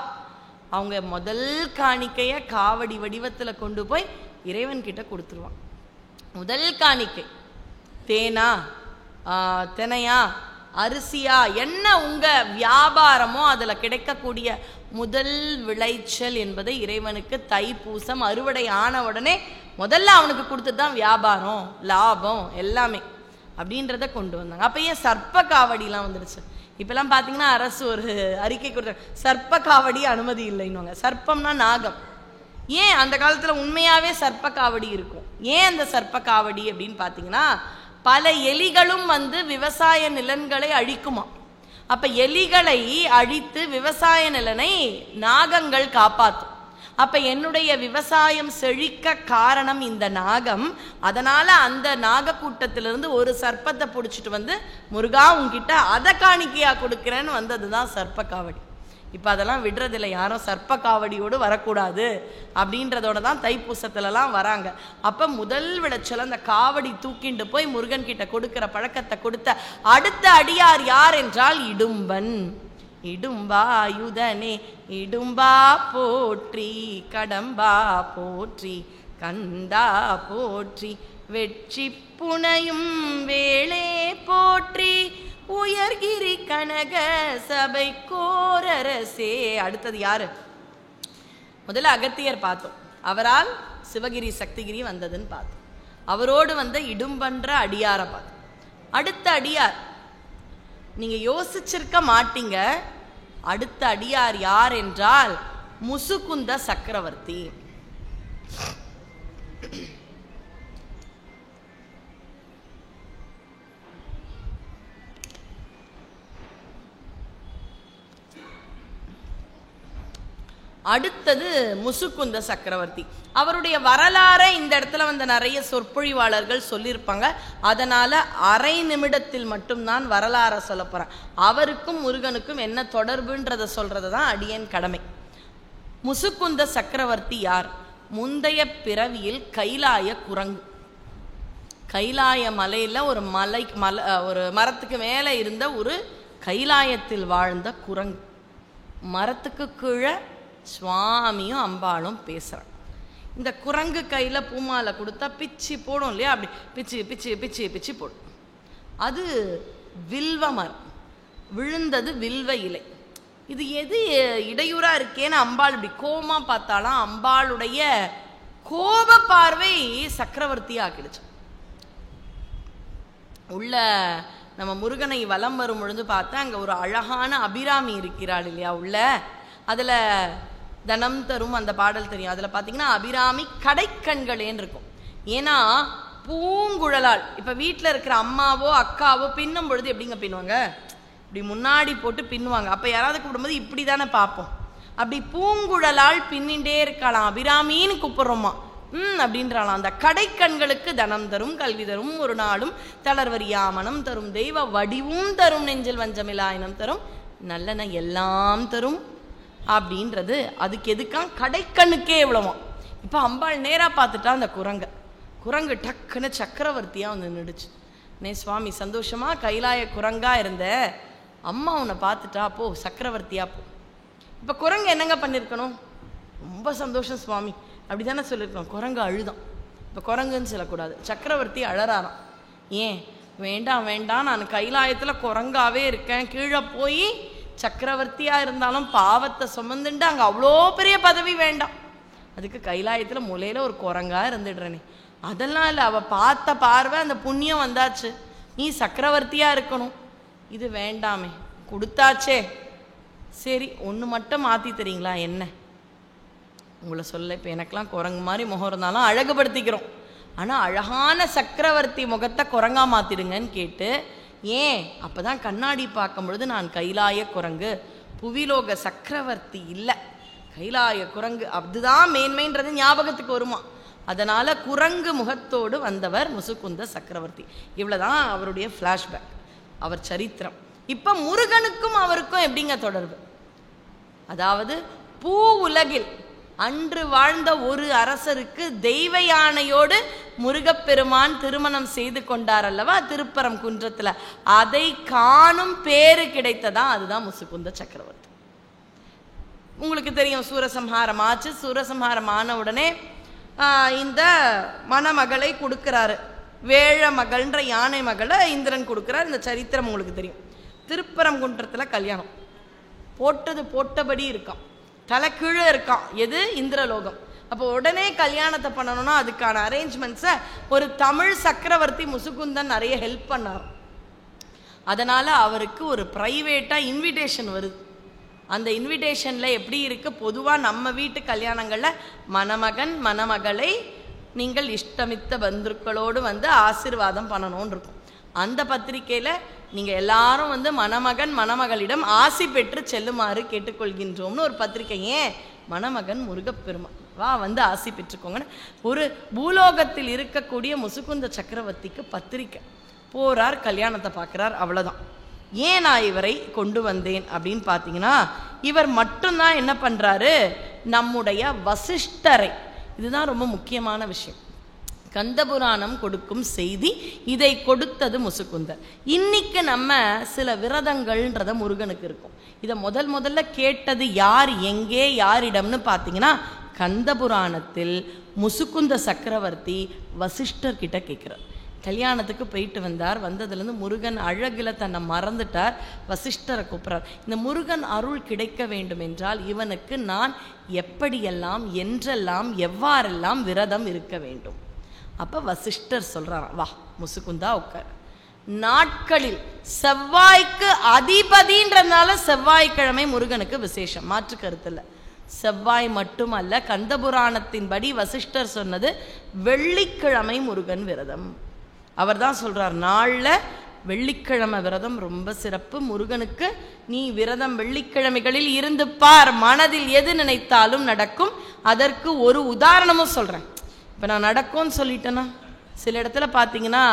அவங்க முதல் காணிக்கைய காவடி வடிவத்துல கொண்டு போய் இறைவன் கிட்ட கொடுத்துருவான். முதல் காணிக்கை தேனா தினையா அரிசியா என்ன உங்க வியாபாரமோ அதுல கிடைக்கக்கூடிய முதல் விளைச்சல் என்பதை இறைவனுக்கு தைப்பூசம் அறுவடை ஆன உடனே முதல்ல அவனுக்கு கொடுத்துட்டு தான் வியாபாரம் லாபம் எல்லாமே அப்படின்றத கொண்டு வந்தாங்க. அப்ப ஏன் சர்ப்ப காவடிலாம் வந்துடுச்சு? இப்பெல்லாம் பாத்தீங்கன்னா அரசு ஒரு அறிக்கை கொடுத்தாங்க, சர்ப்ப காவடி அனுமதி இல்லைன்னு. சர்ப்பம்னா நாகம். ஏன் அந்த காலத்துல உண்மையாவே சர்ப்ப காவடி இருக்கும்? ஏன் அந்த சர்ப்ப காவடி அப்படின்னு பாத்தீங்கன்னா, பல எலிகளும் வந்து விவசாய நிலங்களை அழிக்குமா. அப்ப எலிகளை அழித்து விவசாய நிலனை நாகங்கள் காப்பாற்றும். அப்ப என்னுடைய விவசாயம் செழிக்க காரணம் இந்த நாகம். அதனால அந்த நாக கூட்டத்திலிருந்து ஒரு சர்ப்பத்தை பிடிச்சிட்டு வந்து முருகா உன்கிட்ட அதை காணிக்கையா கொடுக்கிறேன்னு வந்ததுதான் சர்ப்ப காவடி. இப்ப அதெல்லாம் விடுறதில்லை, யாரும் சர்ப்ப காவடியோடு வரக்கூடாது அப்படின்றதோட தான் தைப்பூசத்துலலாம் வராங்க. அப்ப முதல் விளைச்சல் அந்த காவடி தூக்கிண்டு போய் முருகன் கிட்ட கொடுக்கிற பழக்கத்தை கொடுத்த அடுத்த அடியார் யார் என்றால் இடும்பன். இடும்பா யுதனே இடும்பா போற்றி, கடம்பா போற்றி, கந்தா போற்றி, வெற்றி புனையும் வேளே போற்றி, உயர்கிரி கனக சபை கோரரசே. அடுத்தது யாரு? முதல்ல அகத்தியர் பார்த்தோம், அவரால் சிவகிரி சக்திகிரி வந்ததுன்னு பார்த்தோம். அவரோடு வந்த இடும்பன்ற அடியாரை பார்த்தோம். அடுத்த அடியார் நீங்க யோசிச்சிருக்க மாட்டீங்க. அடுத்த அடியார் யார் என்றால் முசுகுந்த சக்கரவர்த்தி. அடுத்தது முசுகுந்த சக்கரவர்த்தி. அவருடைய வரலாறை இந்த இடத்துல வந்து நிறைய சொற்பொழிவாளர்கள் சொல்லியிருப்பாங்க. அதனால அரை நிமிடத்தில் மட்டும்தான் வரலாறை சொல்ல போறேன். அவருக்கும் முருகனுக்கும் என்ன தொடர்புன்றத சொல்றது தான் அடியேன் கடமை. முசுகுந்த சக்கரவர்த்தி யார்? முந்தைய பிறவியில் கைலாய குரங்கு. கைலாய மலையில ஒரு ஒரு மரத்துக்கு மேலே இருந்த ஒரு கைலாயத்தில் வாழ்ந்த குரங்கு. மரத்துக்கு கீழே சுவாமியும் அம்பாளும் பேசுறான். இந்த குரங்கு கையில பூமாலை கொடுத்தா பிச்சு போடும் இல்லையா, அப்படி பிச்சு பிச்சு பிச்சு பிச்சு போடும். அது வில்வ மரம், விழுந்தது வில்வ இலை. இது எது இடையூறா இருக்கேன்னு அம்பாள் இப்படி கோபமா பார்த்தாலாம். அம்பாளுடைய கோப பார்வை சக்கரவர்த்தி ஆக்கிடுச்சு. உள்ள நம்ம முருகனை வலம் வரும் பொழுது பார்த்தா அங்க ஒரு அழகான அபிராமி இருக்கிறாள் இல்லையா உள்ள. அதுல தனம் தரும் அந்த பாடல் தெரியும். அதுல பாத்தீங்கன்னா அபிராமி கடைக்கண்களேன்னு இருக்கும். ஏன்னா பூங்குழலால் இப்ப வீட்டுல இருக்கிற அம்மாவோ அக்காவோ பின்னும் பொழுது எப்படிங்க பின்னுவாங்க? இப்படி முன்னாடி போட்டு பின்னுவாங்க. அப்ப யாராவது கூப்பிடும்போது இப்படி தானே பார்ப்போம். அப்படி பூங்குழலால் பின்னிண்டே இருக்கலாம். அபிராமின்னு கூப்பிடுறோமா அப்படின்றாலாம். அந்த கடைக்கண்களுக்கு தனம் தரும், கல்வி தரும், ஒரு நாளும் தளர்வரியா மனம் தரும், தெய்வ வடிவும் தரும், நெஞ்சில் வஞ்சமிலாயினம் தரும், நல்லன எல்லாம் தரும் அப்படின்றது. அதுக்கு எதுக்காக? கடைக்கண்ணுக்கே எவ்வளவா. இப்போ அம்பாள் நேராக பார்த்துட்டா அந்த குரங்கு டக்குன்னு சக்கரவர்த்தியாக வந்து நின்றுச்சு. நே சுவாமி சந்தோஷமா கைலாய குரங்கா இருந்த அம்மா உன்னை பார்த்துட்டா, போ சக்கரவர்த்தியா போ. இப்போ குரங்கு என்னங்க பண்ணியிருக்கணும்? ரொம்ப சந்தோஷம் சுவாமி அப்படி தானே சொல்லியிருக்கோம். குரங்கு அழுதான். இப்போ குரங்குன்னு சொல்லக்கூடாது, சக்கரவர்த்தி அழறாராம். ஏன்? வேண்டாம் வேண்டாம், நான் கைலாயத்தில் குரங்காவே இருக்கேன், கீழே போய் சக்கரவர்த்தியாக இருந்தாலும் பாவத்தை சுமந்துண்டு அங்கே அவ்வளோ பெரிய பதவி வேண்டாம், அதுக்கு கைலாயத்தில் மூலையில் ஒரு குரங்கா இருந்துடுறேனே. அதெல்லாம் இல்லை, அவள் பார்த்த பார்வை அந்த புண்ணியம் வந்தாச்சு, நீ சக்கரவர்த்தியாக இருக்கணும். இது வேண்டாமே, கொடுத்தாச்சே, சரி ஒன்று மட்டும் மாற்றி தரீங்களா? என்ன? உங்களை சொல்ல, இப்போ எனக்கெல்லாம் குரங்கு மாதிரி முகம் இருந்தாலும் அழகுபடுத்திக்கிறோம், ஆனால் அழகான சக்கரவர்த்தி முகத்தை குரங்கா மாற்றிடுங்கன்னு கேட்டு, ஏன்? அப்போ தான் கண்ணாடி பார்க்கும் பொழுது நான் கைலாய குரங்கு, புவிலோக சக்கரவர்த்தி இல்லை, கைலாய குரங்கு, அதுதான் மேன்மைன்றது ஞாபகத்துக்கு வருமா. அதனால் குரங்கு முகத்தோடு வந்தவர் முசுகுந்த சக்கரவர்த்தி. இவ்வளோதான் அவருடைய ஃப்ளாஷ்பேக், அவர் சரித்திரம். இப்போ முருகனுக்கும் அவருக்கும் எப்படிங்க தொடர்பு? அதாவது பூ உலகில் அன்று வாழ்ந்த ஒரு அரசருக்கு தெய்வ யானையோடு முருகப்பெருமான் திருமணம் செய்து கொண்டார் அல்லவா திருப்பரம் குன்றத்தில், அதை காணும் பேரு கிடைத்ததா, அதுதான் முசுகுந்த சக்கரவர்த்தி. உங்களுக்கு தெரியும், சூரசம்ஹாரம் ஆச்சு. சூரசம்ஹாரம் ஆன உடனே இந்த மணமகளை கொடுக்கிறாரு, வேழ மகள்ன்ற யானை மகளை இந்திரன் கொடுக்கிறார். இந்த சரித்திரம் உங்களுக்கு தெரியும். திருப்பரம் குன்றத்தில் கல்யாணம் போட்டது போட்டபடி இருக்கான், தலை கீழே இருக்கான். எது? இந்திரலோகம். அப்போ உடனே கல்யாணத்தை பண்ணணும்னா அதுக்கான அரேஞ்ச்மெண்ட்ஸை ஒரு தமிழ் சக்கரவர்த்தி முசுகுந்தன் நிறைய ஹெல்ப் பண்ணார். அதனால் அவருக்கு ஒரு ப்ரைவேட்டாக இன்விடேஷன் வருது. அந்த இன்விடேஷனில் எப்படி இருக்குது? பொதுவாக நம்ம வீட்டு கல்யாணங்களில் மணமகன் மணமகளை நீங்கள் இஷ்டமித்த பந்துக்களோடு வந்து ஆசீர்வாதம் பண்ணணும்னு இருக்கும். அந்த பத்திரிக்கையில் நீங்கள் எல்லாரும் வந்து மணமகன் மணமகளிடம் ஆசி பெற்று செல்லுமாறு கேட்டுக்கொள்கின்றோம்னு ஒரு பத்திரிக்கை. ஏன்? மணமகன் முருகப்பெருமான் வா வந்து ஆசி பெற்றுக்கோங்கன்னு ஒரு பூலோகத்தில் இருக்கக்கூடிய முசுகுந்த சக்கரவர்த்திக்கு பத்திரிக்கை. போகிறார், கல்யாணத்தை பார்க்குறார், அவ்வளோதான். ஏன் நான் இவரை கொண்டு வந்தேன் அப்படின்னு பார்த்தீங்கன்னா, இவர் மட்டும்தான் என்ன பண்ணுறாரு, நம்முடைய வசிஷ்டரை, இதுதான் ரொம்ப முக்கியமான விஷயம், கந்தபுராணம் கொடுக்கும் செய்தி, இதை கொடுத்தது முசுகுந்தர். இன்னைக்கு நம்ம சில விரதங்கள்ன்றத முருகனுக்கு இருக்கும். இதை முதல்ல கேட்டது யார், எங்கே, யாரிடம்னு பார்த்தீங்கன்னா, கந்தபுராணத்தில் முசுகுந்த சக்கரவர்த்தி வசிஷ்டர் கிட்ட கேட்குறார். கல்யாணத்துக்கு போயிட்டு வந்தார், வந்ததுலேருந்து முருகன் அழகில் தன்னை மறந்துட்டார், வசிஷ்டரை கூப்பிட்றார். இந்த முருகன் அருள் கிடைக்க வேண்டும் என்றால் இவனுக்கு நான் எப்படியெல்லாம், என்றெல்லாம், எவ்வாறெல்லாம் விரதம் இருக்க வேண்டும். அப்போ வசிஷ்டர் சொல்கிறார், வா முசுகுந்தா உட்கார். நாட்களில் செவ்வாய்க்கு அதிபதின்றதுனால செவ்வாய்க்கிழமை முருகனுக்கு விசேஷம், மாற்று கருத்தில். செவ்வாய் மட்டுமல்ல, கந்தபுராணத்தின்படி வசிஷ்டர் சொன்னது வெள்ளிக்கிழமை முருகன் விரதம். அவர் தான் சொல்கிறார், நாளில் வெள்ளிக்கிழமை விரதம் ரொம்ப சிறப்பு முருகனுக்கு. நீ விரதம் வெள்ளிக்கிழமைகளில் இருந்து பார், மனதில் எது நினைத்தாலும் நடக்கும். அதற்கு ஒரு உதாரணமும் சொல்கிறேன். இப்போ நான் நடக்கும்னு சொல்லிட்டேன்னா, சில இடத்துல பார்த்தீங்கன்னா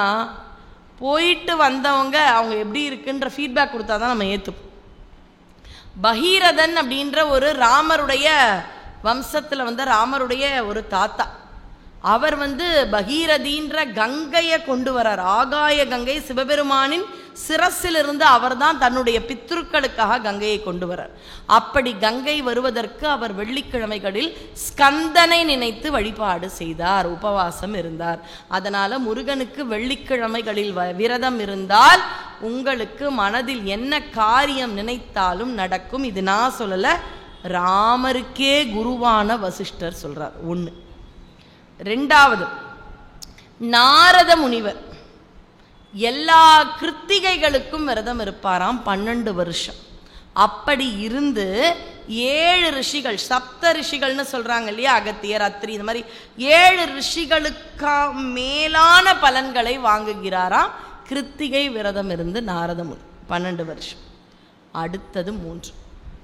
போயிட்டு வந்தவங்க அவங்க எப்படி இருக்குன்ற ஃபீட்பேக் கொடுத்தா தான் நம்ம ஏற்றுப்போம். பகீரதன் அப்படின்ற ஒரு ராமருடைய வம்சத்தில் வந்த ராமருடைய ஒரு தாத்தா, அவர் வந்து பகீரதின்ற கங்கையை கொண்டு வரார். ஆகாய கங்கை சிவபெருமானின் சிரசிலிருந்து அவர் தான் தன்னுடைய பித்ருக்களுக்காக கங்கையை கொண்டு வரார். அப்படி கங்கை வருவதற்கு அவர் வெள்ளிக்கிழமைகளில் ஸ்கந்தனை நினைத்து வழிபாடு செய்தார், உபவாசம் இருந்தார். அதனால முருகனுக்கு வெள்ளிக்கிழமைகளில் விரதம் இருந்தால் உங்களுக்கு மனதில் என்ன காரியம் நினைத்தாலும் நடக்கும். இது நான் சொல்லல, ராமருக்கே குருவான வசிஷ்டர் சொல்றார். ஒன்று. ரெண்டாவது, நாரத முனிவர் எல்லா கிருத்திகைகளுக்கும் விரதம் இருப்பாராம் 12 வருஷம். அப்படி இருந்து 7 ரிஷிகள், சப்த ரிஷிகள்னு சொல்றாங்க இல்லையா, அகத்தியர், அத்ரி, இந்த மாதிரி 7 ரிஷிகளுக்கு மேலான பலன்களை வாங்குகிறாராம் கிருத்திகை விரதம் இருந்து நாரத முனி 12 வருஷம். அடுத்தது 3,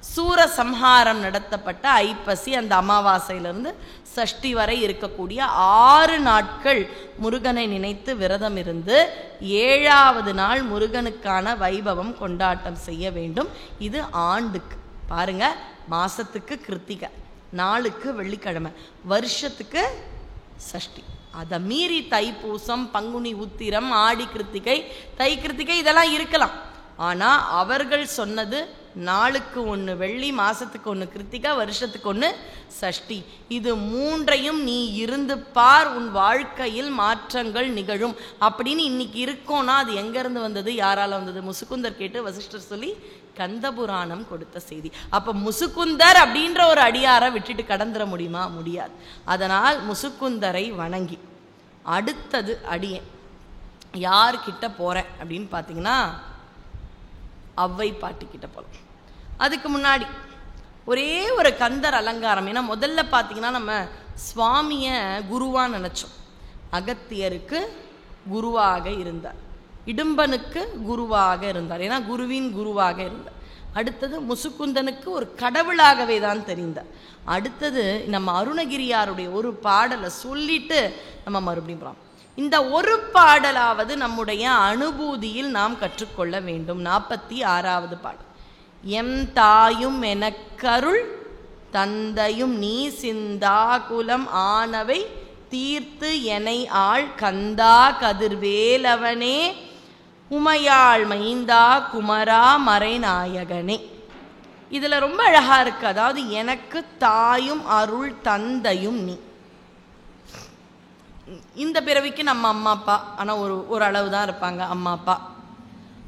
சூரசம்ஹாரம் நடத்தப்பட்ட ஐப்பசி அந்த அமாவாசையிலிருந்து சஷ்டி வரை இருக்கக்கூடிய 6 நாட்கள் முருகனை நினைத்து விரதம் இருந்து 7வது நாள் முருகனுக்கான வைபவம் கொண்டாட்டம் செய்ய வேண்டும். இது ஆண்டுக்கு பாருங்க, மாசத்துக்கு கிருத்திகை, நாளுக்கு வெள்ளிக்கிழமை, வருஷத்துக்கு சஷ்டி. அதை மீறி தைப்பூசம், பங்குனி உத்திரம், ஆடி கிருத்திகை, தை கிருத்திகை இதெல்லாம் இருக்கலாம். ஆனால் அவர்கள் சொன்னது நாளுக்கு 1 வெள்ளி, மாசத்துக்கு 1 கிருத்திகை, வருஷத்துக்கு 1 சஷ்டி. இது 3ஐயும் நீ இருந்து பார், உன் வாழ்க்கையில் மாற்றங்கள் நிகழும் அப்படின்னு இன்னைக்கு இருக்கோன்னா அது எங்கேருந்து வந்தது, யாரால வந்தது? முசுக்குந்தர் கேட்டு வசிஷ்டர் சொல்லி கந்தபுராணம் கொடுத்த செய்தி. அப்போ முசுக்குந்தர் அப்படின்ற ஒரு அடியாரை விட்டுட்டு கடந்துட முடியுமா? முடியாது. அதனால் முசுக்குந்தரை வணங்கி அடுத்தது அடியேன் யார்கிட்ட போகிறேன் அப்படின்னு பார்த்தீங்கன்னா அவ்வை பாட்டிக்கிட்ட போகலாம். அதுக்கு முன்னாடி ஒரே ஒரு கந்தர் அலங்காரம். ஏன்னா முதல்ல பார்த்தீங்கன்னா நம்ம சுவாமியை குருவாக நினச்சோம். அகத்தியருக்கு குருவாக இருந்தார், இடும்பனுக்கு குருவாக இருந்தார், ஏன்னா குருவின் குருவாக இருந்தார். அடுத்தது முசுக்குந்தனுக்கு ஒரு கடவுளாகவே தான் தெரிந்தார். அடுத்தது நம்ம அருணகிரியாருடைய ஒரு பாடலை சொல்லிட்டு நம்ம மறுபடியும் போகலாம். இந்த ஒரு பாடலாவது நம்முடைய அனுபூதியில் நாம் கற்றுக்கொள்ள வேண்டும். 46வது பாடல். எம் தாயும் எனக்கருள் தந்தையும் நீ சிந்தா குலம் ஆனவை தீர்த்து எனை ஆள் கந்தா கதிர்வேலவனே உமையாள் மைந்தா குமரா மறைநாயகனே. இதுல ரொம்ப அழகா இருக்கு. அதாவது எனக்கு தாயும் அருள் தந்தையும் நீ. இந்த பிறவிக்கு நம்ம அம்மா அப்பா, ஆனால் ஒரு அளவு தான் இருப்பாங்க அம்மா அப்பா.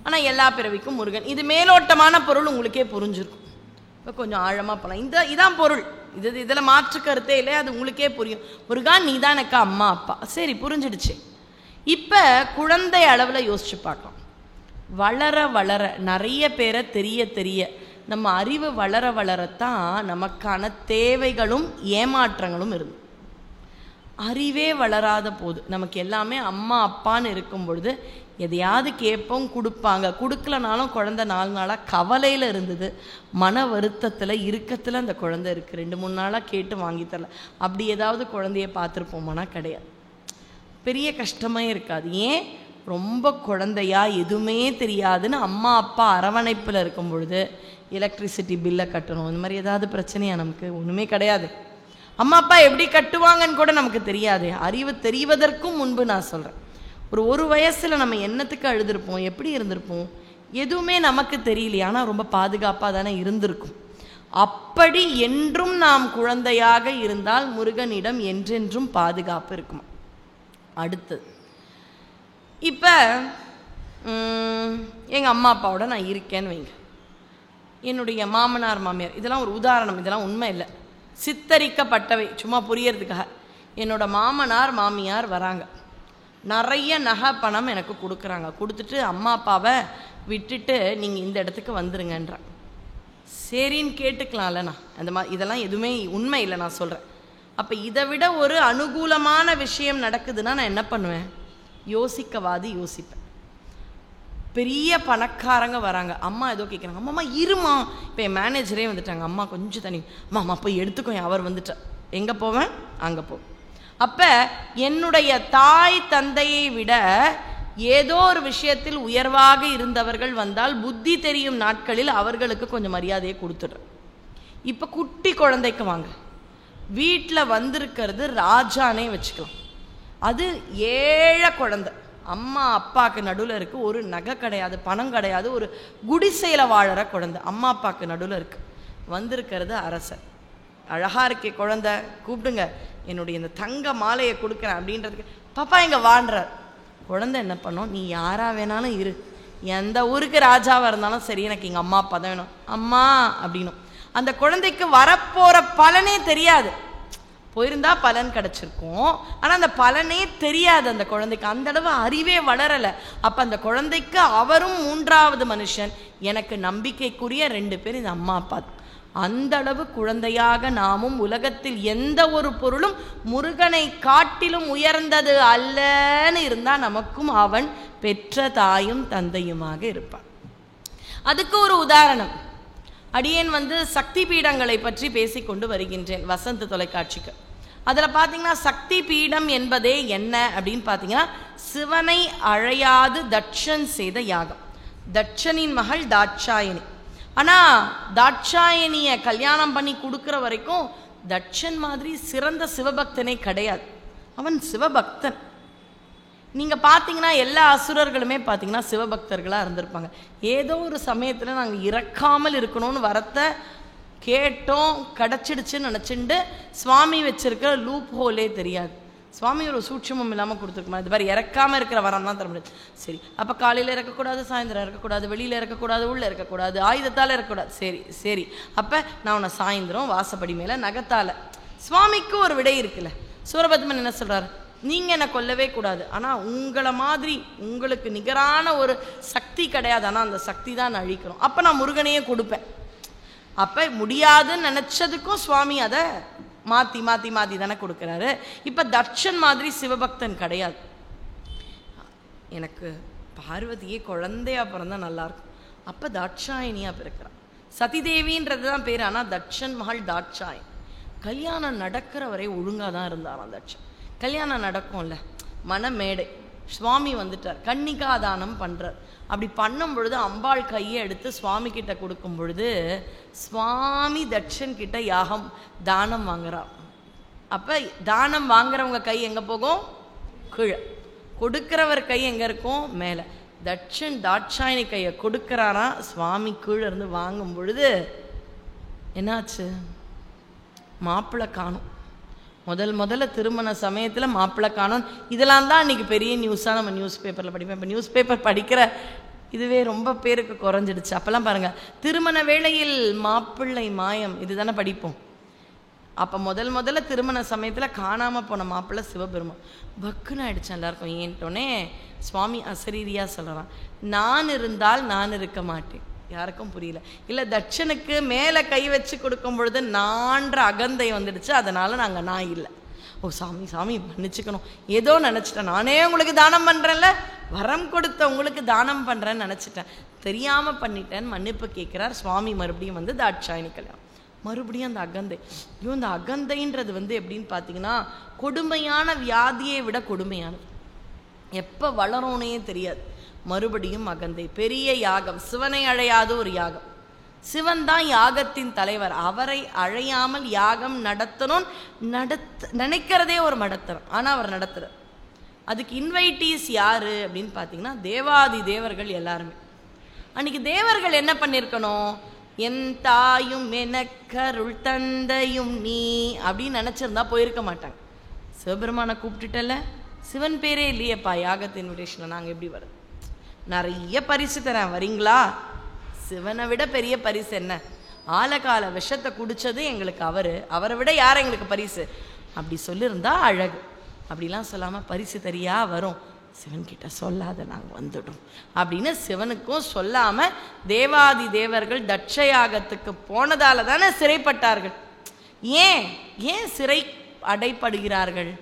ஆனால் எல்லா பிறவிக்கும் முருகன். இது மேலோட்டமான பொருள் உங்களுக்கே புரிஞ்சிருக்கும். இப்போ கொஞ்சம் ஆழமாக போகலாம். இதான் பொருள். இதில் மாற்று கருத்தே இல்லை, அது உங்களுக்கே புரியும். முருகா நீ தான் எனக்கு அம்மா அப்பா, சரி புரிஞ்சிடுச்சு. இப்போ குழந்தை அளவில் யோசிச்சு பார்க்கலாம். வளர வளர நிறைய பேரை தெரிய நம்ம அறிவு வளர வளரத்தான் நமக்கான தேவைகளும் ஏமாற்றங்களும் இருந்து. அறிவே வளராத போது நமக்கு எல்லாமே அம்மா அப்பான்னு இருக்கும் பொழுது எதையாவது கேட்போம், கொடுப்பாங்க. கொடுக்கலனாலும் குழந்தை 4 நாளாக கவலையில் இருந்தது, மன வருத்தத்தில் இறுக்கத்தில் அந்த குழந்தை இருக்குது. 2-3 நாளாக கேட்டு வாங்கி தரல. அப்படி ஏதாவது குழந்தைய பார்த்துருப்போமானா கிடையாது. பெரிய கஷ்டமே இருக்காது. ஏன்? ரொம்ப குழந்தையா எதுவுமே தெரியாதுன்னு அம்மா அப்பா அரவணைப்பில் இருக்கும் பொழுது எலக்ட்ரிசிட்டி பில்லை கட்டணும், இந்த மாதிரி ஏதாவது பிரச்சனையா? நமக்கு ஒன்றுமே கிடையாது. அம்மா அப்பா எப்படி கட்டுவாங்கன்னு கூட நமக்கு தெரியாது. அறிவு தெரிவதற்கும் முன்பு நான் சொல்கிறேன், ஒரு வயசில் நம்ம என்னத்துக்கு அழுதுருப்போம், எப்படி இருந்திருப்போம், எதுவுமே நமக்கு தெரியலையா, ஆனால் ரொம்ப பாதுகாப்பாக தானே இருந்திருக்கும். அப்படி என்றும் நாம் குழந்தையாக இருந்தால் முருகனிடம் என்றென்றும் பாதுகாப்பு இருக்குமா? அடுத்தது, இப்போ எங்கள் அம்மா அப்பாவோட நான் இருக்கேன்னு வைங்க. என்னுடைய மாமனார் மாமியார், இதெல்லாம் ஒரு உதாரணம், இதெல்லாம் உண்மை இல்லை, சித்தரிக்கப்பட்டவை, சும்மா புரியறதுக்காக. என்னோட மாமனார் மாமியார் வராங்க, நிறைய நகை பணம் எனக்கு கொடுக்குறாங்க. கொடுத்துட்டு அம்மா அப்பாவை விட்டுட்டு நீங்கள் இந்த இடத்துக்கு வந்துருங்கன்றாங்க. சரின்னு கேட்டுக்கலாம்ல. நான் அந்த மாதிரி இதெல்லாம் எதுவுமே உண்மை இல்லை நான் சொல்கிறேன். அப்போ இதை விட ஒரு அனுகூலமான விஷயம் நடக்குதுன்னா நான் என்ன பண்ணுவேன்? யோசிப்பேன். பெரிய பணக்காரங்க வராங்க, அம்மா ஏதோ கேட்குறாங்க, அம்மா இருமா, இப்போ என் மேனேஜரே வந்துட்டாங்க, அம்மா கொஞ்சம் தனி, அம்மா போய் எடுத்துக்கோ, அவர் வந்துட்டா. எங்கே போவேன்? அங்கே போவேன். அப்போ என்னுடைய தாய் தந்தையை விட ஏதோ ஒரு விஷயத்தில் உயர்வாக இருந்தவர்கள் வந்தால் புத்தி தெரியும் நாட்களில் அவர்களுக்கு கொஞ்சம் மரியாதையை கொடுத்துடுறேன். இப்போ குட்டி குழந்தைக்கு வாங்க, வீட்டில் வந்திருக்கிறது ராஜானே வச்சுக்கலாம். அது ஏழை குழந்தை, அம்மா அப்பாவுக்கு நடுவில் இருக்குது, ஒரு நகை கிடையாது, பணம் கிடையாது, ஒரு குடிசையில் வாழற குழந்தை, அம்மா அப்பாவுக்கு நடுவில் இருக்குது. வந்திருக்கிறது அரசர். அழகாக இருக்கே குழந்தை, கூப்பிடுங்க, என்னுடைய இந்த தங்க மாலையை கொடுக்குறேன் அப்படின்றதுக்கு பாப்பா இங்கே வாண்டுறார். குழந்தை என்ன பண்ணோம்? நீ யாரா வேணாலும் இரு, எந்த ஊருக்கு ராஜாவாக இருந்தாலும் சரி, எனக்கு எங்கள் அம்மா அப்பா தான் வேணும் அம்மா அப்படின்னும். அந்த குழந்தைக்கு வரப்போகிற பலனே தெரியாது. போயிருந்தா பலன் கிடச்சிருக்கும், ஆனால் அந்த பலனே தெரியாது அந்த குழந்தைக்கு, அந்த அளவு அறிவே வளரலை. அப்போ அந்த குழந்தைக்கு அவரும் 3வது மனுஷன், எனக்கு நம்பிக்கைக்குரிய 2 பேர் இந்த அம்மா அப்பா. அந்த அளவு குழந்தையாக நாமும் உலகத்தில் எந்த ஒரு பொருளும் முருகனை காட்டிலும் உயர்ந்தது அல்லன்னு இருந்தால் நமக்கும் அவன் பெற்ற தாயும் தந்தையுமாக இருப்பான். அதுக்கு ஒரு உதாரணம், அடியேன் சக்தி பீடங்களை பற்றி பேசிக்கொண்டு வருகின்றேன் வசந்த் தொலைக்காட்சிக்கு. அதில் பார்த்தீங்கன்னா சக்தி பீடம் என்பதே என்ன அப்படின்னு பார்த்தீங்கன்னா, சிவனை அழையாது தட்சன் செய்த யாகம். தட்சனின் மகள் தாட்சாயணி. ஆனால் தாட்சாயணியை கல்யாணம் பண்ணி கொடுக்குற வரைக்கும் தட்சன் மாதிரி சிறந்த சிவபக்தனே கிடையாது. அவன் சிவபக்தன். நீங்கள் பார்த்தீங்கன்னா எல்லா அசுரர்களுமே பார்த்தீங்கன்னா சிவபக்தர்களாக இருந்திருப்பாங்க. ஏதோ ஒரு சமயத்தில் நாங்கள் இறக்காமல் இருக்கணும்னு வரத்தை கேட்டோம், கிடச்சிடுச்சுன்னு நினச்சிட்டு சுவாமி வச்சிருக்கிற லூப் ஹோலே தெரியாது. சுவாமி ஒரு சூட்சமும் இல்லாமல் கொடுத்துருக்குமா, இது மாதிரி இறக்காமல் இருக்கிற வரம் தான் தர முடியாது. சரி, அப்போ காலையில் இறக்கக்கூடாது, சாயந்தரம் இறக்கக்கூடாது, வெளியில் இறக்கக்கூடாது, உள்ளே இறக்கக்கூடாது, ஆயுதத்தால் இறக்கக்கூடாது. சரி சரி, அப்போ நான் உன்னை சாயந்தரம் வாசப்படி மேலே நகத்தால். சுவாமிக்கு ஒரு விடை இருக்குல்ல. சூரபத்மன் என்ன சொல்கிறார், நீங்கள் என்னை கொல்லவே கூடாது, ஆனால் உங்களை மாதிரி உங்களுக்கு நிகரான ஒரு சக்தி கிடையாது, ஆனால் அந்த சக்தி தான் நான் அழிக்கணும். அப்போ நான் முருகனையே கொடுப்பேன். அப்போ முடியாதுன்னு நினச்சதுக்கும் சுவாமி அதை மாற்றி மாற்றி மாற்றி தானே கொடுக்குறாரு. இப்போ தட்சன் மாதிரி சிவபக்தன் கிடையாது. எனக்கு பார்வதியே குழந்தையா பிறந்தா நல்லாயிருக்கும். அப்போ தாட்சாயணியாக பிறக்கிறான். சதிதேவின்றது தான் பேர், ஆனால் தட்சன் மகள் தாட்சாயன். கல்யாணம் நடக்கிற வரை ஒழுங்காக தான் இருந்தாராம் தட்சன். கல்யாணம் நடக்கும்ல, மணமேடை, சுவாமி வந்துட்டார், கன்னிகாதானம் பண்ணுறார். அப்படி பண்ணும் பொழுது அம்பாள் கையை எடுத்து சுவாமி கிட்ட கொடுக்கும் பொழுது சுவாமி தட்சன் கிட்ட யாகம் தானம் வாங்குறார். அப்போ தானம் வாங்குறவங்க கை எங்கே போகும்? கீழே. கொடுக்கிறவர் கை எங்கே இருக்கும்? மேலே. தட்சன் தாட்சாயணி கையை கொடுக்குறாரா, சுவாமி கீழே இருந்து வாங்கும் பொழுது என்னாச்சு? மாப்பிள்ளை காணும். முதல்ல திருமண சமயத்தில் மாப்பிள்ளை காணும். இதெல்லாம் தான் இன்றைக்கி பெரிய நியூஸாக நம்ம நியூஸ் பேப்பரில் படிப்பேன். இப்போ நியூஸ் பேப்பர் படிக்கிற இதுவே ரொம்ப பேருக்கு குறைஞ்சிடுச்சு. அப்போல்லாம் பாருங்கள், திருமண வேளையில் மாப்பிள்ளை மாயம், இது தானே படிப்போம். அப்போ முதல்ல திருமண சமயத்தில் காணாமல் போன மாப்பிள்ளை சிவபெருமான். பக்குன்னு ஆயிடுச்சு எல்லாருக்கும். ஏன்ட்டோன்னே சுவாமி அசரீரியாக சொல்கிறான், நான் இருந்தால் நான் இருக்க மாட்டேன். யாருக்கும் புரியல. இல்லை, தட்சனுக்கு மேலே கை வச்சு கொடுக்கும் பொழுது நான்ற அகந்தை வந்துடுச்சு, அதனால் நாங்கள் நான் இல்லை. ஓ சாமி சாமி மன்னிச்சுக்கணும், ஏதோ நினச்சிட்டேன், நானே உங்களுக்கு தானம் பண்ணுறேன்ல, வரம் கொடுத்த உங்களுக்கு தானம் பண்ணுறேன்னு நினச்சிட்டேன், தெரியாமல் பண்ணிட்டேன்னு மன்னிப்பு கேட்குறார் சுவாமி. மறுபடியும் தாட்சாயணி கல்யாணம். மறுபடியும் அந்த அகந்தை. ஐயோ, இந்த அகந்தைன்றது எப்படின்னு பார்த்தீங்கன்னா கொடுமையான வியாதியை விட கொடுமையானது. எப்போ வளரும்னே தெரியாது. மறுபடியும் அகந்தை. பெரிய யாகம், சிவனை அழையாத ஒரு யாகம். சிவன் தான் யாகத்தின் தலைவர். அவரை அழையாமல் யாகம் நடத்தணும்னு நினைக்கிறதே ஒரு மடத்தனம். ஆனால் அவர் நடத்துகிறார். அதுக்கு இன்வைட்டீஸ் யார் அப்படின்னு பார்த்தீங்கன்னா தேவாதி தேவர்கள் எல்லாருமே. அன்றைக்கி தேவர்கள் என்ன பண்ணியிருக்கணும்? என் தாயும் எனக்கருள் தந்தையும் நீ அப்படின்னு நினச்சிருந்தா போயிருக்க மாட்டாங்க. சிவபெருமானை கூப்பிட்டுட்டல, சிவன் பேரே இல்லையேப்பா யாகத்து இன்விடேஷனை, நாங்கள் எப்படி வருது? நிறைய பரிசு தரேன், வரீங்களா? சிவனை விட பெரிய பரிசு என்ன? ஆலகால விஷத்தை குடித்தது எங்களுக்கு அவரை விட யார் எங்களுக்கு பரிசு? அப்படி சொல்லியிருந்தா அழகு. அப்படிலாம் சொல்லாமல் பரிசு தெரியா வரும், சிவன்கிட்ட சொல்லாத நாங்கள் வந்துடும் அப்படின்னு சிவனுக்கும் சொல்லாமல் தேவாதி தேவர்கள் தட்சயாகத்துக்கு போனதால தானே சிறைப்பட்டார்கள். ஏன் சிறை அடைப்படுகிறார்கள்?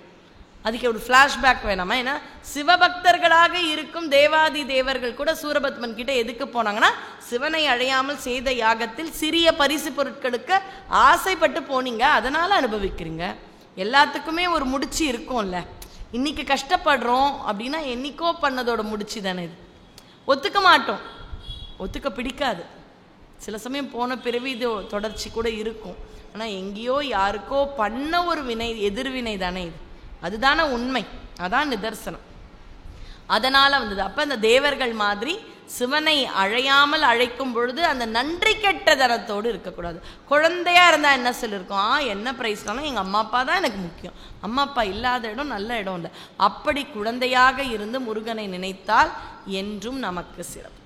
அதுக்கு ஒரு ஃப்ளாஷ்பேக் வேணாமா? ஏன்னா சிவபக்தர்களாக இருக்கும் தேவாதி தேவர்கள் கூட சூரபத்மன் கிட்ட எதுக்கு போனாங்கன்னா, சிவனை அழையாமல் செய்த யாகத்தில் சிறிய பரிசு பொருட்களுக்கு ஆசைப்பட்டு போனீங்க, அதனால் அனுபவிக்கிறீங்க. எல்லாத்துக்குமே ஒரு முடிச்சு இருக்கும்ல. இன்னைக்கு கஷ்டப்படுறோம் அப்படின்னா என்னைக்கோ பண்ணதோட முடிச்சு தானே இது. ஒத்துக்க மாட்டோம், ஒத்துக்க பிடிக்காது. சில சமயம் போன பிறவி இது தொடர்ச்சி கூட இருக்கும். ஆனால் எங்கேயோ யாருக்கோ பண்ண ஒரு வினை, எதிர்வினை தானே இது. அதுதானே உண்மை, அதான் நிதர்சனம். அதனால் அப்போ அந்த தேவர்கள் மாதிரி சிவனை அழையாமல் அழைக்கும் பொழுது அந்த நன்றி கெட்ட தனத்தோடு இருக்கக்கூடாது. குழந்தையாக இருந்தால் என்ன சொல்லியிருக்கோம்? என்ன ப்ரைஸ்னாலும் எங்கள் அம்மா அப்பா தான் எனக்கு முக்கியம், அம்மா அப்பா இல்லாத இடம் நல்ல இடம் இல்லை. அப்படி குழந்தையாக இருந்து முருகனை நினைத்தால் என்றும் நமக்கு சிறப்பு.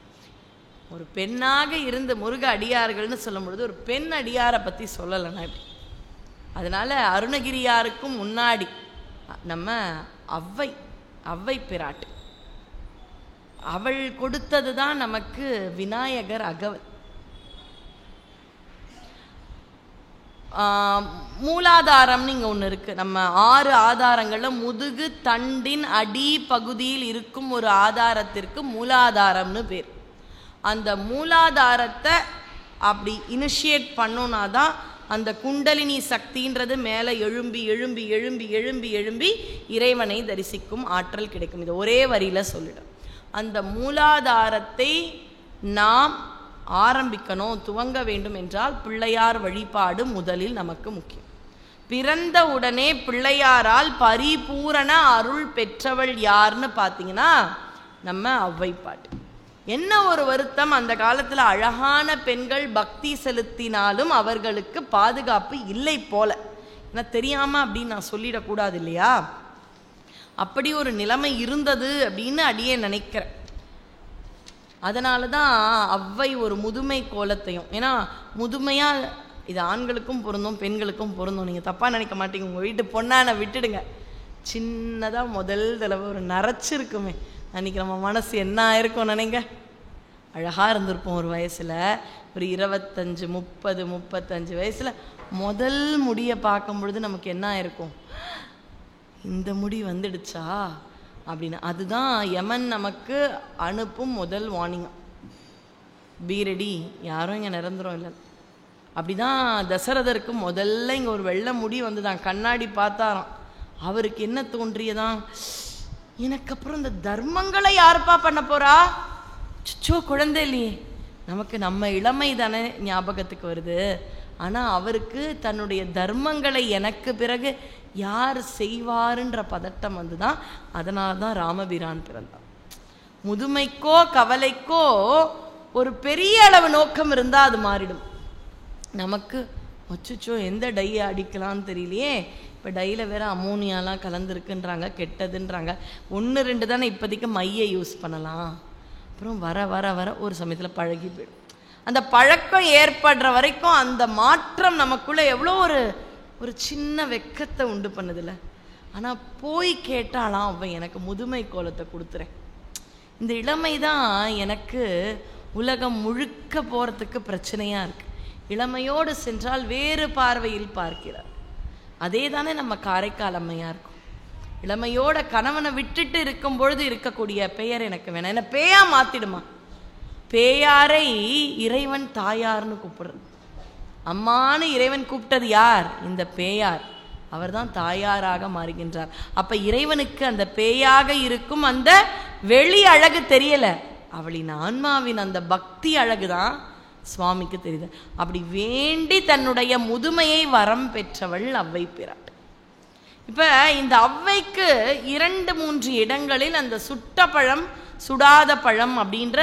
ஒரு பெண்ணாக இருந்து முருக அடியார்கள்னு சொல்லும் பொழுது ஒரு பெண் அடியாரை பற்றி சொல்லலைன்னா இப்படி. அதனால் அருணகிரியாருக்கும் முன்னாடி நம்ம அவ்வை பிராட்டு, அவள் கொடுத்தது தான் நமக்கு விநாயகர் அகவல். மூலாதாரம்னு இங்கே ஒன்று இருக்குது. நம்ம 6 ஆதாரங்களில் முதுகு தண்டின் அடி பகுதியில் இருக்கும் ஒரு ஆதாரத்திற்கு மூலாதாரம்னு பேர். அந்த மூலாதாரத்தை அப்படி இனிஷியேட் பண்ணோன்னா தான் அந்த குண்டலினி சக்தின்றது மேலே எழும்பி எழும்பி எழும்பி எழும்பி எழும்பி இறைவனை தரிசிக்கும் ஆற்றல் கிடைக்கும். இது ஒரே வரியில் சொல்லிடும். அந்த மூலாதாரத்தை நாம் ஆரம்பிக்கணும், துவங்க வேண்டும் என்றால் பிள்ளையார் வழிபாடு முதலில் நமக்கு முக்கியம். பிறந்த உடனே பிள்ளையாரால் பரிபூரண அருள் பெற்றவள் யாருன்னு பார்த்தீங்கன்னா நம்ம ஔவை பாட்டி. என்ன ஒரு வருத்தம், அந்த காலத்தில் அழகான பெண்கள் பக்தி செலுத்தினாலும் அவர்களுக்கு பாதுகாப்பு இல்லை போல. ஏன்னா தெரியாமல் அப்படின்னு நான் சொல்லிடக்கூடாது இல்லையா, அப்படி ஒரு நிலைமை இருந்தது அப்படின்னு அடியே நினைக்கிறேன். அதனால தான் ஔவை ஒரு முதுமை கோலத்தையும், ஏன்னா முதுமையாக இது ஆண்களுக்கும் பொருந்தும் பெண்களுக்கும் பொருந்தும், நீங்கள் தப்பாக நினைக்க மாட்டீங்க. உங்கள் வீட்டு பொண்ணான விட்டுடுங்க, சின்னதாக முதல் தடவை ஒரு நரைச்சிருக்குமே, அன்றைக்கி நம்ம மனசு என்ன ஆயிருக்கும் நினைங்க. அழகாக இருந்திருப்போம் ஒரு வயசில், ஒரு 25 30 35 வயசில் முதல் முடியை பார்க்கும் பொழுது நமக்கு என்ன ஆயிருக்கும், இந்த முடி வந்துடுச்சா அப்படின்னு. அதுதான் யமன் நமக்கு அனுப்பும் முதல் வார்னிங், பி ரெடி, யாரும் இங்கே நிரந்தரம் இல்லை. அப்படிதான் தசரதருக்கு முதல்ல இங்கே ஒரு வெள்ளை முடி வந்துதான், கண்ணாடி பார்த்தாராம். அவருக்கு என்ன தோன்றியதான், எனக்கு அப்புறம் இந்த தர்மங்களை யாருப்பா பண்ண போறா, சுச்சோ குழந்தை இல்லையே. நமக்கு நம்ம இளமை தானே ஞாபகத்துக்கு வருது, ஆனால் அவருக்கு தன்னுடைய தர்மங்களை எனக்கு பிறகு யார் செய்வாருன்ற பதட்டம் வந்துதான். அதனால தான் ராமபிரான் பிறந்தான். முதுமைக்கோ கவலைக்கோ ஒரு பெரிய அளவு நோக்கம் இருந்தால் அது மாறிடும். நமக்கு அச்சுச்சோ எந்த டையை அடிக்கலான்னு தெரியலையே, இப்போ டையில் வேறு அமோனியாலாம் கலந்துருக்குன்றாங்க, கெட்டதுன்றாங்க. 1 2 தானே இப்போதைக்கு மையை யூஸ் பண்ணலாம், அப்புறம் வர வர வர ஒரு சமயத்தில் பழகி போயிடும். அந்த பழக்கம் ஏற்படுற வரைக்கும் அந்த மாற்றம் நமக்குள்ளே எவ்வளோ ஒரு சின்ன வெக்கத்தை உண்டு பண்ணுதில்ல. ஆனால் போய் கேட்டாலாம் அவன் எனக்கு முதுமை கோலத்தை கொடுத்துறேன், இந்த இளமை தான் எனக்கு உலகம் முழுக்க போகிறதுக்கு பிரச்சனையாக இருக்குது. இளமையோடு சென்றால் வேறு பார்வையில் பார்க்கிறார். அதே தானே நம்ம காரைக்கால் அம்மையாக இருக்கும். இளமையோட கணவனை விட்டுட்டு இருக்கும் பொழுது இருக்கக்கூடிய பெயர் எனக்கு வேணாம், என்ன பேயா மாத்திடுமா. பேயாரை இறைவன் தாயார்னு கூப்பிடுறது. அம்மானு இறைவன் கூப்பிட்டது யார், இந்த பேயார். அவர் தான் தாயாராக மாறுகின்றார். அப்ப இறைவனுக்கு அந்த பேயாக இருக்கும் அந்த வெளி அழகு தெரியல, அவளின் ஆன்மாவின் அந்த பக்தி அழகுதான் சுவாமிக்கு தெரியுது. அப்படி வேண்டி தன்னுடைய முதுமையை வரம் பெற்றவள் ஔவை பிராட்டி. இப்ப இந்த ஔவைக்கு 2 3 இடங்களில் அந்த சுட்ட பழம் சுடாத பழம் அப்படின்ற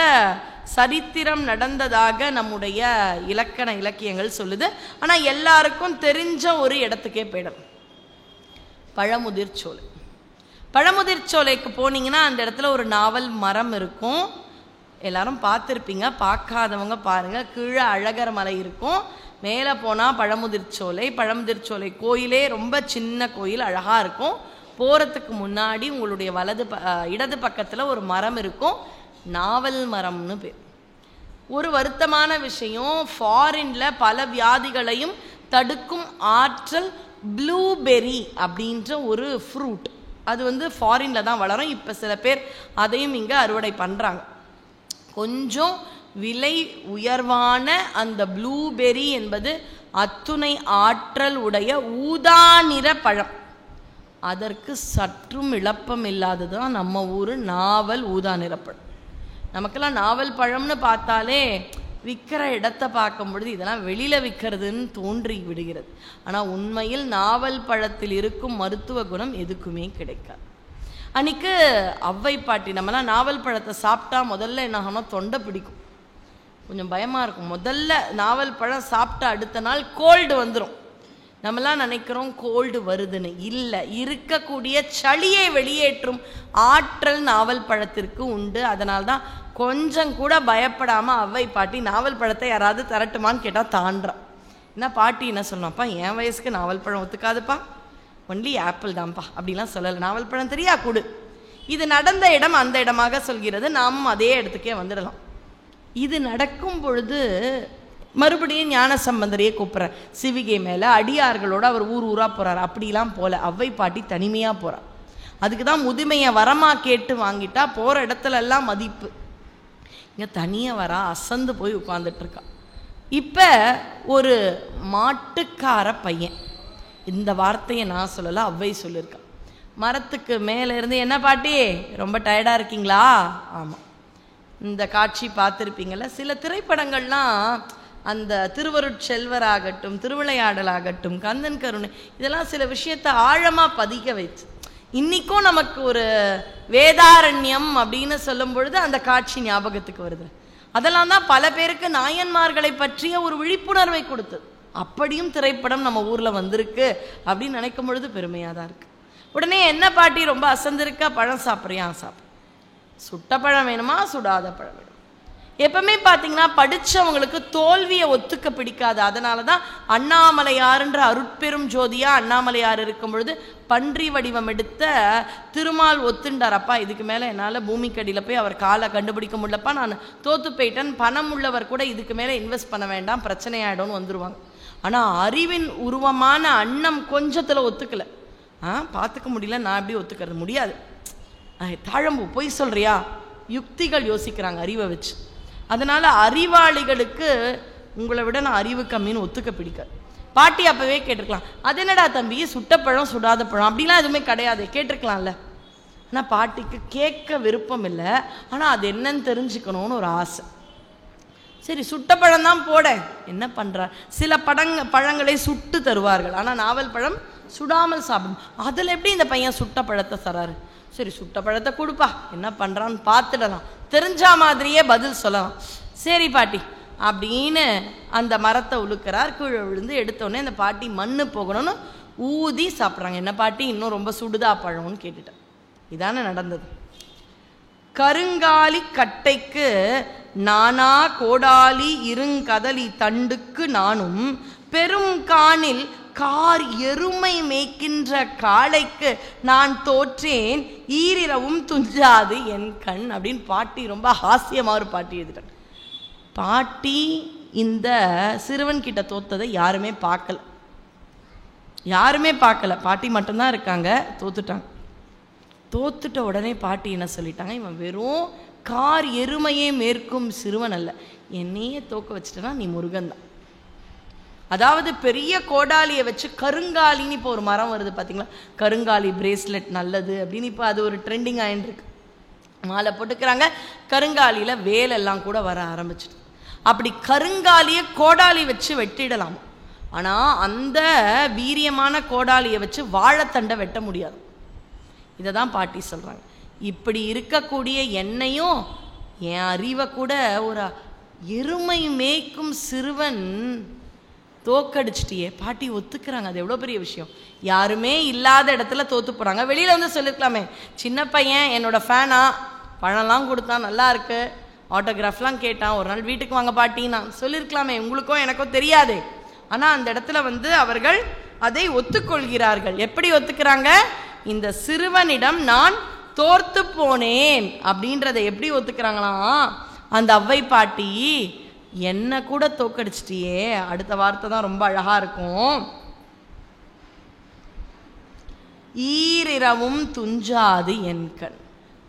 சரித்திரம் நடந்ததாக நம்முடைய இலக்கண இலக்கியங்கள் சொல்லுது. ஆனா எல்லாருக்கும் தெரிஞ்ச ஒரு இடத்துக்கே போயிடும், பழமுதிர்ச்சோலை. பழமுதிர்ச்சோலைக்கு போனீங்கன்னா அந்த இடத்துல ஒரு நாவல் மரம் இருக்கும், எல்லாரும் பார்த்துருப்பீங்க. பார்க்காதவங்க பாருங்க, கீழே அழகர் மலை இருக்கும், மேலே போனால் பழமுதிர்ச்சோலை. பழமுதிர்ச்சோலை கோயிலே ரொம்ப சின்ன கோயில், அழகாக இருக்கும். போகிறதுக்கு முன்னாடி உங்களுடைய இடது பக்கத்தில் ஒரு மரம் இருக்கும், நாவல் மரம்னு பேர். ஒரு வருத்தமான விஷயம், ஃபாரின்ல பல வியாதிகளையும் தடுக்கும் ஆற்றல் ப்ளூபெர்ரி அப்படின்ற ஒரு ஃப்ரூட், அது ஃபாரின்ல தான் வளரும். இப்போ சில பேர் அதையும் இங்கே அறுவடை பண்ணுறாங்க. கொஞ்சம் விலை உயர்வான அந்த ப்ளூபெர்ரி என்பது அத்துணை ஆற்றல் உடைய ஊதா நிற பழம். அதற்கு சற்றும் இழப்பம் இல்லாததுதான் நம்ம ஊர் நாவல் ஊதா நிறப்பழம். நமக்கெல்லாம் நாவல் பழம்னு பார்த்தாலே விற்கிற இடத்தை பார்க்கும் பொழுது இதெல்லாம் வெளியில் விற்கிறதுன்னு தோன்றி விடுகிறது. ஆனால் உண்மையில் நாவல் பழத்தில் இருக்கும் மருத்துவ குணம் எதுக்குமே கிடைக்காது. அன்றைக்கு ஔவை பாட்டி, நம்மலாம் நாவல் பழத்தை சாப்பிட்டா முதல்ல என்ன ஆகணும், தொண்டை பிடிக்கும், கொஞ்சம் பயமாக இருக்கும். முதல்ல நாவல் பழம் சாப்பிட்டா அடுத்த நாள் கோல்டு வந்துடும். நம்மலாம் நினைக்கிறோம் கோல்டு வருதுன்னு, இல்லை, இருக்கக்கூடிய சளியை வெளியேற்றும் ஆற்றல் நாவல் பழத்திற்கு உண்டு. அதனால்தான் கொஞ்சம் கூட பயப்படாமல் ஔவை பாட்டி நாவல் பழத்தை யாராவது தரட்டுமான்னு கேட்டால் தாண்டான். என்ன பாட்டி என்ன சொல்லணும்ப்பா, என் வயசுக்கு நாவல் பழம் ஒத்துக்காதுப்பா, ஒன்லி ஆப்பிள் தான்ப்பா அப்படிலாம் சொல்லலை, நாவல் பழம் தெரியா கொடு. இது நடந்த இடம் அந்த இடமாக சொல்கிறது, நாமும் அதே இடத்துக்கே வந்துடலாம். இது நடக்கும் பொழுது மறுபடியும் ஞான சம்பந்தரையே கூப்பிட்றார். சிவிகை மேலே அடியார்களோடு அவர் ஊர் ஊராக போகிறார். அப்படிலாம் போல ஔவை பாட்டி தனிமையாக போகிறார். அதுக்கு தான் முதுமையை வரமாக கேட்டு வாங்கிட்டா போகிற இடத்துல எல்லாம் மதிப்பு. இங்கே தனியாக வரா, அசந்து போய் உட்காந்துட்ருக்கா. இப்போ ஒரு மாட்டுக்கார பையன், இந்த வார்த்தையை நான் சொல்லலை, அவ்வை சொல்லியிருக்கான். மரத்துக்கு மேலே இருந்து, என்ன பாட்டி ரொம்ப டயர்டாக இருக்கீங்களா? ஆமாம். இந்த காட்சி பார்த்துருப்பீங்கள. சில திரைப்படங்கள்லாம் அந்த திருவருட்செல்வராகட்டும், திருவிளையாடலாகட்டும், கந்தன் கருணை, இதெல்லாம் சில விஷயத்தை ஆழமாக பதிக்க வச்சு இன்றைக்கும் நமக்கு ஒரு வேதாரண்யம் அப்படின்னு சொல்லும் பொழுது அந்த காட்சி ஞாபகத்துக்கு வருது. அதெல்லாம் தான் பல பேருக்கு நாயன்மார்களை பற்றிய ஒரு விழிப்புணர்வை கொடுத்தது. அப்படியும் திரைப்படம் நம்ம ஊரில் வந்திருக்கு அப்படின்னு நினைக்கும் பொழுது பெருமையாக தான் இருக்குது. உடனே என்ன பாட்டி ரொம்ப அசந்திருக்கா, பழம் சாப்பிட்றியா? சாப்பிட்ற. சுட்ட பழம் வேணுமா, சுடாத பழம் வேணுமா? எப்பவுமே பார்த்தீங்கன்னா படித்தவங்களுக்கு தோல்வியை ஒத்துக்க பிடிக்காது. அதனால தான் அண்ணாமலையார்ன்ற அருட்பெரும் ஜோதியா அண்ணாமலையார் இருக்கும் பொழுது பன்றி வடிவம் எடுத்த திருமால் ஒத்துண்டார். அப்பா இதுக்கு மேலே என்னால் பூமிக்கடியில் போய் அவர் காலை கண்டுபிடிக்க முடியலப்பா, நான் தோத்து போயிட்டேன், பணம் உள்ளவர் கூட இதுக்கு மேலே இன்வெஸ்ட் பண்ண வேண்டாம், பிரச்சனை ஆகிடும்னு வந்துடுவாங்க. ஆனால் அறிவின் உருவமான அன்னம் கொஞ்சத்தில் ஒத்துக்கலை. பார்த்துக்க முடியல, நான் எப்படி ஒத்துக்கிறது? முடியாது. தாழம்பு பொய் சொல்றியா? யுக்திகள் யோசிக்கிறாங்க அறிவை வச்சு. அதனால அறிவாளிகளுக்கு உங்களை விட நான் அறிவு கம்மின்னு ஒத்துக்க பிடிக்காது. பாட்டி அப்பவே கேட்டிருக்கலாம், அது என்னடா தம்பி சுட்டப்பழம் சுடாத பழம் அப்படிலாம் எதுவுமே கிடையாது, கேட்டிருக்கலாம்ல. ஆனால் பாட்டிக்கு கேட்க விருப்பம் இல்லை, ஆனால் அது என்னன்னு தெரிஞ்சுக்கணும்னு ஒரு ஆசை. சரி சுட்டப்பழம் தான் போட, என்ன பண்ணுறார்? சில பழங்களை சுட்டு தருவார்கள், ஆனால் நாவல் பழம் சுடாமல் சாப்பிடும். அதில் எப்படி இந்த பையன் சுட்ட பழத்தை தராரு? சரி சுட்ட பழத்தை கொடுப்பா, என்ன பண்ணுறான்னு பார்த்துடலாம், தெரிஞ்சா மாதிரியே பதில் சொல்லலாம். சரி பாட்டி அப்படின்னு அந்த மரத்தை உழுக்கிறார். கீழே விழுந்து எடுத்தோடனே அந்த பாட்டி மண்ணு போகணும்னு ஊதி சாப்பிட்றாங்க. என்ன பாட்டி இன்னும் ரொம்ப சுடுதா பழம்னு கேட்டுட்டேன். இதானே நடந்தது. கருங்காலி கட்டைக்கு நானா கோடாலி இருங்கதலி தண்டுக்கு நானும் பெரும் காணில் கார் எருமை மேய்க்கின்ற காளைக்கு நான் தோற்றேன் ஈரிரவும் துஞ்சாது என் கண் அப்படின்னு பாட்டி ரொம்ப ஹாஸ்யமாக ஒரு பாட்டி எழுதிட்டாங்க. பாட்டி இந்த சிறுவன் கிட்ட தோத்ததை யாருமே பார்க்கல, யாருமே பார்க்கல, பாட்டி மட்டும்தான் இருக்காங்க. தோத்துட்டாங்க. தோத்துட்ட உடனே பாட்டி என்ன சொல்லிட்டாங்க, இவன் வெறும் கார் எருமையே மேற்கும் சிறுவன் அல்ல, என்னையே தோக்க வச்சுட்டேன்னா நீ முருகன் தான். அதாவது பெரிய கோடாலியை வச்சு கருங்காலின்னு இப்போ ஒரு மரம் வருது பார்த்தீங்களா, கருங்காலி பிரேஸ்லெட் நல்லது அப்படின்னு இப்போ அது ஒரு ட்ரெண்டிங் ஆகிட்டு இருக்கு. மாலை போட்டுக்கிறாங்க, கருங்காலியில் வேலெல்லாம் கூட வர ஆரம்பிச்சிட்டு. அப்படி கருங்காலியை கோடாலி வச்சு வெட்டிடலாம், ஆனால் அந்த வீரியமான கோடாலியை வச்சு வாழைத்தண்டை வெட்ட முடியாது. இதை தான் பாட்டி சொல்கிறாங்க. இப்படி இருக்கக்கூடிய என்னையும் என் அறிவை கூட ஒரு எருமை மேய்க்கும் சிறுவன் தோக்கடிச்சிட்டியே. பாட்டி ஒத்துக்கிறாங்க, அது எவ்வளோ பெரிய விஷயம். யாருமே இல்லாத இடத்துல தோத்து போகிறாங்க. வெளியில் வந்து சொல்லியிருக்கலாமே, சின்ன பையன் என்னோட ஃபேனா, பழம்லாம் கொடுத்தான், நல்லா இருக்கு, ஆட்டோகிராஃப்லாம் கேட்டான், ஒரு நாள் வீட்டுக்கு வாங்க பாட்டி நான் சொல்லியிருக்கலாமே, உங்களுக்கும் எனக்கும் தெரியாது. ஆனால் அந்த இடத்துல வந்து அவர்கள் அதை ஒத்துக்கொள்கிறார்கள். எப்படி ஒத்துக்கிறாங்க? இந்த சிறுவனிடம் நான் தோர்த்து போனேன் அப்படின்றத எப்படி ஒத்துக்கிறாங்களாம் அந்த அவ்வை பாட்டி. என்ன கூட தோக்கடிச்சிட்டியே. அடுத்த வார்த்தை தான் ரொம்ப அழகா இருக்கும். ஈரிரவும் துஞ்சாது என் கண்.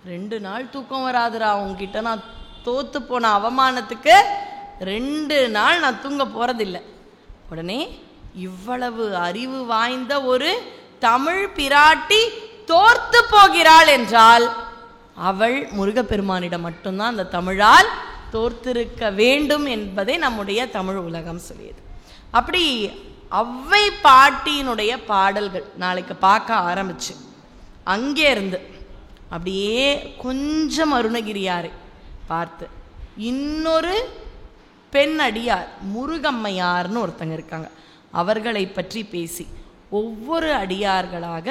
2 நாள் தூக்கம் வராதுரா உங்ககிட்ட, நான் தோத்து போன அவமானத்துக்கு 2 நாள் நான் தூங்க போறதில்லை. உடனே இவ்வளவு அறிவு வாய்ந்த ஒரு தமிழ் பிராட்டி தோர்த்து போகிறாள் என்றால் அவள் முருகப்பெருமானிடம் மட்டும்தான் அந்த தமிழால் தோர்த்திருக்க வேண்டும் என்பதை நம்முடைய தமிழ் உலகம் சொல்லியது. அப்படி அவ்வை பாட்டியினுடைய பாடல்கள் நாளைக்கு பார்க்க ஆரம்பிச்சு அங்கே இருந்து அப்படியே கொஞ்சம் அருணகிரியாரை பார்த்து இன்னொரு பெண் அடியார் முருகம்மையார்னு ஒருத்தங்க இருக்காங்க, அவர்களை பற்றி பேசி ஒவ்வொரு அடியார்களாக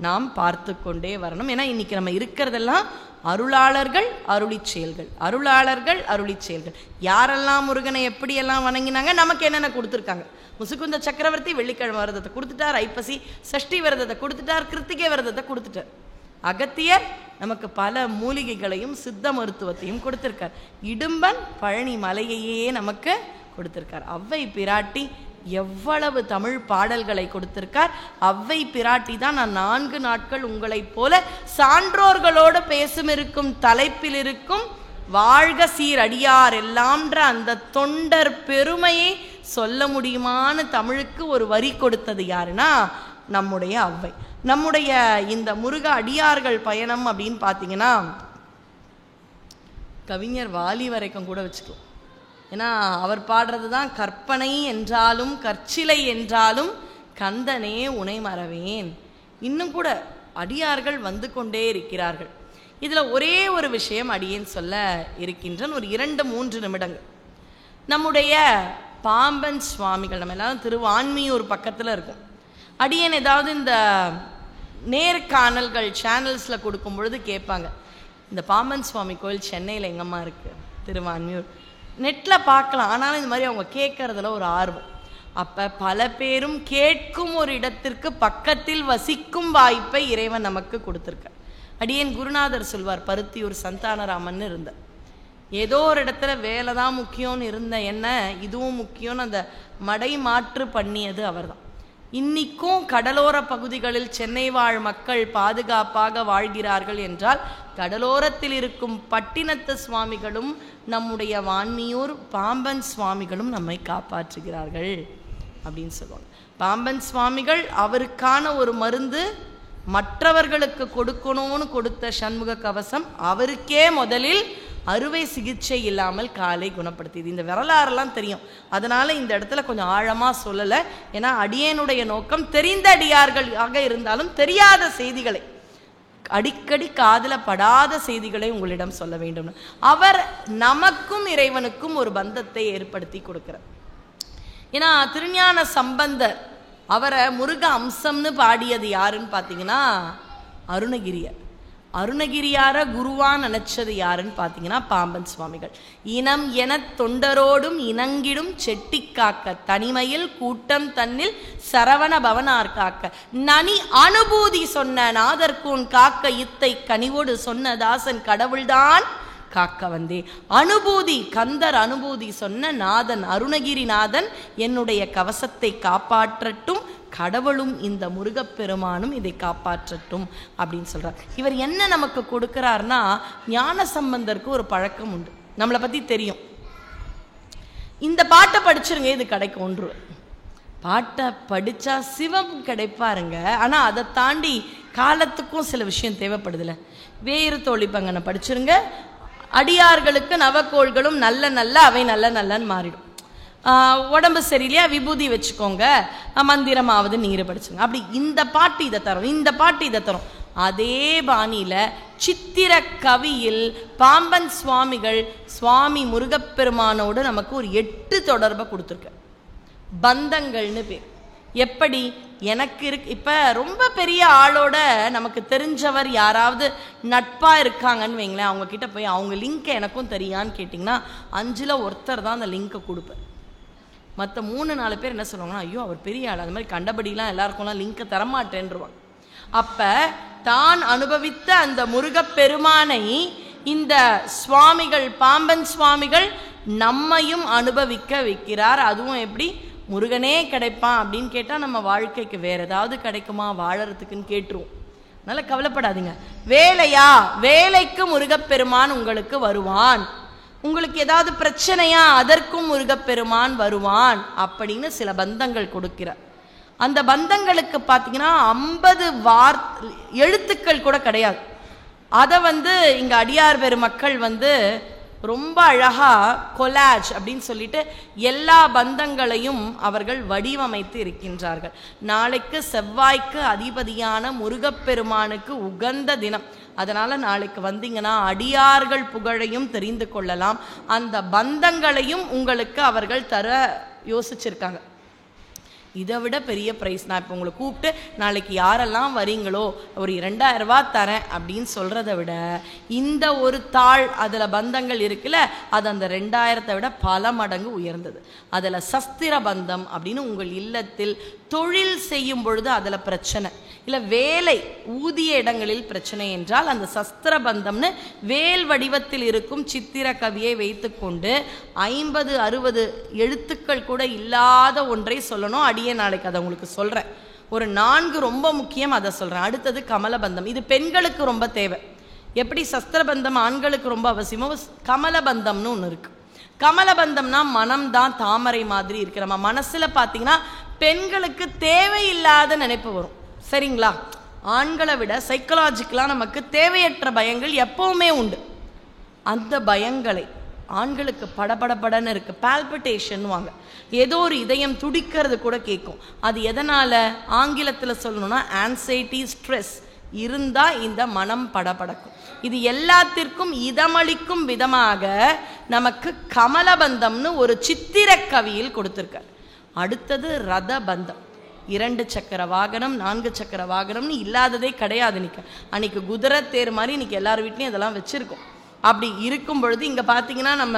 நாம் பார்த்து கொண்டே வரணும். ஏன்னா இன்னைக்கு நம்ம இருக்கிறதெல்லாம் அருளாளர்கள் அருளி செயல்கள், அருளாளர்கள் அருளி செயல்கள். யாரெல்லாம் முருகனை எப்படியெல்லாம் வணங்கினாங்க, நமக்கு என்னென்ன கொடுத்துருக்காங்க. முசுகுந்த சக்கரவர்த்தி வெள்ளிக்கிழமை விரதத்தை கொடுத்துட்டார், ஐப்பசி சஷ்டி விரதத்தை கொடுத்துட்டார், கிருத்திகை விரதத்தை கொடுத்துட்டார். அகத்தியர் நமக்கு பல மூலிகைகளையும் சித்த மருத்துவத்தையும் கொடுத்திருக்கார். இடும்பன் பழனி மலையையே நமக்கு கொடுத்திருக்கார். அவ்வை பிராட்டி எவ்வளவு தமிழ் பாடல்களை கொடுத்திருக்கார். அவ்வை பிராட்டி தான் நான் 4 நாட்கள் உங்களைப் போல சான்றோர்களோடு பேசும் இருக்கும் தலைப்பில் இருக்கும் வாழ்க சீர் அடியார் எல்லாம்ன்ற அந்த தொண்டர் பெருமையை சொல்ல முடியுமான்னு தமிழுக்கு ஒரு வரி கொடுத்தது யாருன்னா நம்முடைய ஔவை. நம்முடைய இந்த முருக அடியார்கள் பயணம் அப்படின்னு பார்த்தீங்கன்னா கவிஞர் வாலி வரைக்கும் கூட வச்சுக்கலாம். ஏன்னா அவர் பாடுறது தான் கற்பனை என்றாலும் கற்சிலை என்றாலும் கந்தனே உனை மறவேன். இன்னும் கூட அடியார்கள் வந்து கொண்டே இருக்கிறார்கள். இதில் ஒரே ஒரு விஷயம் அடியேன் சொல்ல இருக்கின்றன, ஒரு 2-3 நிமிடங்கள். நம்முடைய பாம்பன் சுவாமிகள், நம்ம எல்லாரும் திருவான்மியூர் பக்கத்தில் இருக்கும். அடியேன் ஏதாவது இந்த நேர்காணல்கள் சேனல்ஸில் கொடுக்கும் பொழுது கேட்பாங்க, இந்த பாம்பன் சுவாமி கோயில் சென்னையில் எங்கம்மா இருக்குது, திருவான்மியூர். நெட்டில் பார்க்கலாம், ஆனாலும் இந்த மாதிரி அவங்க கேட்குறதுல ஒரு ஆர்வம். அப்போ பல பேரும் கேட்கும் ஒரு இடத்திற்கு பக்கத்தில் வசிக்கும் வாய்ப்பை இறைவன் நமக்கு கொடுத்துருக்க. அடியேன் குருநாதர் சொல்வார், பருத்தியூர் சந்தானராமன் இருந்தார். ஏதோ ஒரு இடத்துல வேலை தான் முக்கியம்னு இருந்த என்ன இதுவும் முக்கியம்னு அந்த மடை மாற்று பண்ணியது அவர் தான். இன்னிக்கும் கடலோர பகுதிகளில் சென்னை வாழ் மக்கள் பாதுகாப்பாக வாழ்கிறார்கள் என்றால் கடலோரத்தில் இருக்கும் பட்டினத்து சுவாமிகளும் நம்முடைய வான்மியூர் பாம்பன் சுவாமிகளும் நம்மை காப்பாற்றுகிறார்கள் அப்படின்னு சொல்லுவாங்க. பாம்பன் சுவாமிகள் அவருக்கான ஒரு மருந்து மற்றவர்களுக்கு கொடுக்கணும்னு கொடுத்த சண்முக கவசம் அவருக்கே முதலில் அறுவை சிகிச்சை இல்லாமல் காலை குணப்படுத்தியது. இந்த வரலாறுலாம் தெரியும், அதனால இந்த இடத்துல கொஞ்சம் ஆழமா சொல்லலை. ஏன்னா அடியேனுடைய நோக்கம் தெரிந்த அடியார்களாக இருந்தாலும் தெரியாத செய்திகளை, அடிக்கடி காதில் படாத செய்திகளை உங்களிடம் சொல்ல வேண்டும். அவர் நமக்கும் இறைவனுக்கும் ஒரு பந்தத்தை ஏற்படுத்தி கொடுக்கிறார். ஏன்னா திருஞான சம்பந்தர் அவரை முருக அம்சம்னு பாடியது யாருன்னு பார்த்தீங்கன்னா அருணகிரியார். அருணகிரியார குருவான் நினைச்சது யாருன்னு பார்த்தீங்கன்னா பாம்பன் சுவாமிகள். இனம் என தொண்டரோடும் இணங்கிடும் செட்டி காக்க தனிமையில் கூட்டம் தன்னில் சரவண பவனார் காக்க நனி அனுபூதி சொன்ன நாதர்கூன் காக்க இத்தை கனிவோடு சொன்ன தாசன் கடவுள்தான் காக்க வந்தே. அனுபூதி, கந்தர் அனுபூதி சொன்ன நாதன் அருணகிரிநாதன் என்னுடைய கவசத்தை காப்பாற்றட்டும், கடவுளும் இந்த முருகப்பெருமானும் இதை காப்பாற்றட்டும் அப்படின்னு சொல்றார். இவர் என்ன நமக்கு கொடுக்கிறார்னா, ஞான சம்பந்தருக்கு ஒரு பழக்கம் உண்டு, நம்மளை பத்தி தெரியும். இந்த பாட்டை படிச்சிருங்க, இது கிடைக்கும். ஒன்று பாட்டை படிச்சா சிவம் கிடைப்பாருங்க. ஆனா அதை தாண்டி காலத்துக்கும் சில விஷயம் தேவைப்படுதுல. வேறு தோழிப்பங்கனை படிச்சிருங்க, அடியார்களுக்கு நவக்கோள்களும் நல்ல நல்ல அவை நல்ல நல்லன்னு மாறிடும். உடம்பு சரியில்லையா விபூதி வச்சுக்கோங்க, மந்திரமாவது நீரை படிச்சுங்க. அப்படி இந்த பாட்டு இதை தரும், இந்த பாட்டு இதை தரும். அதே பாணியில சித்திர கவியில் பாம்பன் சுவாமிகள் சுவாமி முருகப்பெருமானோடு நமக்கு ஒரு 8 தொடர்பை கொடுத்துருக்க. பந்தங்கள்னு பேர். எப்படி எனக்கு இருக்கு, இப்ப ரொம்ப பெரிய ஆளோட நமக்கு தெரிஞ்சவர் யாராவது நட்பா இருக்காங்கன்னு வைங்களேன், அவங்க கிட்ட போய் அவங்க லிங்கை எனக்கும் தெரியான்னு கேட்டிங்கன்னா 5ல் ஒருத்தர் தான் அந்த லிங்கை கொடுப்பேன். மற்ற 3-4 பேர் என்ன சொல்லுவாங்கன்னா, ஐயோ அவர் பெரிய ஆள், அந்த மாதிரி கண்டபடிலாம் எல்லாருக்கும்லாம் லிங்கை தரமாட்டேன்ருவாங்க. அப்ப தான் அனுபவித்த அந்த முருகப்பெருமானை இந்த சுவாமிகள் பாம்பன் சுவாமிகள் நம்மையும் அனுபவிக்க வைக்கிறார். அதுவும் எப்படி, முருகனே கிடைப்பான் அப்படின்னு கேட்டால் நம்ம வாழ்க்கைக்கு வேற ஏதாவது கிடைக்குமா வாழறதுக்குன்னு கேட்டுருவோம். அதனால கவலைப்படாதீங்க. வேலையா, வேலைக்கு முருகப்பெருமான் உங்களுக்கு வருவான். உங்களுக்கு ஏதாவது பிரச்சனையா, அதற்கும் முருகப்பெருமான் வருவான் அப்படின்னு சில பந்தங்கள் கொடுக்கிறார். அந்த பந்தங்களுக்கு பார்த்தீங்கன்னா 50 எழுத்துக்கள் கூட கிடையாது. அதை இங்க அடியார் பெருமக்கள் ரொம்ப அழகா கொலாஜ் அப்படின்னு சொல்லிட்டு எல்லா பந்தங்களையும் அவர்கள் வடிவமைத்து இருக்கின்றார்கள். நாளைக்கு செவ்வாய்க்கு அதிபதியான முருகப்பெருமானுக்கு உகந்த தினம். அதனால நாளைக்கு வந்தீங்கன்னா அடியார்கள் புகழையும் தெரிந்து கொள்ளலாம். அந்த பந்தங்களையும் உங்களுக்கு அவர்கள் தர யோசிச்சிருக்காங்க. இதை விட பெரிய ப்ரைஸ், நான் இப்போ உங்களை கூப்பிட்டு நாளைக்கு யாரெல்லாம் வரீங்களோ ஒரு 2000 ரூபா தரேன் அப்படின்னு சொல்கிறத விட இந்த ஒரு தாள் அதில் பந்தங்கள் இருக்குல்ல, அது அந்த 2000-ஐ விட பல மடங்கு உயர்ந்தது. அதில் சஸ்திர பந்தம் அப்படின்னு உங்கள் இல்லத்தில் தொழில் செய்யும் பொழுது அதில் பிரச்சனை இல்லை, வேலை ஊதிய இடங்களில் பிரச்சனை என்றால் அந்த சஸ்திர பந்தம்னு வேல் வடிவத்தில் இருக்கும் சித்திர கவியை வைத்து கொண்டு 50-60 எழுத்துக்கள் கூட இல்லாத ஒன்றை சொல்லணும். அடியே நாளைக்கு அதை உங்களுக்கு சொல்கிறேன். ஒரு 4 ரொம்ப முக்கியம், அதை சொல்கிறேன். அடுத்தது கமலபந்தம். இது பெண்களுக்கு ரொம்ப தேவை. எப்படி சஸ்திரபந்தம் ஆண்களுக்கு ரொம்ப அவசியமோ, கமலபந்தம்னு ஒன்று இருக்குது. கமலபந்தம்னா மனம்தான் தாமரை மாதிரி இருக்கு. நம்ம மனசில் பார்த்தீங்கன்னா பெண்களுக்கு தேவையில்லாத நினைப்பு வரும், சரிங்களா? ஆண்களை விட சைக்கலாஜிக்கலாக நமக்கு தேவையற்ற பயங்கள் எப்பவுமே உண்டு. அந்த பயங்களை ஆண்களுக்கு படபடபடன்னு இருக்கு, பால்பிட்டேஷன் வாங்க, ஏதோ ஒரு இதயம் துடிக்கிறது கூட கேட்கும். அது எதனால? ஆங்கிலத்தில் சொல்லணும்னா ஆன்சைட்டி, ஸ்ட்ரெஸ் இருந்தால் இந்த மனம் படபடக்கும். இது எல்லாத்திற்கும் இதமளிக்கும் விதமாக நமக்கு கமலபந்தம்னு ஒரு சித்திர கவியில் கொடுத்துருக்கார். அடுத்தது ரத பந்தம். 2 சக்கர வாகனம் 4 சக்கர வாகனம்னு இல்லாததே கிடையாது. அன்னைக்கு குதிரை தேர் மாதிரி இன்னைக்கு எல்லார் வீட்லையும் அதெல்லாம் வச்சுருக்கோம். அப்படி இருக்கும் பொழுது இங்கே பார்த்தீங்கன்னா நம்ம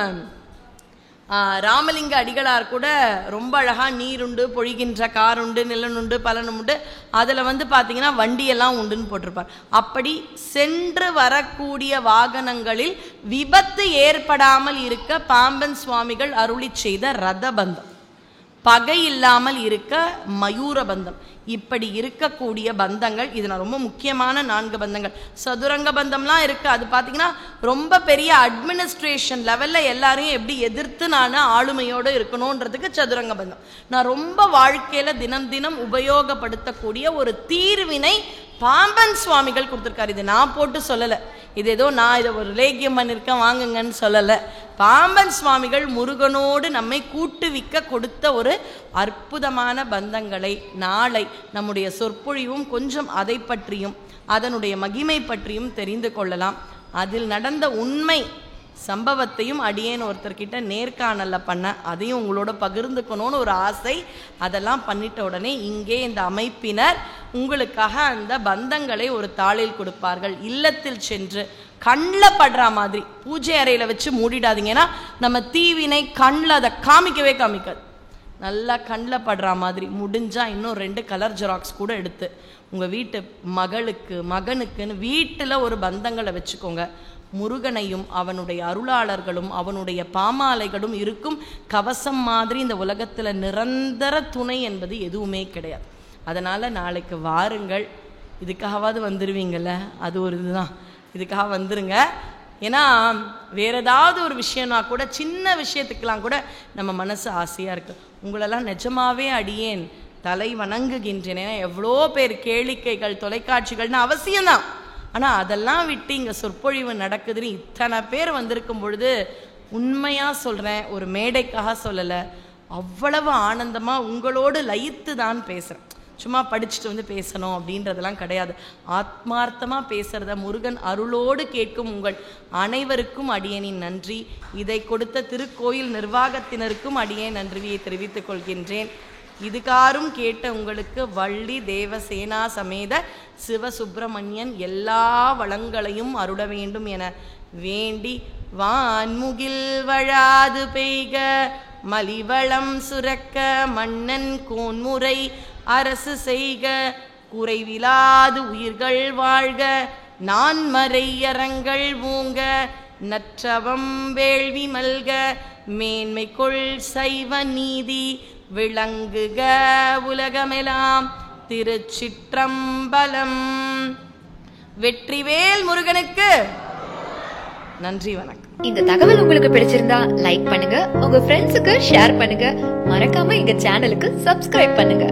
ராமலிங்க அடிகளார் கூட ரொம்ப அழகாக நீருண்டு, பொழிகின்ற காருண்டு, நிலனுண்டு, பலனுண்டு, அதில் பார்த்தீங்கன்னா வண்டியெல்லாம் உண்டுன்னு போட்டிருப்பார். அப்படி சென்று வரக்கூடிய வாகனங்களில் விபத்து ஏற்படாமல் இருக்க பாம்பன் சுவாமிகள் அருளி செய்த ரதபந்தம், பகை இல்லாமல் இருக்க மயூரபந்தம், இப்படி இருக்கக்கூடிய பந்தங்கள். இது நான் ரொம்ப முக்கியமான 4 பந்தங்கள். சதுரங்க பந்தம்லாம் இருக்குது, அது பார்த்தீங்கன்னா ரொம்ப பெரிய அட்மினிஸ்ட்ரேஷன் லெவலில் எல்லாரையும் எப்படி எதிர்த்து நான் ஆளுமையோடு இருக்கணுன்றதுக்கு சதுரங்க பந்தம். நான் ரொம்ப வாழ்க்கையில் தினம் தினம் உபயோகப்படுத்தக்கூடிய ஒரு தீர்வினை பாம்பன் சுவாமிகள் கொடுத்துருக்காரு. இது நான் போட்டு சொல்லலை, இது ஏதோ நான் இதை ஒரு லேக்கியம் பண்ணியிருக்கேன் வாங்குங்கன்னு சொல்லலை. பாம்பன் சுவாமிகள் முருகனோடு நம்மை கூட்டுவிக்க கொடுத்த ஒரு அற்புதமான பந்தங்களை நாளை நம்முடைய சொற்பொழிவும் கொஞ்சம் அதை பற்றியும் அதனுடைய மகிமை பற்றியும் தெரிந்து கொள்ளலாம். அதில் நடந்த உண்மை சம்பவத்தையும் அடியேன் ஒருத்தர்கிட்ட நேர்காணலில் பண்ண, அதையும் உங்களோட பகிர்ந்துக்கணும்னு ஒரு ஆசை. அதெல்லாம் பண்ணிட்ட உடனே இங்கே இந்த அமைப்பினர் உங்களுக்காக அந்த பந்தங்களை ஒரு தாளில் கொடுப்பார்கள். இல்லத்தில் சென்று கண்ணில் படுற மாதிரி பூஜை அறையில் வச்சு மூடிடாதீங்கன்னா நம்ம தீவினை கண்ணில் அதை காமிக்கவே காமிக்காது. நல்லா கண்ணில் படுற மாதிரி முடிஞ்சால் இன்னும் 2 கலர் ஜெராக்ஸ் கூட எடுத்து உங்கள் வீட்டு மகளுக்கு மகனுக்குன்னு வீட்டில் ஒரு பந்தங்களை வச்சுக்கோங்க. முருகனையும் அவனுடைய அருளாளர்களும் அவனுடைய பாமாலைகளும் இருக்கும் கவசம் மாதிரி இந்த உலகத்தில் நிரந்தர துணை என்பது எதுவுமே கிடையாது. அதனால் நாளைக்கு வாருங்கள், இதுக்காகவாது வந்துடுவீங்கள்ல, அது ஒரு இதுதான், இதுக்காக வந்துருங்க. ஏன்னா வேறு ஏதாவது ஒரு விஷயம்னா கூட சின்ன விஷயத்துக்கெல்லாம் கூட நம்ம மனசு ஆசையாக இருக்குது. உங்களெல்லாம் நிஜமாவே அடியேன் தலை வணங்குகின்றேன். ஏன்னா எவ்வளோ பேர் கேளிக்கைகள் தொலைக்காட்சிகள்னு அவசியம்தான், ஆனால் அதெல்லாம் விட்டு இங்கே சொற்பொழிவு நடக்குதுன்னு இத்தனை பேர் வந்திருக்கும் பொழுது உண்மையாக சொல்கிறேன், ஒரு மேடைக்காக சொல்லலை, அவ்வளவு ஆனந்தமாக உங்களோடு லயித்து தான் பேசுகிறேன். சும்மா படிச்சுட்டு பேசணும் அப்படின்றதெல்லாம் கிடையாது. ஆத்மார்த்தமாக பேசுகிறத முருகன் அருளோடு கேட்கும் உங்கள் அனைவருக்கும் அடியேனின் நன்றி. இதை கொடுத்த திருக்கோயில் நிர்வாகத்தினருக்கும் அடியேன் நன்றியை தெரிவித்துக் கொள்கின்றேன். இதுகாரும் கேட்ட உங்களுக்கு வள்ளி தேவசேனா சமேத சிவசுப்பிரமணியன் எல்லா வளங்களையும் அருள வேண்டும் என வேண்டி வான்முகில் வழாது பெய்க மலிவளம் சுரக்க மன்னன் கோன்முறை அரசு செய்க குறைவிலாது உயிர்கள் வாழ்க நான்மறை அறங்கள் ஓங்க நற்றவம் வேள்வி மல்க மேன்மை கொள் சைவ நீதி விளங்குக உலகமெல்லாம். திருச்சிற்றம்பலம். வெற்றிவேல் முருகனுக்கு. நன்றி, வணக்கம். இந்த தகவல் உங்களுக்கு பிடிச்சிருந்தா லைக் பண்ணுங்க, உங்க ஃப்ரெண்ட்ஸுக்கு ஷேர் பண்ணுங்க, மறக்காம எங்க சேனலுக்கு சப்ஸ்கிரைப் பண்ணுங்க.